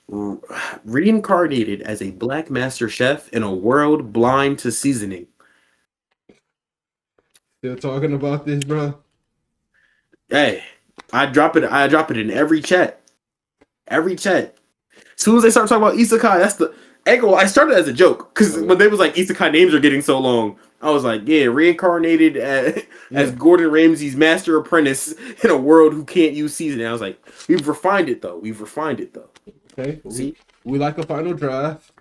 Reincarnated as a Black Master Chef in a World Blind to Seasoning. Still talking about this, bro? Hey, I drop it in every chat. Every chat. As soon as they start talking about isekai, that's the angle. I started as a joke because when they was like isekai names are getting so long, I was like, yeah, reincarnated as Gordon Ramsay's master apprentice in a world who can't use seasoning. I was like, we've refined it though. Okay. See, we like a final draft.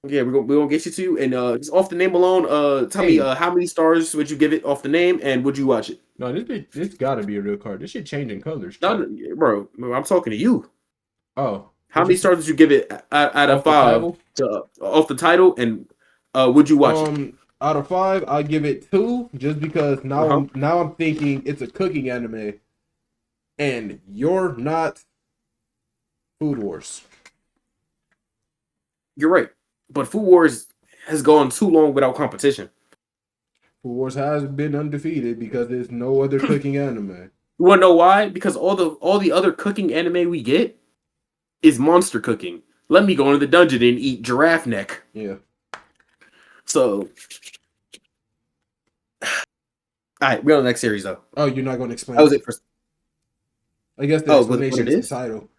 Yeah, we're gonna get you to, and just off the name alone, tell me how many stars would you give it off the name, and would you watch it? No, this gotta be a real card. This shit changing colors. No, bro, I'm talking to you. Oh, how many stars would you give it out of 5 off the title, and would you watch it? Out of 5, I'll give it 2, just because now I'm thinking it's a cooking anime, and you're not Food Wars. You're right. But Food Wars has gone too long without competition. Food Wars has been undefeated because there's no other cooking anime. You wanna know why? Because all the other cooking anime we get is monster cooking. Let me go into the dungeon and eat giraffe neck. Yeah. So, all right, we're on the next series though. Oh, you're not going to explain? That was it for. I guess the explanation is the title.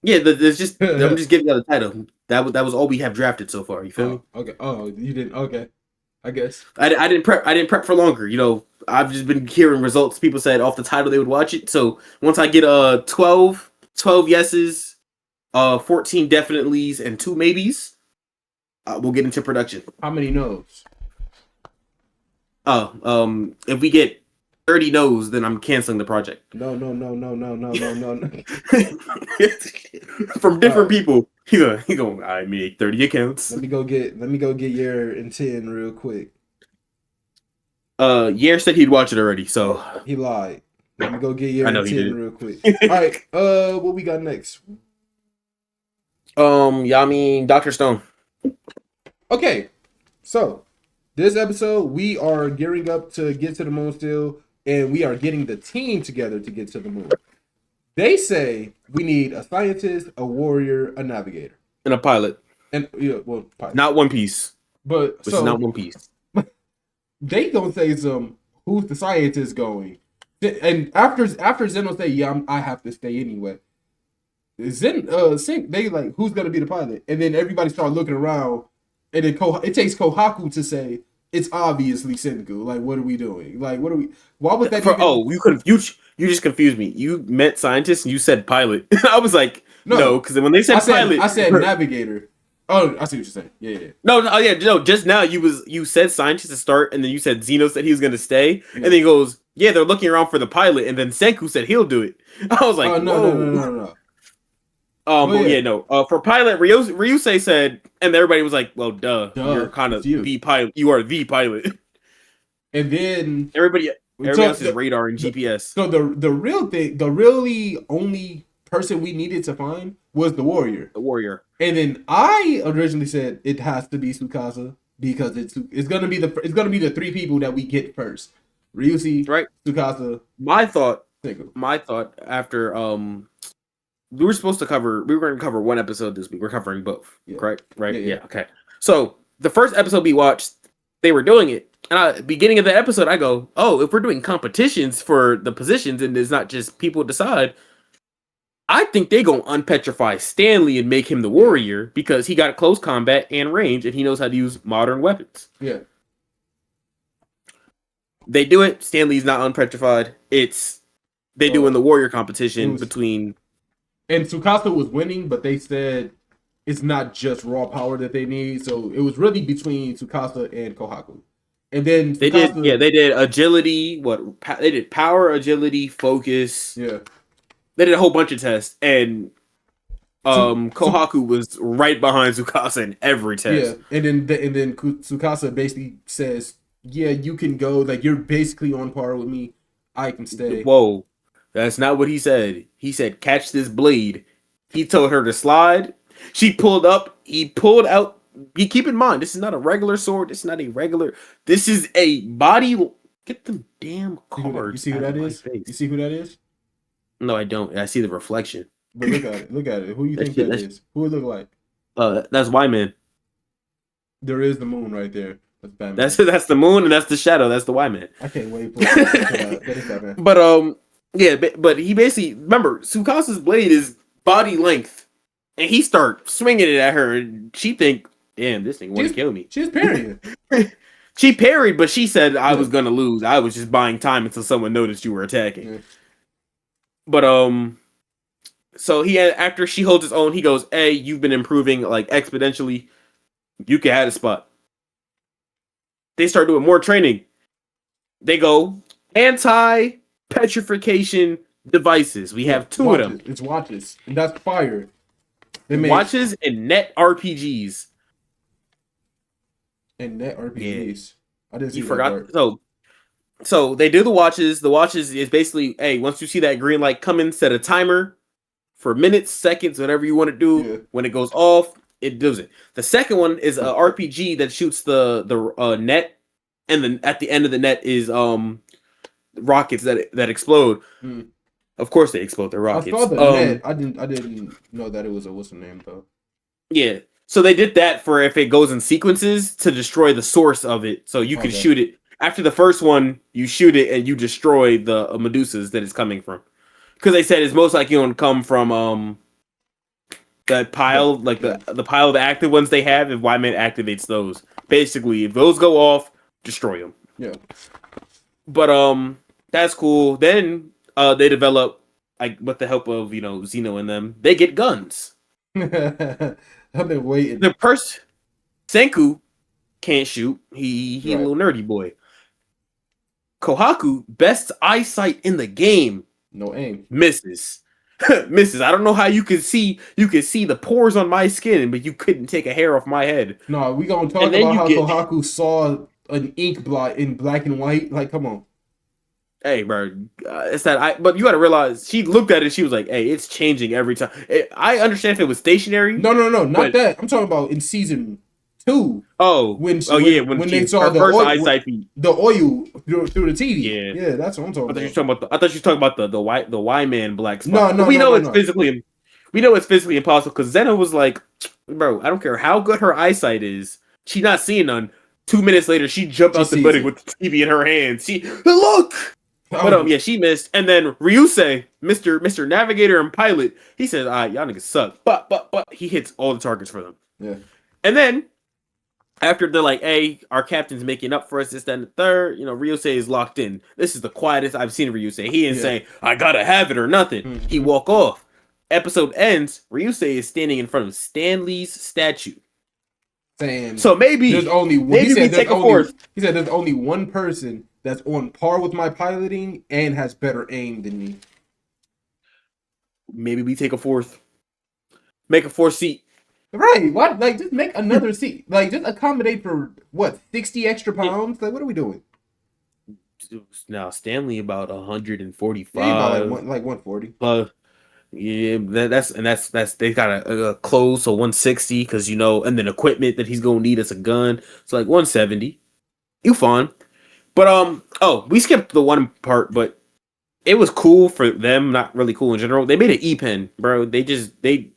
Yeah, there's just I'm just giving you the title. That was all we have drafted so far. You feel me? Okay. Oh, you didn't. Okay. I guess I didn't prep. I didn't prep for longer. You know, I've just been hearing results. People said off the title they would watch it. So once I get 12 yeses, 14 definitelys, and 2 maybes, we'll get into production. How many no's? If we get 30 no's, then I'm canceling the project. No. From different people. He going. I made 30 accounts. Let me go get your intent real quick. Yer said he'd watch it already, so he lied. Let me go get your intent real quick. All right. What we got next? I mean Dr. Stone. Okay, so this episode we are gearing up to get to the moon still, and we are getting the team together to get to the moon. They say we need a scientist, a warrior, a navigator, and a pilot. And pilot. Not One Piece. But it's not One Piece. They gonna say who's the scientist going, and after Zeno say I have to stay anyway. They like who's gonna be the pilot, and then everybody start looking around, and then it takes Kohaku to say it's obviously Senku. Like, what are we doing? Like, what are we? Why would that? You just confused me. You meant scientist and you said pilot. I was like, no, because when they said pilot, I said navigator. Oh, I see what you're saying. Yeah. No. Just now you said scientist to start, and then you said Zeno said he was gonna stay, and then he goes, yeah, they're looking around for the pilot, and then Senku said he'll do it. I was like, no. For pilot, Ryusei said, and everybody was like, well, duh. You're kind of the pilot. You are the pilot. And then everybody else's radar and GPS. So the real thing, the really only person we needed to find was the warrior. The warrior. And then I originally said it has to be Tsukasa because it's gonna be the 3 people that we get first. Ryusei, right? Tsukasa. My thought after we were going to cover one episode this week. We're covering both, correct? Right? Yeah. Okay. So the first episode we watched, they were doing it, and at the beginning of the episode, I go, "Oh, if we're doing competitions for the positions, and it's not just people decide, I think they gonna unpetrify Stanley and make him the warrior because he got close combat and range, and he knows how to use modern weapons." Yeah. They do it. Stanley's not unpetrified. It's they do in the Warrior competition was- between. And Tsukasa was winning, but they said it's not just raw power that they need. So it was really between Tsukasa and Kohaku. And then They did agility. They did power, agility, focus. Yeah. They did a whole bunch of tests, and Kohaku was right behind Tsukasa in every test. Yeah, and then Tsukasa basically says, "Yeah, you can go. Like you're basically on par with me. I can stay." Whoa, that's not what he said. He said, "Catch this blade." He told her to slide. She pulled up. He pulled out. You keep in mind, this is not a regular sword. This is not a regular. This is a body. Get them damn cards. You see who that is? You see who that is? No, I don't. I see the reflection. But look at it. Look at it. Who you think that is? Who it look like? That's Y-Man. There is the moon right there. That's Batman. That's the moon and that's the shadow. That's the Y-Man. I can't wait for that. That is Batman. But yeah, but he basically remember Tsukasa's blade is body length, and he start swinging it at her, and she think, "Damn, this thing want to kill me." She's parrying. She parried, but she said I was gonna lose. I was just buying time until someone noticed you were attacking. Yeah. But so after she holds his own, he goes, "Hey, you've been improving like exponentially. You can have a spot." They start doing more training. They go anti-petrification devices. We have two of them. It's watches, and that's fire. They made Watches and net RPGs. And net RPGs. Yeah. I didn't see You that forgot. part. So they do the watches. The watches is basically, hey, once you see that green light coming, set a timer for minutes, seconds, whatever you want to do. Yeah. When it goes off, it does it. The second one is a RPG that shoots the net, and then at the end of the net is rockets that explode. Hmm. Of course, they explode. They're rockets. I saw the net. I didn't know that it was a what's the name though. Yeah. So they did that for if it goes in sequences to destroy the source of it, so you can shoot it. After the first one, you shoot it and you destroy the Medusas that it's coming from. Because they said it's most likely going to come from that pile, the pile of the active ones they have. If Y-Man activates those, basically, if those go off, destroy them. Yeah. But that's cool. Then they develop, like, with the help of Xeno and them, they get guns. I've been waiting. The person Senku can't shoot. He a little nerdy boy. Kohaku, best eyesight in the game. No aim. Misses. Misses. I don't know how you could see the pores on my skin, but you couldn't take a hair off my head. No, we gonna talk about how Kohaku saw an ink blot in black and white. Like, come on. Hey, bro, it's that. But you got to realize she looked at it. She was like, "Hey, it's changing every time." I understand if it was stationary. No, not that. I'm talking about in season 2. Oh, when they saw the first oil, eyesight, the oil through the TV. Yeah, that's what I'm talking about. I thought you were talking about the Y-Man black spot. No, we know it's physically impossible because Zeno was like, "Bro, I don't care how good her eyesight is. She's not seeing none." 2 minutes later, she jumped out the building with the TV in her hand. Look. But yeah, she missed. And then Ryusei, Mr. Navigator and Pilot, he says, y'all niggas suck. But he hits all the targets for them. Yeah. And then after they're like, hey, our captain's making up for us, this, that, and the third, Ryusei is locked in. This is the quietest I've seen Ryusei. He didn't say, I gotta have it or nothing. Mm-hmm. He walk off. Episode ends, Ryusei is standing in front of Stanley's statue. Saying so maybe there's only one. Maybe we take a fourth. He said there's only one person that's on par with my piloting and has better aim than me. Maybe we take a fourth. Make a fourth seat. Right. What? Like, just make another seat. Like, just accommodate for, 60 extra pounds? Like, what are we doing? Now, Stanley about 145. Yeah, about like 140. Yeah, that's they got a clothes, so 160, because, and then equipment that he's going to need as a gun. So, like, 170. You fine. But we skipped the one part, but it was cool for them, not really cool in general. They made an E-pen, bro. They made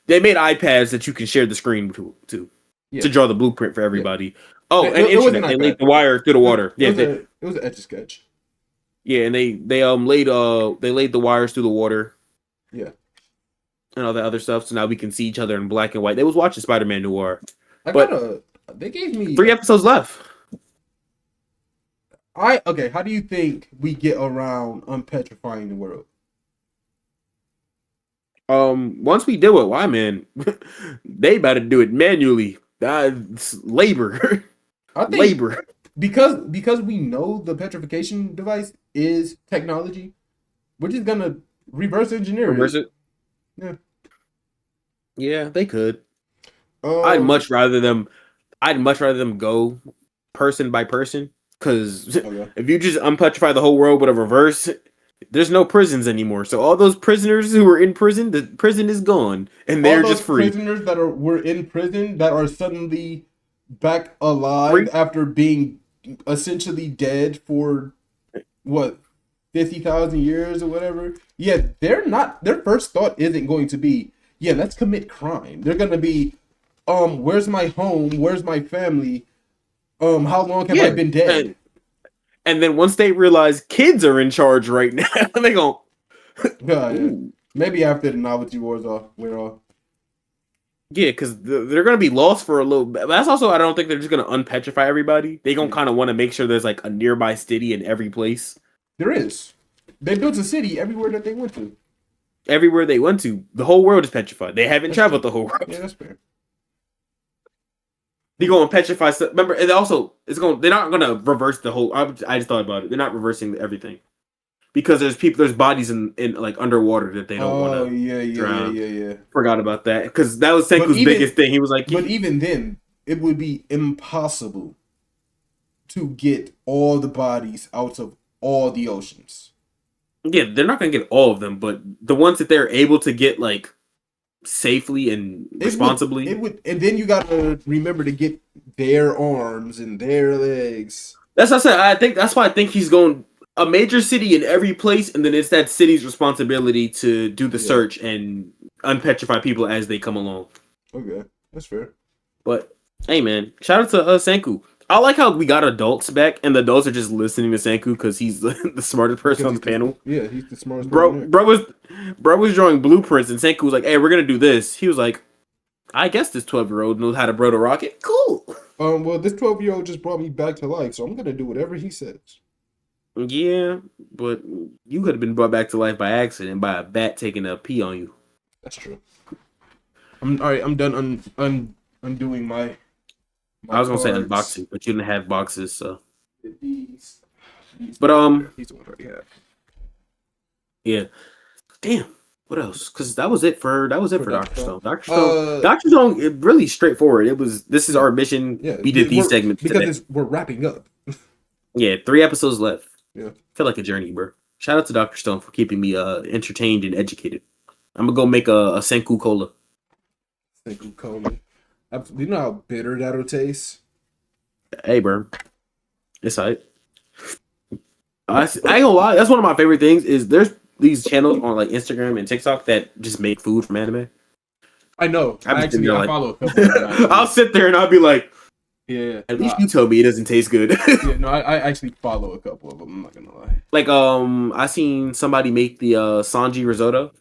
iPads that you can share the screen to draw the blueprint for everybody. Yeah. Oh, and internet. They laid the wire through the water. It was an Etch-a-Sketch. Yeah, and they laid the wires through the water. Yeah. And all that other stuff. So now we can see each other in black and white. They was watching Spider-Man Noir. They gave me 3 episodes left. Okay, how do you think we get around unpetrifying the world? Once we deal with Wyman, they about to do it manually. It's labor, I think labor. because we know the petrification device is technology, we're just gonna reverse engineer Reverse it. it. Yeah. Yeah, they could. I'd Um. much rather them. I'd much rather them go person by person. Because Okay. if you just unpetrify the whole world with a reverse, there's no prisons anymore. So all those prisoners who were in prison, the prison is gone, and All they're those just free. prisoners that were in prison that are suddenly back alive Free. after being essentially dead for what 50,000 years or whatever. Yeah, they're not. Their first thought isn't going to be, yeah, let's commit crime. They're gonna be, where's my home? Where's my family? How long have I Yeah, been dead? and then once they realize kids are in charge right now, they go, Yeah, yeah. ooh. Maybe after the novelty wars off, we're off. Yeah, because they're gonna be lost for a little bit. But that's also I don't think they're just gonna unpetrify everybody. They gonna Yeah. kind of want to make sure there's like a nearby city in every place. There is. They built a city everywhere that they went to. Everywhere they went to, the whole world is petrified. They haven't That's traveled true. the whole world. Yeah, that's fair. They go and petrify stuff. Remember, and also it's going. They're not gonna reverse the whole. I just thought about it. They're not reversing everything because there's people, there's bodies in like underwater that they don't want Oh to yeah, yeah, yeah, drown. yeah, yeah. Forgot about that because that was But Senku's even biggest thing. He was like, but even then, it would be impossible to get all the bodies out of all the oceans. yeah, they're not gonna get all of them, but the ones that they're able to get like safely and responsibly. It would, and then you gotta remember to get their arms and their legs. That's what I said. I think that's why I think he's going a major city in every place, and then it's that city's responsibility to do the Yeah. search and unpetrify people as they come along. Okay, that's fair. But hey, man, shout out to Senku. I like how we got adults back, and the adults are just listening to Senku because he's the smartest person on the panel. Yeah, he's the smartest person Bro was drawing blueprints, and Senku was like, "Hey, we're gonna do this." He was like, "I guess this 12-year-old knows how to build a rocket. Cool." there. Well, this 12-year-old just brought me back to life, so I'm gonna do whatever he says. Yeah, but you could have been brought back to life by accident by a bat taking a pee on you. That's true. I'm all right. I'm done undoing my I was gonna say cards. unboxing, but you didn't have boxes, so. These But these the ones I already have. yeah. Damn. What else? Because that was it for For Doctor Stone. Stone. Doctor Stone. It really straightforward. It was. This is our mission. Yeah, we did these segments because today. we're wrapping up. Yeah, 3 episodes left. Yeah. Feel like a journey, bro. Shout out to Doctor Stone for keeping me entertained and educated. I'm gonna go make a Senku cola. Thank you, Coleman. You know how bitter that'll taste? Hey, bro. It's alright. I ain't gonna lie. That's one of my favorite things. Is there's these channels on like Instagram and TikTok that just make food from anime. I know. I follow a couple of them, actually. I'll sit there and I'll be like, Yeah. at least you told me it doesn't taste good. Yeah, no, I actually follow a couple of them. I'm not gonna lie. Like I seen somebody make the Sanji risotto,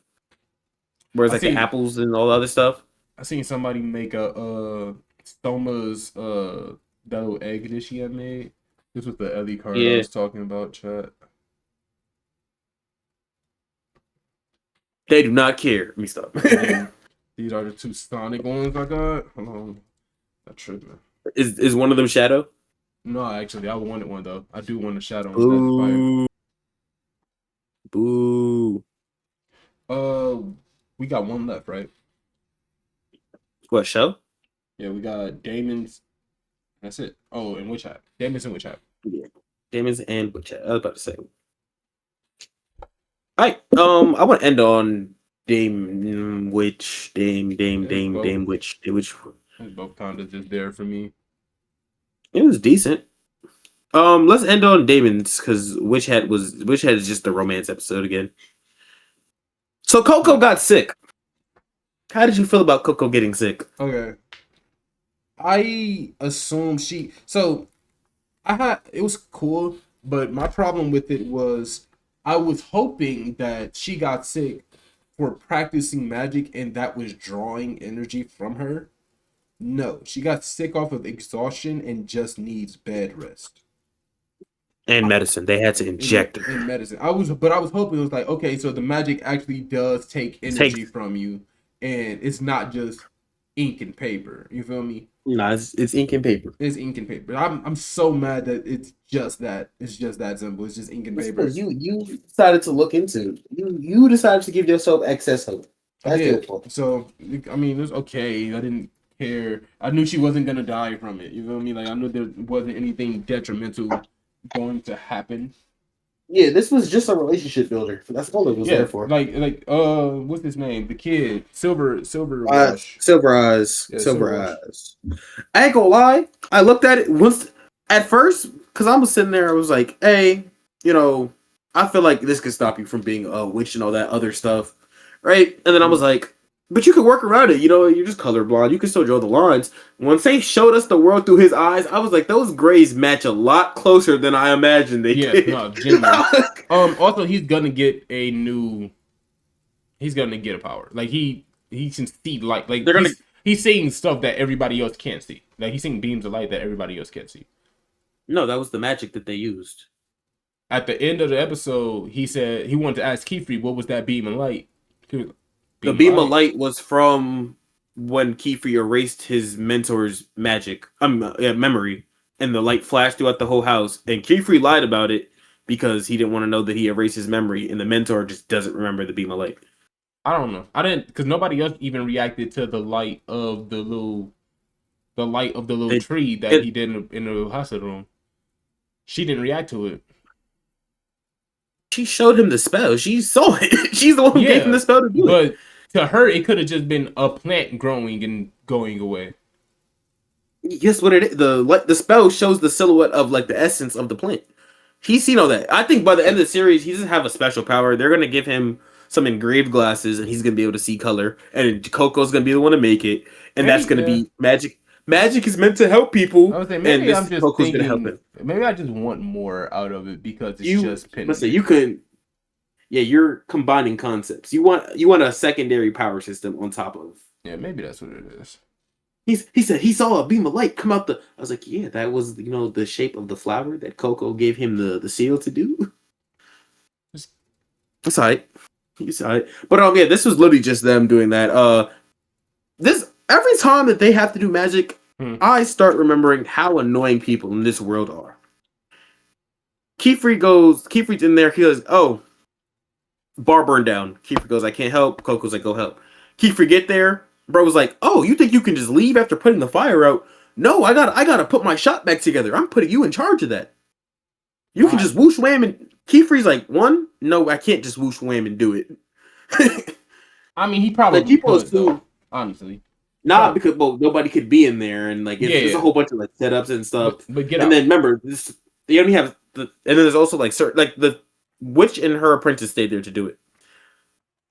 where it's like the apples and all the other stuff. I seen somebody make a Stoma's that little egg dish he had made. This was the Ellie card I was talking about, chat. They do not care. Let me stop. These are the 2 Sonic ones I got. Hold on. That's tripping. Is one of them Shadow? No, actually, I wanted one though. I do want a Shadow. Boo. Boo. We got one left, right? What show? Yeah, we got Damon's. That's it. Oh, and Witch Hat. Damon's and Witch Hat. Yeah. Demons and Witch Hat. I was about to say. Alright. I want to end on Dame Witch. Dame Witch. It's both kind of just there for me. It was decent. Let's end on Damon's because Witch Hat is just the romance episode again. So Coco got sick. How did you feel about Coco getting sick? Okay. I assume it was cool, but my problem with it was I was hoping that she got sick for practicing magic and that was drawing energy from her. No, she got sick off of exhaustion and just needs bed rest. and medicine. They had to inject her. In medicine. I was hoping it was like, okay, so the magic actually does take energy from you, and it's not just ink and paper. You feel me? No, it's ink and paper. It's ink and paper. I'm so mad that it's just that. It's just that simple. It's just ink and paper. You decided to look into it. You decided to give yourself excess hope. That's your fault. So I mean, it was okay. I didn't care. I knew she wasn't gonna die from it. You feel me? Like I knew there wasn't anything detrimental going to happen. Yeah, this was just a relationship builder. That's all it was there for. Like what's his name? The kid, Silver Silver Eyes. Yeah, Silver Eyes. I ain't gonna lie. I looked at it once at first because I was sitting there. I was like, hey, I feel like this could stop you from being a witch and all that other stuff, right? And then I was like, but you can work around it. You're just colorblind. You can still draw the lines. Once they showed us the world through his eyes, I was like, those grays match a lot closer than I imagined they did. No, genuinely. Also, he's gonna get a power. Like he can see light. Like he's seeing stuff that everybody else can't see. Like he's seeing beams of light that everybody else can't see. No, that was the magic that they used. At the end of the episode, he said he wanted to ask Kiefer what was that beam of light. The beam of light was from when Kiefer erased his mentor's memory, and the light flashed throughout the whole house. And Kiefer lied about it because he didn't want to know that he erased his memory, and the mentor just doesn't remember the beam of light. I don't know. I didn't, because nobody else even reacted to the light of the little tree that he did in the hospital room. She didn't react to it. She showed him the spell. She saw it. She's the one who gave him the spell to do it. But to her, it could have just been a plant growing and going away. Guess what it is? The spell shows the silhouette of like the essence of the plant. He's seen all that. I think by the end of the series, he doesn't have a special power. They're gonna give him some engraved glasses, and he's gonna be able to see color. And Coco's gonna be the one to make it, and that's gonna be magic. Magic is meant to help people. I was saying, maybe I'm just Coco's gonna help it. Maybe I just want more out of it because it's just pinning. Let's say you couldn't. Yeah, you're combining concepts. You want a secondary power system on top of. Yeah, maybe that's what it is. He said he saw a beam of light come out the. I was like, yeah, that was the shape of the flower that Coco gave him the seal to do. That's alright. He's alright. But yeah, this was literally just them doing that. This every time that they have to do magic, I start remembering how annoying people in this world are. Kiefer's in there. He goes, oh, bar burned down. Kiefer goes, I can't help. Coco's like, go help. Kiefer get there. Bro was like, oh, you think you can just leave after putting the fire out? No, I gotta put my shot back together. I'm putting you in charge of that. You can just whoosh wham and Kiefer's like, no, I can't just whoosh wham and do it. I mean, he probably people could, though, honestly. Nah, because nobody could be in there, and like it's a whole bunch of like setups and stuff. But then remember, they only have and then there's also like certain like the witch and her apprentice stayed there to do it,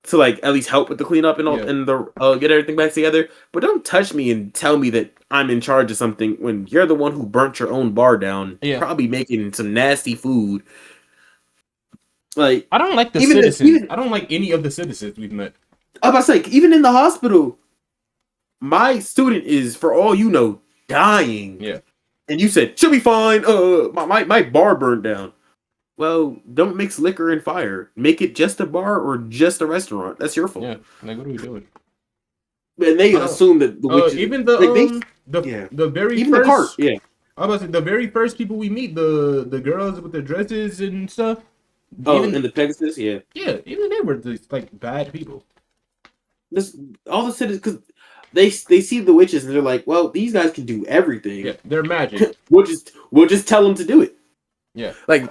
to like at least help with the cleanup and all and the get everything back together. But don't touch me and tell me that I'm in charge of something when you're the one who burnt your own bar down. Yeah. Probably making some nasty food. Like I don't like the citizens. I don't like any of the citizens we've met. I was like, even in the hospital, my student is, for all you know, dying. Yeah. And you said, she'll be fine. My bar burned down. Well, don't mix liquor and fire. Make it just a bar or just a restaurant. That's your fault. Yeah. Like, what are we doing? And they assume that the witches, even the very even first, the cart. Yeah. I was about to say, the very first people we meet, the girls with their dresses and stuff. And the Pegasus, yeah. Yeah, even they were just like bad people. All the citizens, because they see the witches and they're like, well, these guys can do everything. Yeah, they're magic. we'll just tell them to do it. Yeah. Like,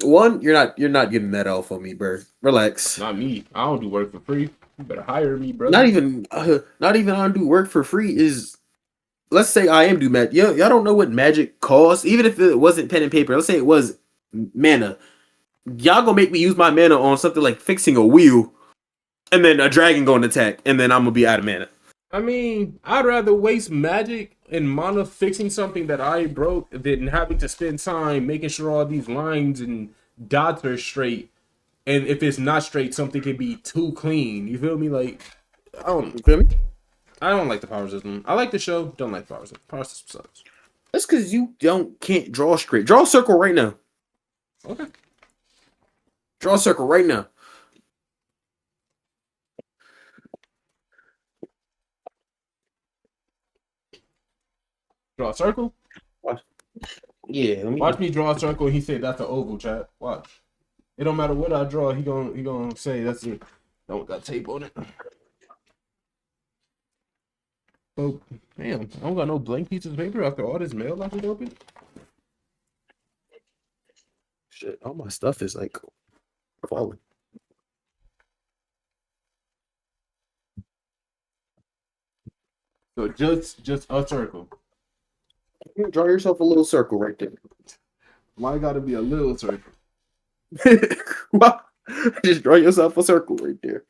you're not getting that off on me, bro. Relax. Not me. I don't do work for free. You better hire me, bro. Not even I don't do work for free. Is let's say I am do magic. Y'all don't know what magic costs. Even if it wasn't pen and paper, let's say it was mana. Y'all gonna make me use my mana on something like fixing a wheel, and then a dragon going to attack, and then I'm gonna be out of mana. I mean, I'd rather waste magic and mana fixing something that I broke than having to spend time making sure all these lines and dots are straight. And if it's not straight, something can be too clean. You feel me? Like, I don't like the power system. I like the show. Don't like the power system. Power system sucks. That's because you can't draw straight. Draw a circle right now. Okay. Draw a circle right now. Draw a circle. Yeah, let me. Watch me draw a circle. And he said that's an oval, chat. Watch. It don't matter what I draw. He gonna say that's it. Don't got tape on it. Oh damn! I don't got no blank pieces of paper after all this mail I just opened. Shit, all my stuff is like falling. So just a circle. Draw yourself a little circle right there. Why gotta be a little circle? Well, just draw yourself a circle right there.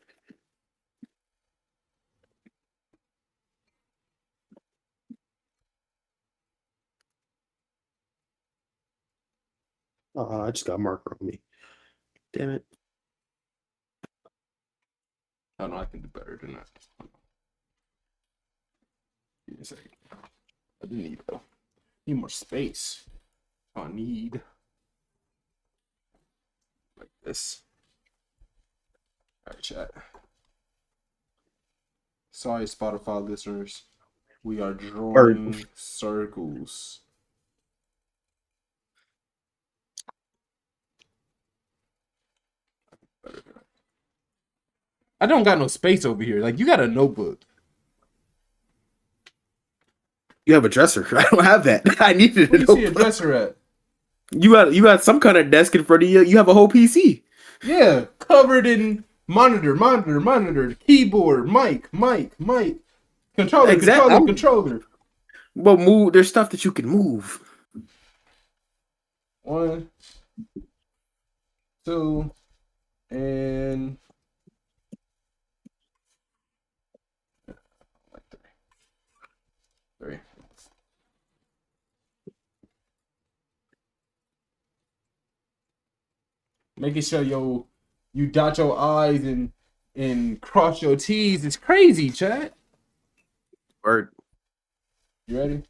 Oh, I just got a marker on me. Damn it. I know I can do better than that. Give me a second. I need more space. I need like this. All right, chat. Sorry, Spotify listeners. We are drawing circles. I don't got no space over here. Like, you got a notebook. You have a dresser. I don't have that. I needed Where a you see a notebook. dresser at? You got some kind of desk in front of you. You have a whole PC. Yeah, covered in monitor, keyboard, mic, controller, Exactly. controller. Well, move. There's stuff that you can move. 1, 2, and like 3. Making sure you dot your I's and cross your T's is crazy, chat. Or You ready?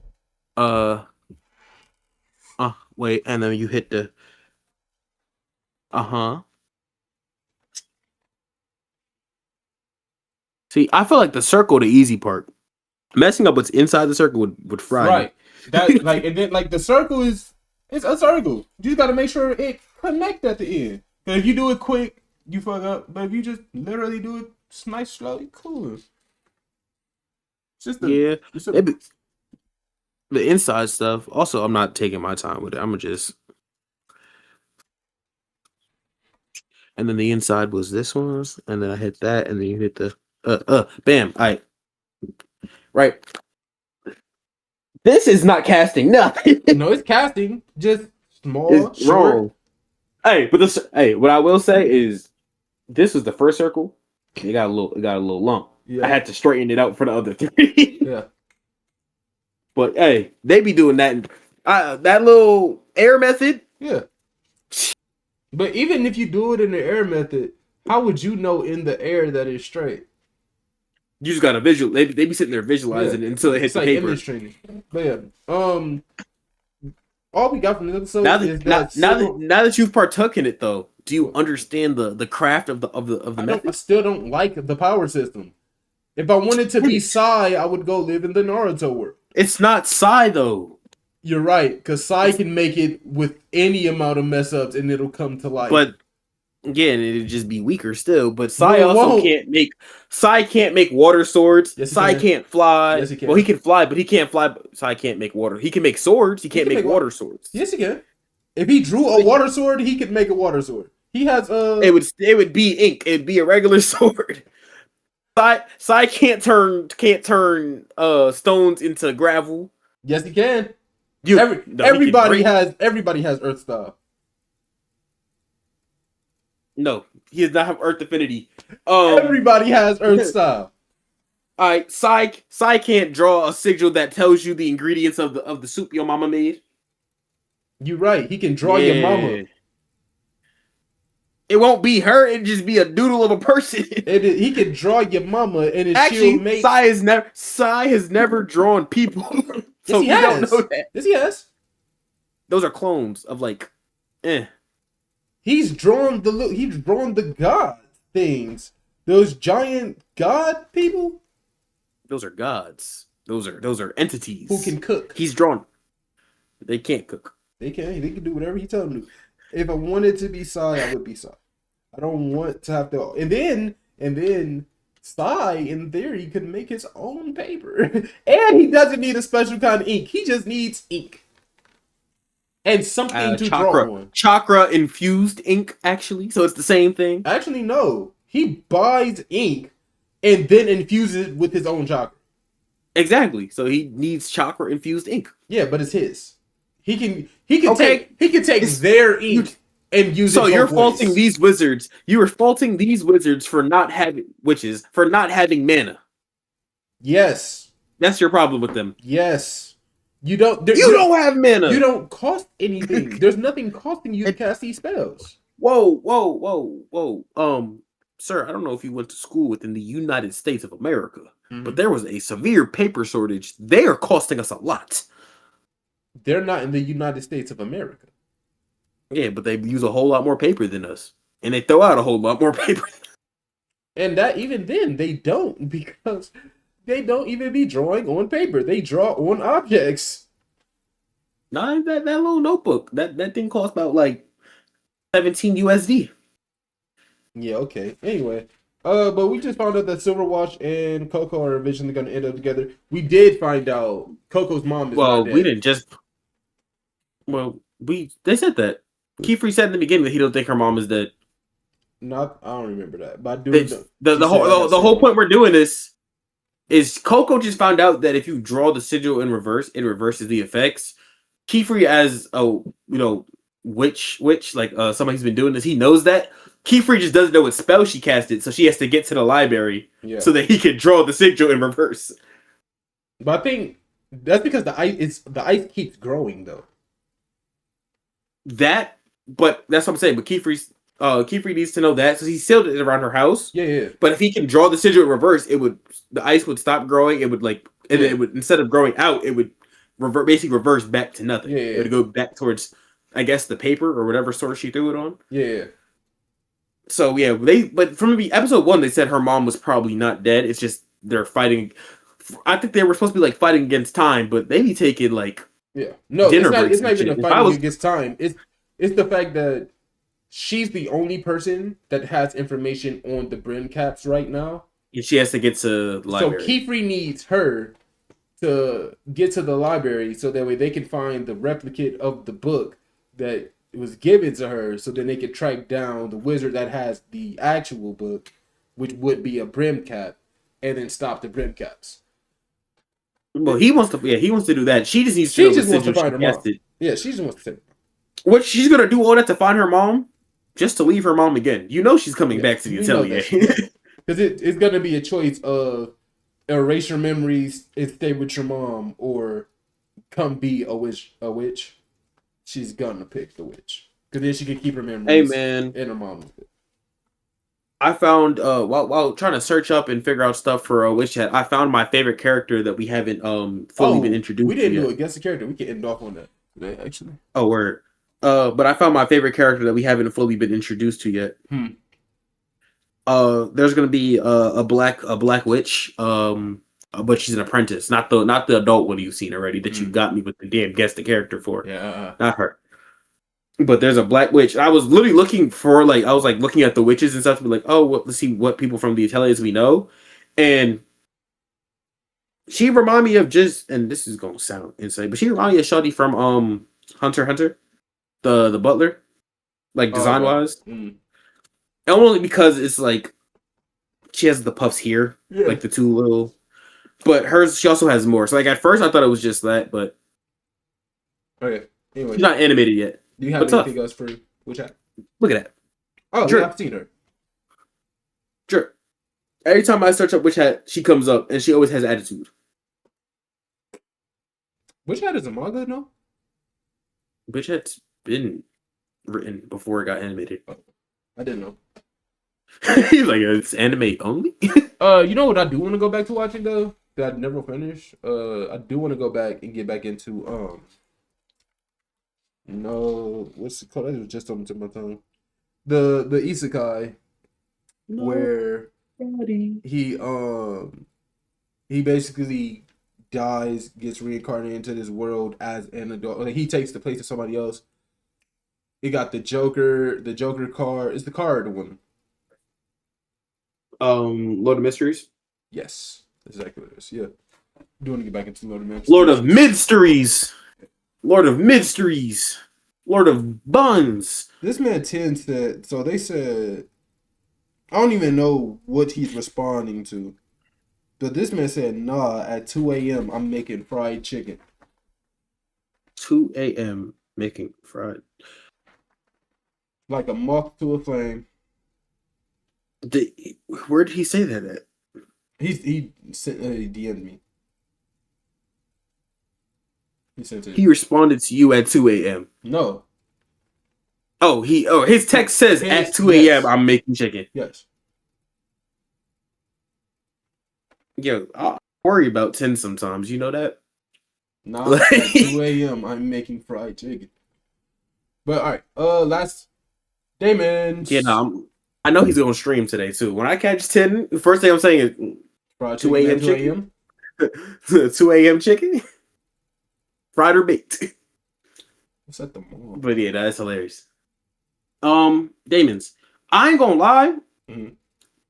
wait, and then you hit the. See, I feel like the circle, the easy part. Messing up what's inside the circle would fry. Right. That like and then like the circle it's a circle. You just gotta make sure it connect at the end. Cause if you do it quick, you fuck up. But if you just literally do it nice, slowly, cool. It's just The inside stuff. Also, I'm not taking my time with it. I'm gonna just. And then the inside was this one, and then I hit that, and then you hit the bam. Right. This is not casting nothing. No, it's casting. Just small, It's short. wrong. Hey, but what I will say is, this was the first circle. It got a little lump. Yeah. I had to straighten it out for the other 3. Yeah. But hey, they be doing that. That little air method. Yeah. But even if you do it in the air method, how would you know in the air that it's straight? You just got to visual. They be sitting there visualizing it until it hits It's the like paper. image training. But yeah, all we got from this episode Now is that, that now that you've partook in it, though, do you understand the craft of the method? I still don't like the power system. If I wanted to be Sai, I would go live in the Naruto world. It's not Psy though. You're right, because Sai can make it with any amount of mess ups and it'll come to life. But again, it'd just be weaker still. But Psy No, it also won't. can't make. Psy can't make water swords. Yes, he Psy can. can't fly. Yes, he can. Well, he can fly, but he can't fly. Psy can't make water. He can make swords. He can't can make make water swords. Yes, he can. If he drew a water sword, he could make a water sword. He has It would be ink. It'd be a regular sword. Psy can't turn stones into gravel. Yes, he can. No, everybody has Earth style. No, he does not have Earth affinity. Everybody has Earth style. All right, Psy can't draw a sigil that tells you the ingredients of the soup your mama made. You're right. He can draw your mama. It won't be her. It'd just be a doodle of a person. He can draw your mama, and she'll Actually, make. Psy has never drawn people, so Yes, he we don't has. know that. Yes, he has. Those are clones of like, He's drawn the god things. Those giant god people Those are gods. Those are entities who can cook. He's drawn. They can't cook. They can do whatever he tells them to. If I wanted to be Psy, I would be Psy. I don't want to have to. And then Psy, in theory, could make his own paper, and he doesn't need a special kind of ink. He just needs ink and something to draw on. Chakra infused ink, actually. So it's the same thing. Actually, no. He buys ink and then infuses it with his own chakra. Exactly. So he needs chakra infused ink. Yeah, but it's his. He can take their ink and use it. So you're faulting these wizards. You are faulting these wizards for not having mana. Yes. That's your problem with them. Yes. You don't have mana. You don't cost anything. There's nothing costing you to cast these spells. Whoa. Sir, I don't know if you went to school within the United States of America, but there was a severe paper shortage. They are costing us a lot. They're not in the United States of America. Yeah, but they use a whole lot more paper than us. And they throw out a whole lot more paper. And that even then, they don't, because they don't even be drawing on paper. They draw on objects. Nah, that little notebook. That thing cost about like 17 USD. Yeah, okay. Anyway. But we just found out that Silverwatch and Coco are eventually going to end up together. We did find out Coco's mom is not dead. We didn't just... They said that. Kiefer said in the beginning that he don't think her mom is dead. I don't remember that, but I do. The whole point we're doing this is Coco just found out that if you draw the sigil in reverse, it reverses the effects. Kiefer, as a witch, like somebody who's been doing this, he knows that. Kiefer just doesn't know what spell she casted, so she has to get to the library so that he can draw the sigil in reverse. But I think that's because the ice keeps growing though. But that's what I'm saying. But Kiefer needs to know that, so he sealed it around her house. Yeah. But if he can draw the sigil in reverse, the ice would stop growing. It would it would, instead of growing out, it would basically reverse back to nothing. It would go back towards, I guess, the paper or whatever source she threw it on. Yeah. So yeah, but from episode 1, they said her mom was probably not dead. It's just they're fighting. I think they were supposed to be like fighting against time, but they be taking like it's not even a fighting against time. It's the fact that she's the only person that has information on the brim caps right now. And she has to get to the library. So Kiefer needs her to get to the library so that way they can find the replicate of the book that was given to her, so then they could track down the wizard that has the actual book, which would be a brim cap, and then stop the brim caps. Well, he wants to do that. She just needs to wants to find her mom. Yeah, she just wants to. What she's gonna do all that to find her mom, just to leave her mom again. She's coming back to the atelier. Because it's gonna be a choice of erase your memories and stay with your mom, or come be a witch. She's gonna pick the witch, because then she can keep her memories. Hey man, and her mom. I found while trying to search up and figure out stuff for Witch Chat, I found my favorite character that we haven't fully been introduced. We didn't to do a guess the character. We can end off on that today, actually. Oh, word. But I found my favorite character that we haven't fully been introduced to yet. There's gonna be a black witch, but she's an apprentice, not the adult one you've seen already that you got me with the damn guess the character for. Yeah, not her. But there's a black witch. I was literally looking for looking at the witches and stuff to be like, let's see what people from the ateliers we know, and she remind me of and this is gonna sound insane, but she remind me of Shawty from Hunter x Hunter, the butler, like design wise. Only because it's like she has the puffs here, like the two little. But hers, she also has more. So like at first I thought it was just that, but okay. Anyway, she's not animated yet. Do you have anything else for Witch Hat? Look at that. Oh, sure. Yeah, I've seen her. Sure. Every time I search up Witch Hat, she comes up, and she always has attitude. Witch Hat is a manga, no? Witch Hat's been written before it got animated. Oh, I didn't know. He's like, it's anime only? You know what I do want to go back to watching, though? That I never finished? I do want to go back and get back into, what's it called? That was just on the tip of my tongue. the isekai where Nobody. he basically dies, gets reincarnated into this world as an adult. Like, he takes the place of somebody else. He got the Joker card. Is the card the one? Lord of Mysteries. Yes, exactly what it is. Yeah. Do want to get back into Lord of Mysteries. Lord of Mysteries. Lord of Mysteries. Lord of Buns. This man 10 said, so they said, I don't even know what he's responding to. But this man said, nah, at 2 a.m. I'm making fried chicken. 2 a.m. making fried. Like a moth to a flame. Where did he say that at? He sent he DM'd me. He sent it. He responded to you at 2 a.m. No. His text says at 2 a.m. Yes. I'm making chicken. Yes. Yo, I worry about 10 sometimes. You know that? Nah, at 2 a.m. I'm making fried chicken. But all right, last Damon. Yeah, no, I know he's gonna stream today too. When I catch 10, the first thing I'm saying is Fried 2 a.m. at 2 chicken. a.m. 2 a.m. chicken, fried or baked. What's at the mall? But yeah, that's hilarious. Damon's. I ain't gonna lie. Mhm.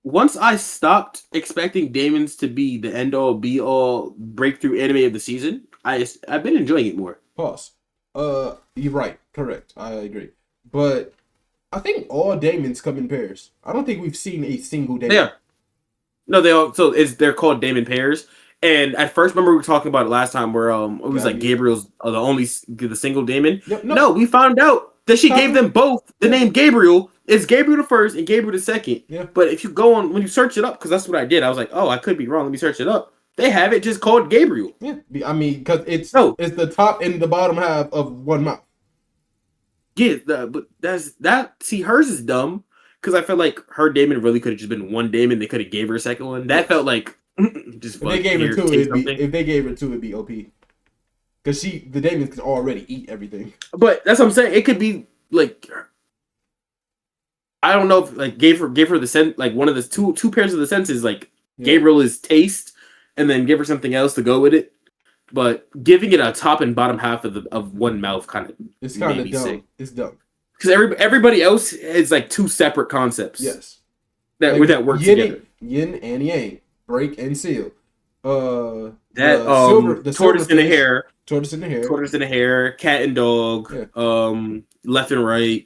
Once I stopped expecting Damon's to be the end all be all breakthrough anime of the season, I've been enjoying it more. Pause. You're right. Correct. I agree. But I think all Damons come in pairs. I don't think we've seen a single Damon. Yeah. No, they all. So they're called Damon pairs. And at first, remember we were talking about it last time, where it was like Gabriel's the single Damon. Yep, no, we found out that she gave them both the name Gabriel. It's Gabriel the first and Gabriel the second. Yeah. But if you go on when you search it up, because that's what I did, I was like, oh, I could be wrong. Let me search it up. They have it just called Gabriel. Yeah, I mean, because it's the top and the bottom half of one mouth. Yeah, but that's that. See, hers is dumb because I felt like her Damon really could have just been one Damon. They could have gave her a second one. That felt like just. If they gave her two, it'd be OP. Because the Damons could already eat everything. But that's what I'm saying. It could be like, I don't know if like gave her the sense, like one of the two pairs of the senses, like Gabriel is taste, and then give her something else to go with it. But giving it a top and bottom half of one mouth kind of dumb. Sick. It's dumb because everybody else is like two separate concepts. Yes, that work together. Yin and yang, break and seal. The tortoise in the hair, tortoise in the hair, cat and dog, left and right.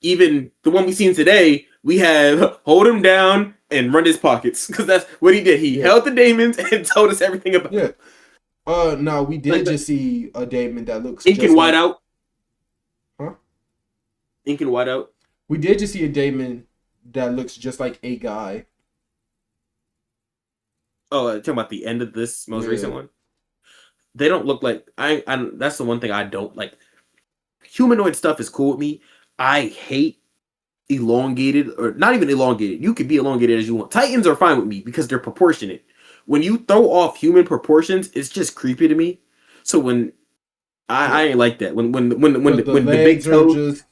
Even the one we seen today, we have hold him down and run his pockets because that's what he did. He held the Damons and told us everything about. Yeah. No, we did just see a Damon that looks ink and white out. Huh? Ink and white out. We did just see a Damon that looks just like a guy. Oh, talking about the end of this most recent one. They don't look like I. That's the one thing I don't like. Humanoid stuff is cool with me. I hate elongated or not even elongated. You could be elongated as you want. Titans are fine with me because they're proportionate. When you throw off human proportions, it's just creepy to me. So when I ain't like that. When the big toes,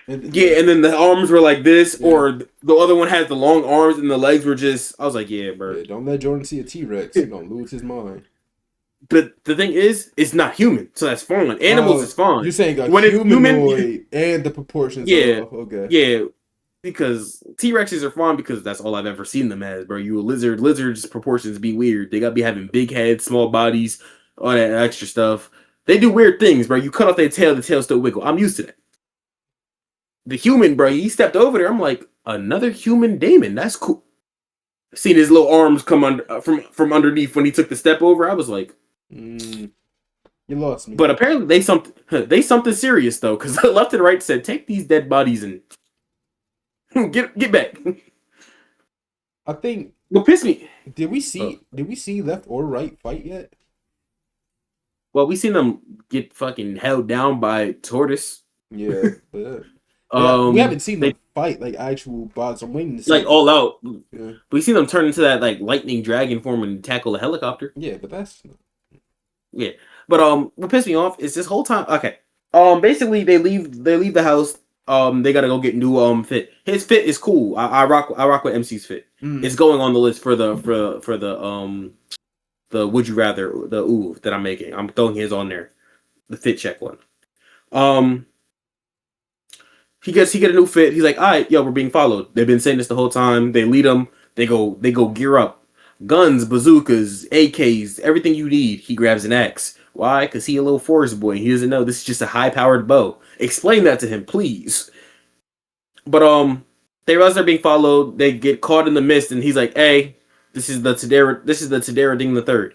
and then the arms were like this, or the other one has the long arms and the legs were just. I was like, yeah, bro. Yeah, don't let Jordan see a T-Rex. He's gonna lose his mind. But the thing is, it's not human, so that's fine. Animals is fine. You're saying humanoid and the proportions. Yeah, okay. Yeah. Because T-Rexes are fun because that's all I've ever seen them as, bro. You a lizard. Lizards' proportions be weird. They gotta be having big heads, small bodies, all that extra stuff. They do weird things, bro. You cut off their tail, the tail still wiggle. I'm used to that. The human, bro, he stepped over there. I'm like, another human Damon. That's cool. Seen his little arms come under from underneath when he took the step over. I was like, you lost me. But apparently they something serious though, because the left and right said, take these dead bodies and get back. I think what pissed me. Did we see left or right fight yet? Well, we seen them get fucking held down by Tortoise. Yeah, but we haven't seen them fight like actual bots. I'm waiting to see like all out. Yeah. We seen them turn into that like lightning dragon form and tackle a helicopter. Yeah, but that's But what pissed me off is this whole time. Okay, basically they leave the house. They gotta go get new fit. His fit is cool. I rock with MC's fit. It's going on the list for the would you rather the ooh that I'm making. I'm throwing his on there. The fit check one. Um he get a new fit. He's like, all right, yo, we're being followed. They've been saying this the whole time. They lead him. They go gear up. Guns, bazookas, AKs, everything you need. He grabs an axe. Why? Because he a little forest boy. He doesn't know this is just a high-powered bow. Explain that to him, please. But they realize they're being followed. They get caught in the mist, and he's like, hey, this is the Tadera Ding the Third.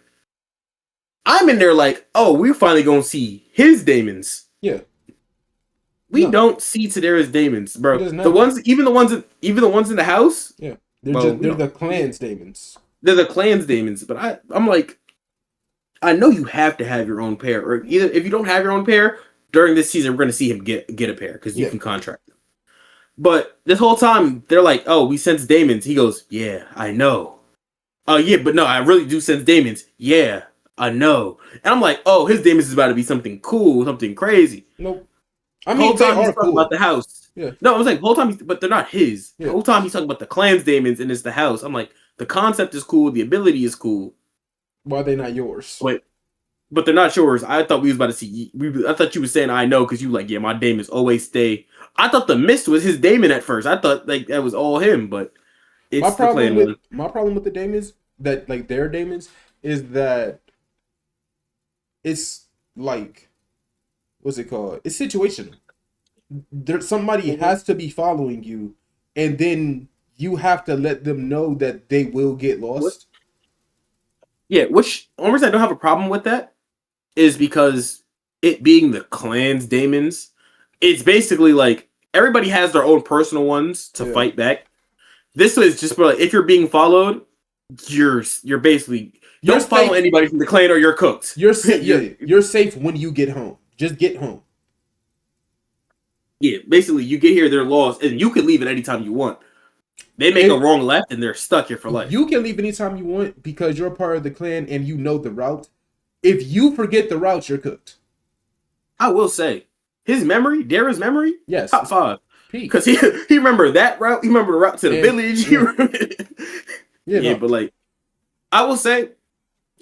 I'm in there like, oh, we're finally gonna see his daemons. Yeah. We don't see Tadera's daemons, bro. He doesn't The have ones, even the ones in the house. Yeah, they're Bro, they're the clan's daemons. They're the clan's daemons. But I'm like, I know you have to have your own pair, or either if you don't have your own pair during this season, we're gonna see him get a pair because you can contract them. But this whole time they're like, oh, we sense daemons. He goes, yeah, I know. Oh yeah, but no, I really do sense daemons. Yeah, I know. And I'm like, oh, his daemons is about to be something cool, something crazy. Nope. I mean, they are cool. About the house. Yeah. No, I was like, the whole time, but they're not his. Yeah. The whole time he's talking about the clan's daemons and it's the house. I'm like, the concept is cool, the ability is cool. Why are they not yours? But they're not yours. I thought we was about to see. I thought you were saying I know because you like, yeah, my daemons always stay. I thought the mist was his daemon at first. I thought like that was all him, but it's my the clan one. My problem with the daemons that like their daemons is that it's like what's it called? It's situational. Somebody has to be following you, and then you have to let them know that they will get lost. Yeah, which only reason I don't have a problem with that is because it being the clan's daemons, it's basically like everybody has their own personal ones to fight back. This is just like if you're being followed, you're basically don't follow anybody from the clan or you're cooked. You're safe when you get home. Just get home. Yeah, basically, you get here, they're lost, and you can leave at any time you want. They make a wrong left, and they're stuck here for life. You can leave anytime you want because you're part of the clan and you know the route. If you forget the route, you're cooked. I will say, his memory, Dara's memory, yes, top 5. Because he remembered that route. He remembered the route to the village. Yeah, but like, I will say,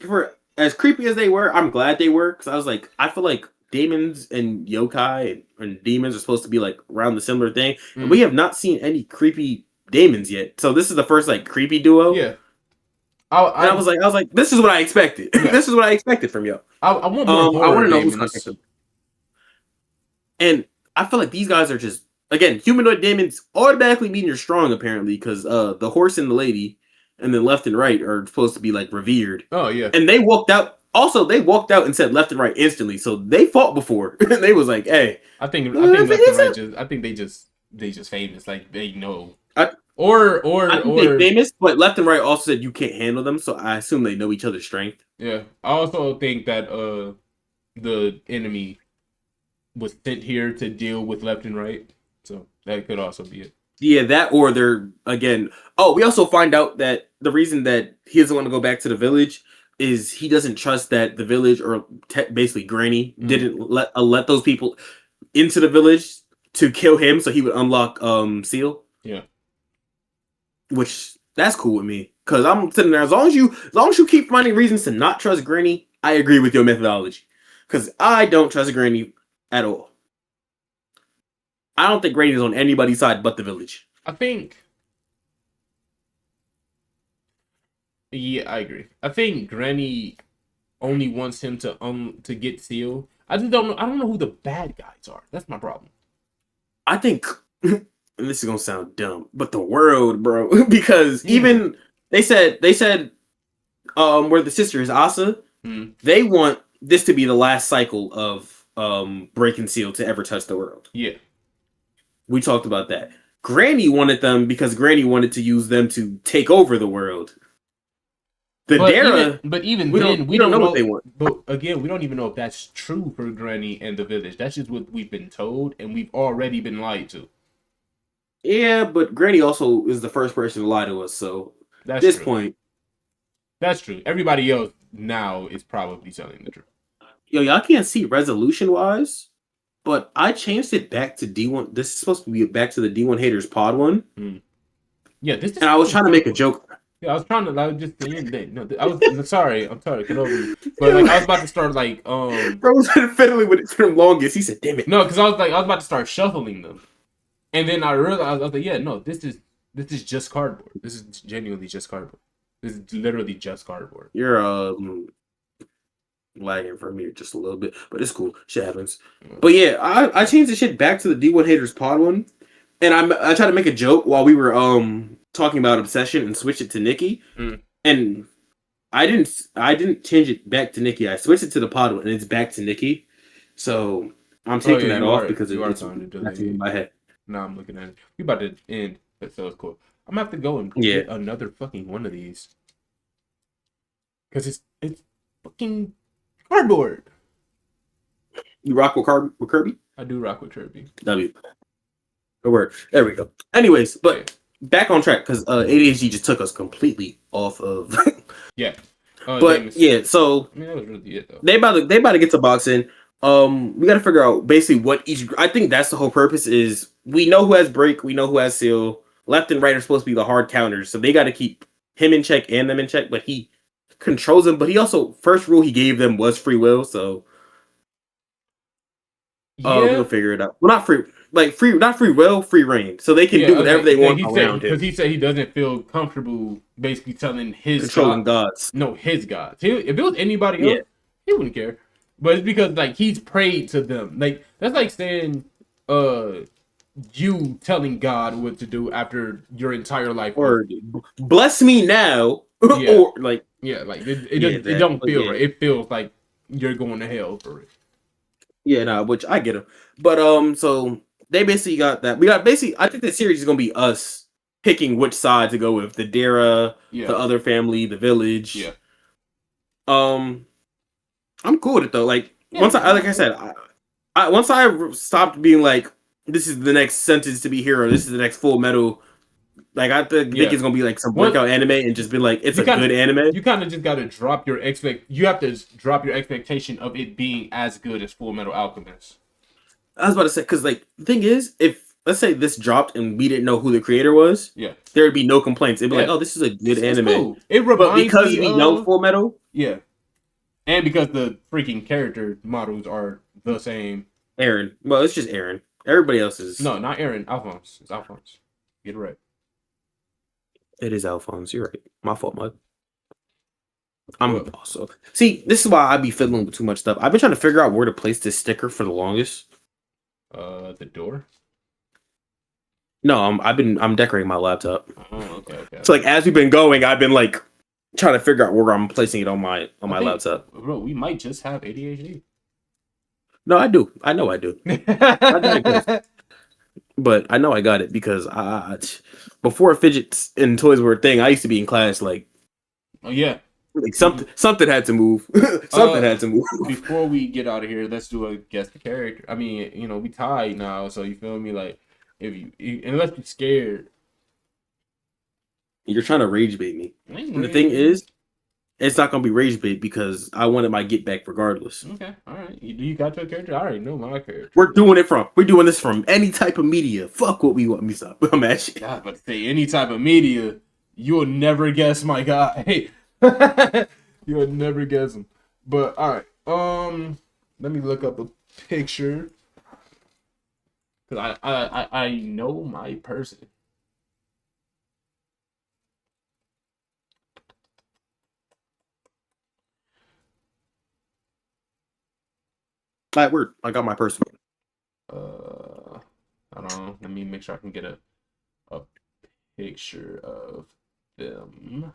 for as creepy as they were, I'm glad they were because I was like, I feel like daemons and yokai and demons are supposed to be like around the similar thing, and we have not seen any creepy daemons yet. So this is the first like creepy duo. Yeah, I was like, this is what I expected. Yeah. This is what I expected from yo. I want more. I want to know who's gonna pick them. And I feel like these guys are just again humanoid daemons automatically mean you're strong apparently because the horse and the lady and then left and right are supposed to be like revered. Oh yeah, and they walked out. Also, they walked out and said left and right instantly, so they fought before. And they was like, "Hey, I think left and right I think they just famous, like they know." Or they famous, but left and right also said you can't handle them, so I assume they know each other's strength. Yeah, I also think that the enemy was sent here to deal with left and right, so that could also be it. Yeah, that or they're again. Oh, we also find out that the reason that he doesn't want to go back to the village is he doesn't trust that the village or basically Granny didn't let those people into the village to kill him, so he would unlock Seal. Yeah, which that's cool with me because I'm sitting there as long as you keep finding reasons to not trust Granny, I agree with your methodology because I don't trust Granny at all. I don't think Granny's on anybody's side but the village. I think. Yeah, I agree. I think Granny only wants him to get Seal. I just don't know. I don't know who the bad guys are. That's my problem. I think, and this is gonna sound dumb, but the world, bro, because even they said where the sister is Asa, they want this to be the last cycle of breaking Seal to ever touch the world. Yeah, we talked about that. Granny wanted them because Granny wanted to use them to take over the world. We don't know what they want. But again, we don't even know if that's true for Granny and the village. That's just what we've been told, and we've already been lied to. Yeah, but Granny also is the first person to lie to us, so at this point. That's true. Everybody else now is probably telling the truth. Yo, y'all can't see resolution-wise. but I changed it back to D1. This is supposed to be back to the D1 Haters Pod one. Yeah, this is. And I was trying to make a joke. Yeah, I was trying to. I was just saying that. No, I was sorry. I'm sorry. Get over me. But like, I was about to start like Bro was fiddling with it for the longest. He said, "Damn it." No, because I was about to start shuffling them, and then I realized I was like, yeah, no, this is just cardboard. This is genuinely just cardboard. This is literally just cardboard. You're lagging for me just a little bit, but it's cool. Shit happens. But yeah, I changed the shit back to the D1 Haters Pod one, and I tried to make a joke while we were talking about Obsession and switched it to Nikki, and I didn't change it back to Nikki. I switched it to the Pod one, and it's back to Nikki. So I'm taking that off because it's in my head. No, I'm looking at it. We about to end, so it's cool. I'm gonna have to go and get another fucking one of these because it's fucking cardboard. You rock with Kirby? I do rock with Kirby. W. Good word. There we go. Anyways, but back on track because ADHD just took us completely off of. Yeah. But yeah, so I mean that was really it though. They about to get to boxing. We got to figure out basically what each. I think that's the whole purpose. Is we know who has break, we know who has seal. Left and right are supposed to be the hard counters, so they got to keep him in check and them in check. But he controls them. But he also first rule he gave them was free will. So we'll figure it out. Well, not free will, free reign. So they can do whatever they want around him. Because he said he doesn't feel comfortable basically telling his controlling gods. No, his gods. If it was anybody else, he wouldn't care. But it's because like he's prayed to them. Like that's like saying you telling God what to do after your entire life. Or bless me now. Yeah. Or like it don't feel right. It feels like you're going to hell for it. Yeah, no, which I get them. But so they basically got that. We got basically I think the series is gonna be us picking which side to go with. The Dara, the other family, the village. Yeah. I'm cool with it though. Like once I said, once I stopped being like, this is the next sentence to be hero, this is the next Full Metal. Like I think it's gonna be like some workout anime and just be like it's good anime. You kind of just gotta drop your You have to drop your expectation of it being as good as Full Metal Alchemist. I was about to say because like the thing is, if let's say this dropped and we didn't know who the creator was, there would be no complaints. It'd be like, oh, this is a good anime. Cool. It reminds me because we know Full Metal, and because the freaking character models are the same. Aaron. Well, it's just Aaron. Everybody else is no, not Aaron. Alphonse. It's Alphonse. Get it right. It is Alphonse. You're right. My fault, Mud. I'm also see. This is why I be fiddling with too much stuff. I've been trying to figure out where to place this sticker for the longest. The door. No, I'm decorating my laptop. Oh, okay. So like as we've been going, I've been like trying to figure out where I'm placing it on my laptop. Bro, we might just have ADHD. No, I do. I know I do. I got it, but I know I got it because before fidgets and toys were a thing, I used to be in class like, oh yeah, like something had to move. Something had to move. Before we get out of here, let's do a guess the character. I mean, we tied now, so you feel me? Like if you unless you're scared, you're trying to rage bait me. And the thing is, it's not gonna be rage bait because I wanted my get back regardless. Okay, all right. You got your character? I already know my character. We're doing this from any type of media. Fuck what we want me to. I'm actually. God, but say any type of media, you'll never guess my guy. You'll never guess him. But all right. Let me look up a picture because I know my person. That word. I got my person. I don't know. Let me make sure I can get a picture of them.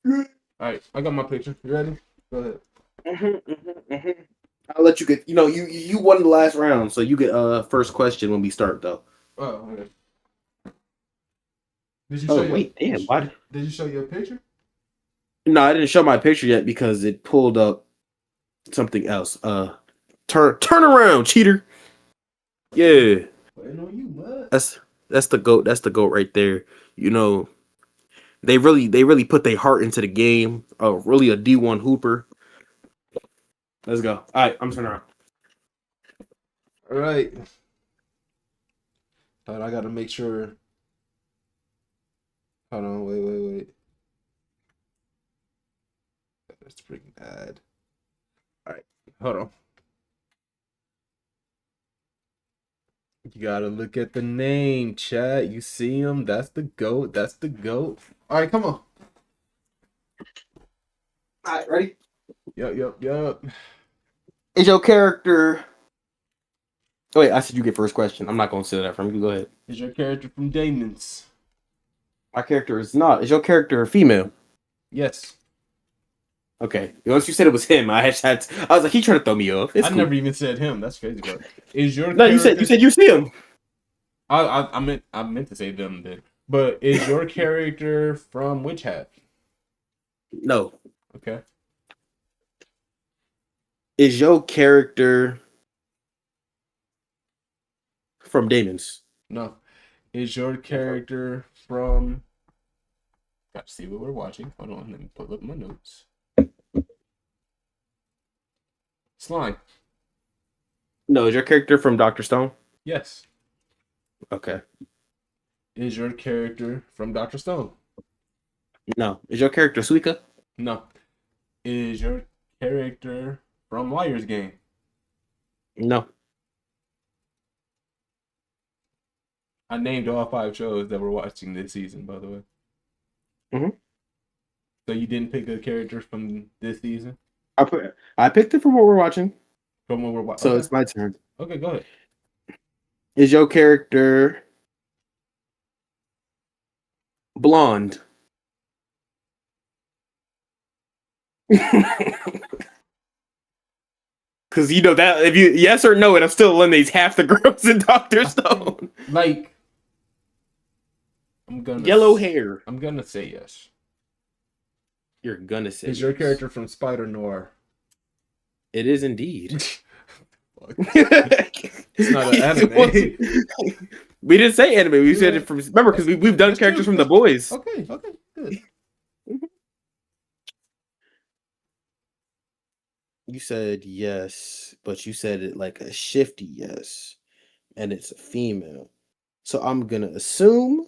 All right, I got my picture. You ready? Go ahead. I'll let you get. You won the last round, so you get first question when we start though. Oh, okay. Did you show damn! Why? Did you show your picture? No, I didn't show my picture yet because it pulled up something else. Turn around, cheater. Yeah. That's the goat. That's the goat right there. They really put their heart into the game. Really a D1 hooper. Let's go. All right, I'm turning around. All right. Hold on, I gotta make sure. Hold on, wait. That's freaking bad. All right, hold on. You gotta look at the name, chat. You see him? That's the goat. That's the goat. All right, come on. All right, ready? Yup. Is your character? Oh wait, I said you get first question. I'm not gonna say that from you. Go ahead. Is your character from Damon's? My character is not. Is your character a female? Yes. Okay. Once you said it was him, I was like, he trying to throw me off. It's I cool. never even said him. That's crazy, bro. Is your No, character... you said you see him. I meant to say them then. But is your character from Witch Hat? No. Okay. Is your character from Damon's? No. Is your character from... Got to see what we're watching. Hold on, let me pull up my notes. Slime. No. Is your character from Dr. Stone? Yes. Okay. Is your character from Dr. Stone? No. Is your character Suika? No. Is your character from Liar's Game? No. I named all 5 shows that we're watching this season, by the way. Mm-hmm. So you didn't pick a character from this season? I picked it from what we're watching. From what we're watching? So Okay. it's my turn. Okay, go ahead. Is your character blonde? Because you know that if you yes or no, it still eliminates half the girls in Doctor Stone. Like, I'm gonna Yellow hair. I'm gonna say yes. You're gonna say Is your yes. character from Spider Noir? It is indeed. It's not an anime. We didn't say anime. We said it from. Remember, because we've done That's characters true. from The Boys. Okay, good. You said yes, but you said it like a shifty yes, and it's a female. So I'm gonna assume,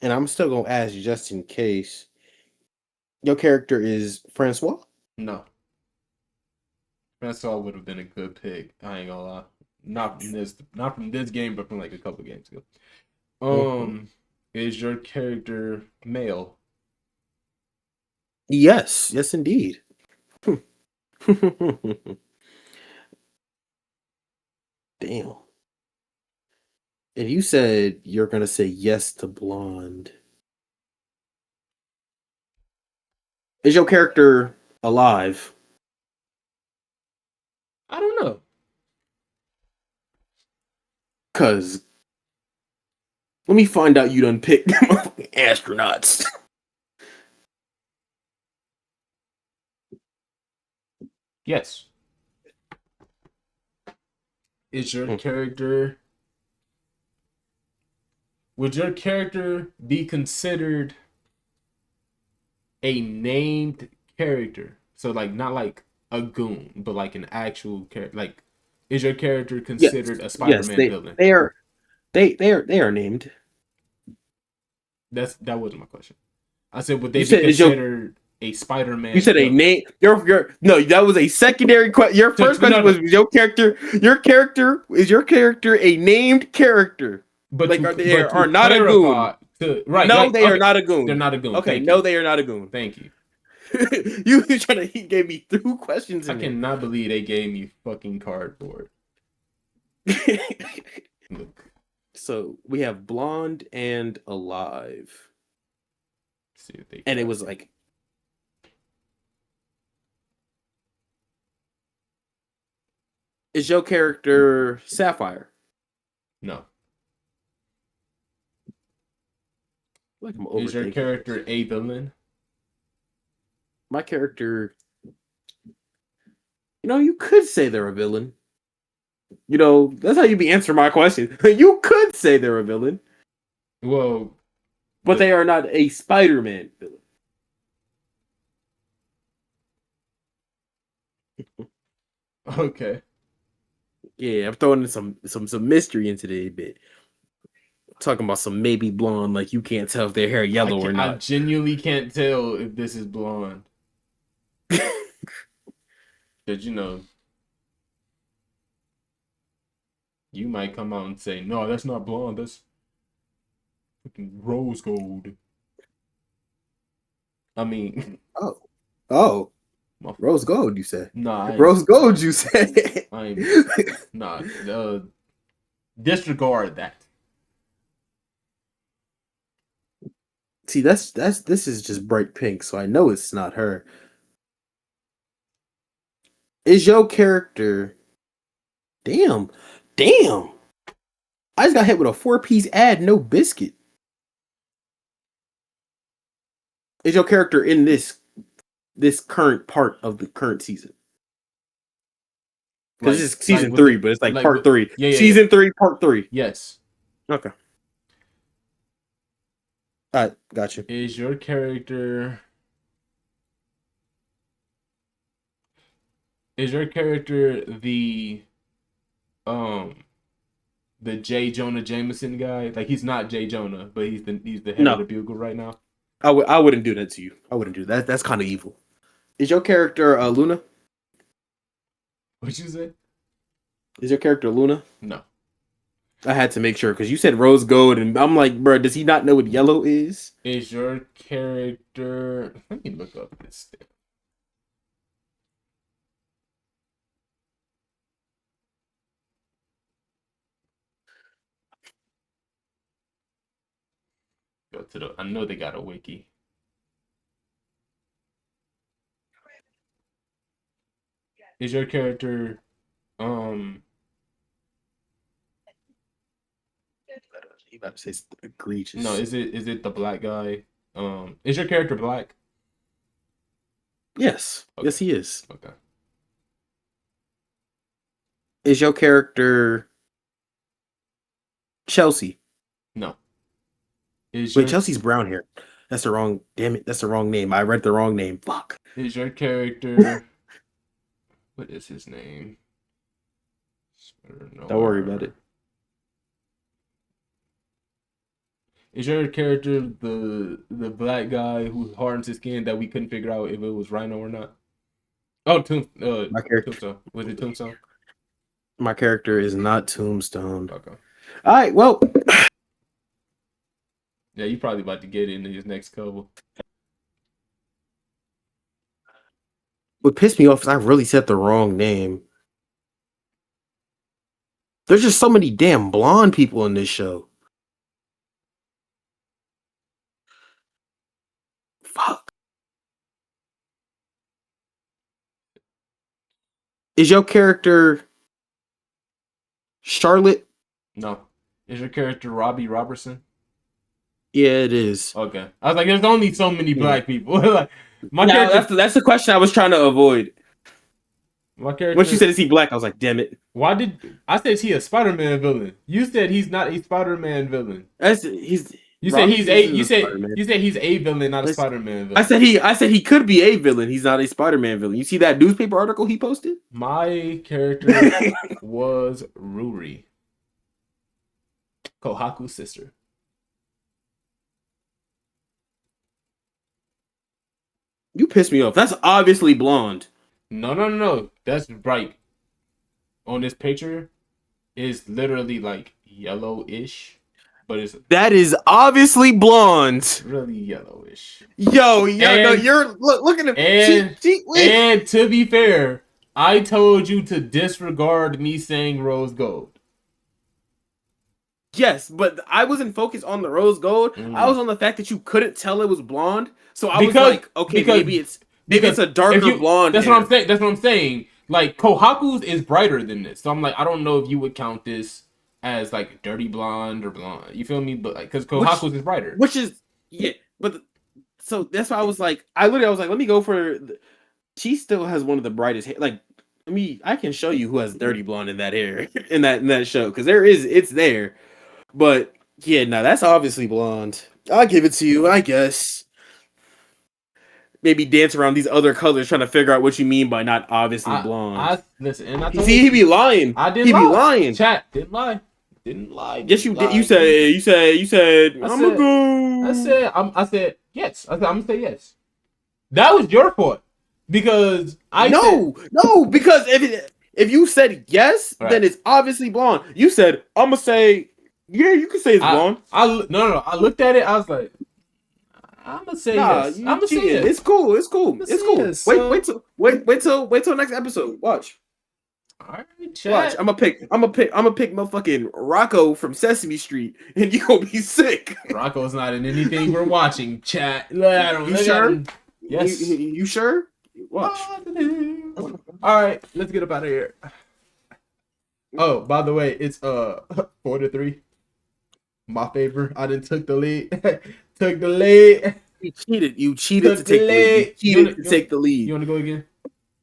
and I'm still gonna ask you just in case. Your character is Francois? No. Francois would have been a good pick. I ain't gonna lie. Not from this game, but from like a couple games ago. Is your character male? Yes, indeed. Damn. And you said you're gonna say yes to blonde. Is your character alive? I don't know. Cause let me find out you done picked astronauts. Yes. Is your character... Would your character be considered a named character? So like not like a goon, but like an actual character. Like, is your character considered a Spider-Man villain? They are named. That wasn't my question. I said, would they You be said, considered a Spider-Man? You said a villain? name. Your no, that was a secondary question. Your first question was your character. Your character is your character a named character? But like they are not a goon. Right? No, like, they are not a goon. They're not a goon. Okay, Thank no, you. they are not a goon. Thank you. You trying to? He gave me 2 questions. I cannot believe they gave me fucking cardboard. Look. So we have blonde and alive. See if they and it was like, is your character Sapphire? No. Like I'm Is your overthinking character this. a villain? My character, you could say they're a villain. That's how you be answering my question. You could say they're a villain. Well, but they are not a Spider-Man villain. Okay. Yeah, I'm throwing in some mystery into the bit. Talking about some maybe blonde, like you can't tell if their hair yellow or I not. genuinely can't tell if this is blonde. Because, you might come out and say, no, that's not blonde. That's fucking rose gold. I mean, Oh, my, rose gold. You said nah, rose gold. You said. nah, disregard that. See, this is just bright pink, so I know it's not her. Is your character? Damn, damn! I just got hit with a 4-piece ad, no biscuit. Is your character in this current part of the current season? Because this is season 3, but it's like part 3. Yeah. Season 3, part 3. Yes. Okay. All right, gotcha. Is your character the J. Jonah Jameson guy? Like, he's not J. Jonah, but he's the head of the Bugle right now. I wouldn't do that to you. I wouldn't do that. That's kind of evil. Is your character Luna? What'd you say? Is your character Luna? No. I had to make sure because you said rose gold, and I'm like, bro, does he not know what yellow is? Is your character? Let me look up this thing. Go to the. I know they got a wiki. Is your character You about to say egregious? No, is it the black guy? Is your character black? Yes. Okay. Yes, he is. Okay. Is your character Chelsea? No. Wait, Chelsea's brown hair. That's the wrong. Damn it, that's the wrong name. I read the wrong name. Fuck. Is your character? What is his name? Don't worry about it. Is your character the black guy who hardens his skin that we couldn't figure out if it was Rhino or not? Oh, My character. Tombstone. Was it Tombstone? My character is not Tombstone. Okay. All right. Well. Yeah, you probably about to get into his next couple. What pissed me off is I really said the wrong name. There's just so many damn blonde people in this show. Fuck. Is your character Charlotte? No. Is your character Robbie Robertson? Yeah, it is. Okay. I was like, there's only so many black people. Like, that's the question I was trying to avoid. My character. When she said, "Is he black?" I was like, "Damn it!" Why did I said he a Spider-Man villain? You said he's not a Spider-Man villain. You said he's a villain, not a Spider-Man villain. I said he could be a villain. He's not a Spider-Man villain. You see that newspaper article he posted? My character was Ruri, Kohaku's sister. You pissed me off. That's obviously blonde. No. That's right. On this picture, is literally like yellowish, but that is obviously blonde. Really yellowish. No, you're look at him. And to be fair, I told you to disregard me saying rose gold. Yes, but I wasn't focused on the rose gold. I was on the fact that you couldn't tell it was blonde. So I was like, okay, maybe it's a darker blonde. That's what I'm saying. That's what I'm saying. Like, Kohaku's is brighter than this. So I'm like, I don't know if you would count this as like dirty blonde or blonde. You feel me? But like, because Kohaku's is brighter. Which is but so that's why I was like, I was like, let me go for. She still has one of the brightest hair. Like, I can show you who has dirty blonde in that hair in that show because it's there. But yeah, no, that's obviously blonde. I'll give it to you, I guess. maybe dance around these other colors, trying to figure out what you mean by not obviously blonde. Listen, and I You told see, he be lying. I didn't He be lie. lying. Chat didn't lie. Didn't lie. Yes, you didn't did. You lie. said. I I'm said- gonna go. I said yes. I said I'm gonna say yes. That was your fault because I No, because if you said yes, Right. then it's obviously blonde. You said I'm gonna say yeah. You can say it's blonde. No. I looked at it. I was like, I'm gonna say yes. You I'm gonna say cheating. yes. It's cool. It's cool. I'ma It's say cool. yes, son. Wait till next episode. Watch. All right, Watch. chat. I'm gonna pick motherfucking Rocco from Sesame Street, and you gonna be sick. Rocco's not in anything we're watching. Chat. I don't You look sure? at him. Yes. You sure? Watch. All right, let's get up out of here. Oh, by the way, it's 4-3. My favor. I didn't took the lead. Took the lead. You cheated. You cheated Took to take the lead. You You cheated wanna- to take the lead. You want to go again?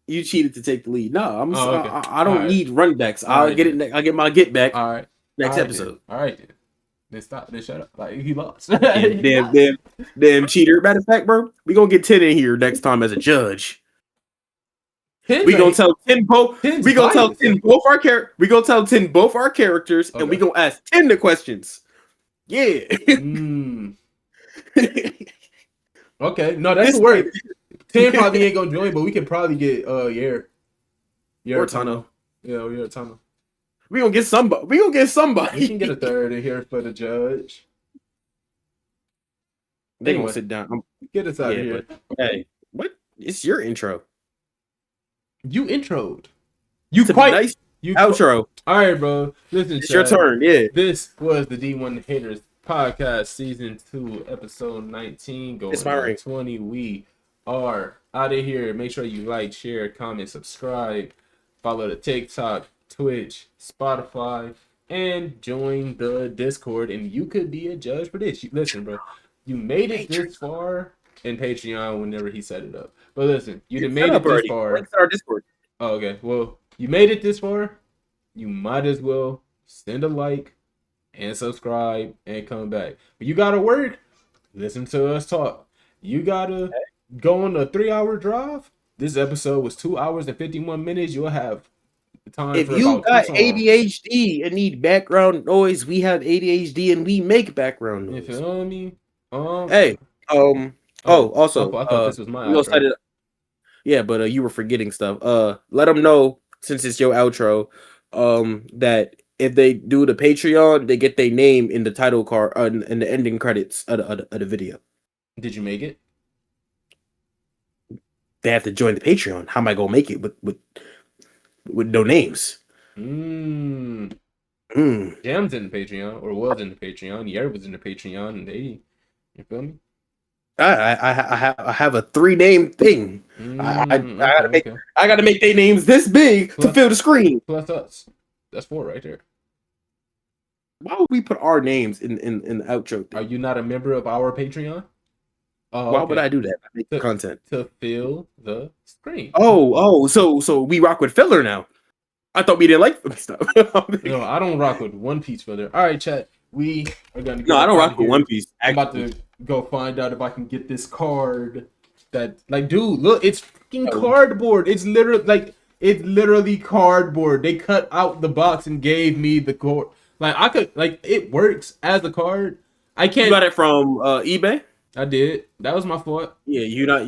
You cheated to take the lead. No, Okay. I don't Alright. need run backs. I'll Alright. get it. I'll get my get back All right. next All right, episode. Then. All right. Then stop. Then shut up. Like he lost. Damn cheater. Matter of fact, bro, we gonna get 10 in here next time as a judge. We gonna tell 10 both. We gonna tell 10 both our We gonna tell 10 both our characters, and we Okay. gonna ask 10 the questions. Yeah. Okay. No, that This- could work. 10 probably ain't gonna join, but we can probably get Yair. Or Tano. Yeah, Yair Tano. We gonna get somebody. We gonna get somebody. We can get a third in here for the judge. They Anyway. gonna sit down. Get us out of here. Hey, what? It's your intro. You introed. You It's a quite nice you outro. All right, bro. Listen, It's your chat. turn. Yeah. This was the D1 Haters Podcast, Season 2, Episode 19, going It's my on ring. 20. We are out of here. Make sure you like, share, comment, subscribe, follow the TikTok, Twitch, Spotify, and join the Discord. And you could be a judge for this. Listen, bro, you made it this far in Patreon whenever he set it up. But listen, you done made it this far. Let's start our Discord. Oh, okay. Well, you made it this far. You might as well send a like and subscribe and come back. But you gotta work. Listen to us talk. You gotta go on a 3-hour drive. This episode was 2 hours and 51 minutes. You'll have time. If for you about got 2 songs. ADHD and need background noise, we have ADHD and we make background You noise. feel me? Hey, also, I thought this was my we gonna outro. set it up. Yeah, but you were forgetting stuff. Let them know, since it's your outro, that if they do the Patreon, they get their name in the title card, in the ending credits of the video. Did you make it? They have to join the Patreon. How am I gonna make it with no names? Jam's in the Patreon, or was in the Patreon. Yair was in the Patreon, and they, you feel me? I have a 3-name thing. I gotta make their names this big to Plus- fill the screen. Plus us. That's 4 right there. Why would we put our names in the outro Are thing? you not a member of our Patreon? Oh, Why okay. would I do that? I make the content. To fill the screen. So we rock with filler now. I thought we didn't like stuff. No, I don't rock with One Piece filler. All right, chat. We are gonna. No, I don't rock with One Piece. I'm about to go find out if I can get this card. That, like, dude, look, it's freaking cardboard. It's literally cardboard. They cut out the box and gave me the card. Like, I could, like, it works as a card. I can't. You got it from eBay? I did. That was my fault. Yeah, you're not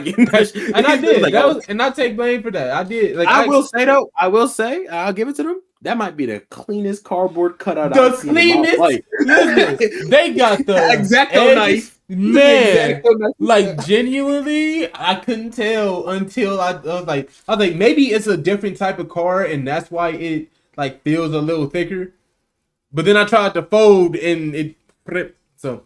getting that. And I did. Like, And I take blame for that. I did. Like, I will say though, I'll give it to them. That might be the cleanest cardboard cutout The I've seen in my cleanest. life. Listen, they got the X-Acto edges. knife. Man, X-Acto knife. like, genuinely, I couldn't tell until I was like, maybe it's a different type of card, and that's why it, like, feels a little thicker. But then I tried to fold and it ripped. So,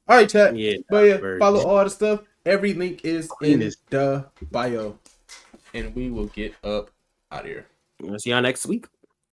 all right, chat. Yeah, But yeah, bird. follow all the stuff. Every link is in Cleanest. the bio, and we will get up out of here. We'll see y'all next week.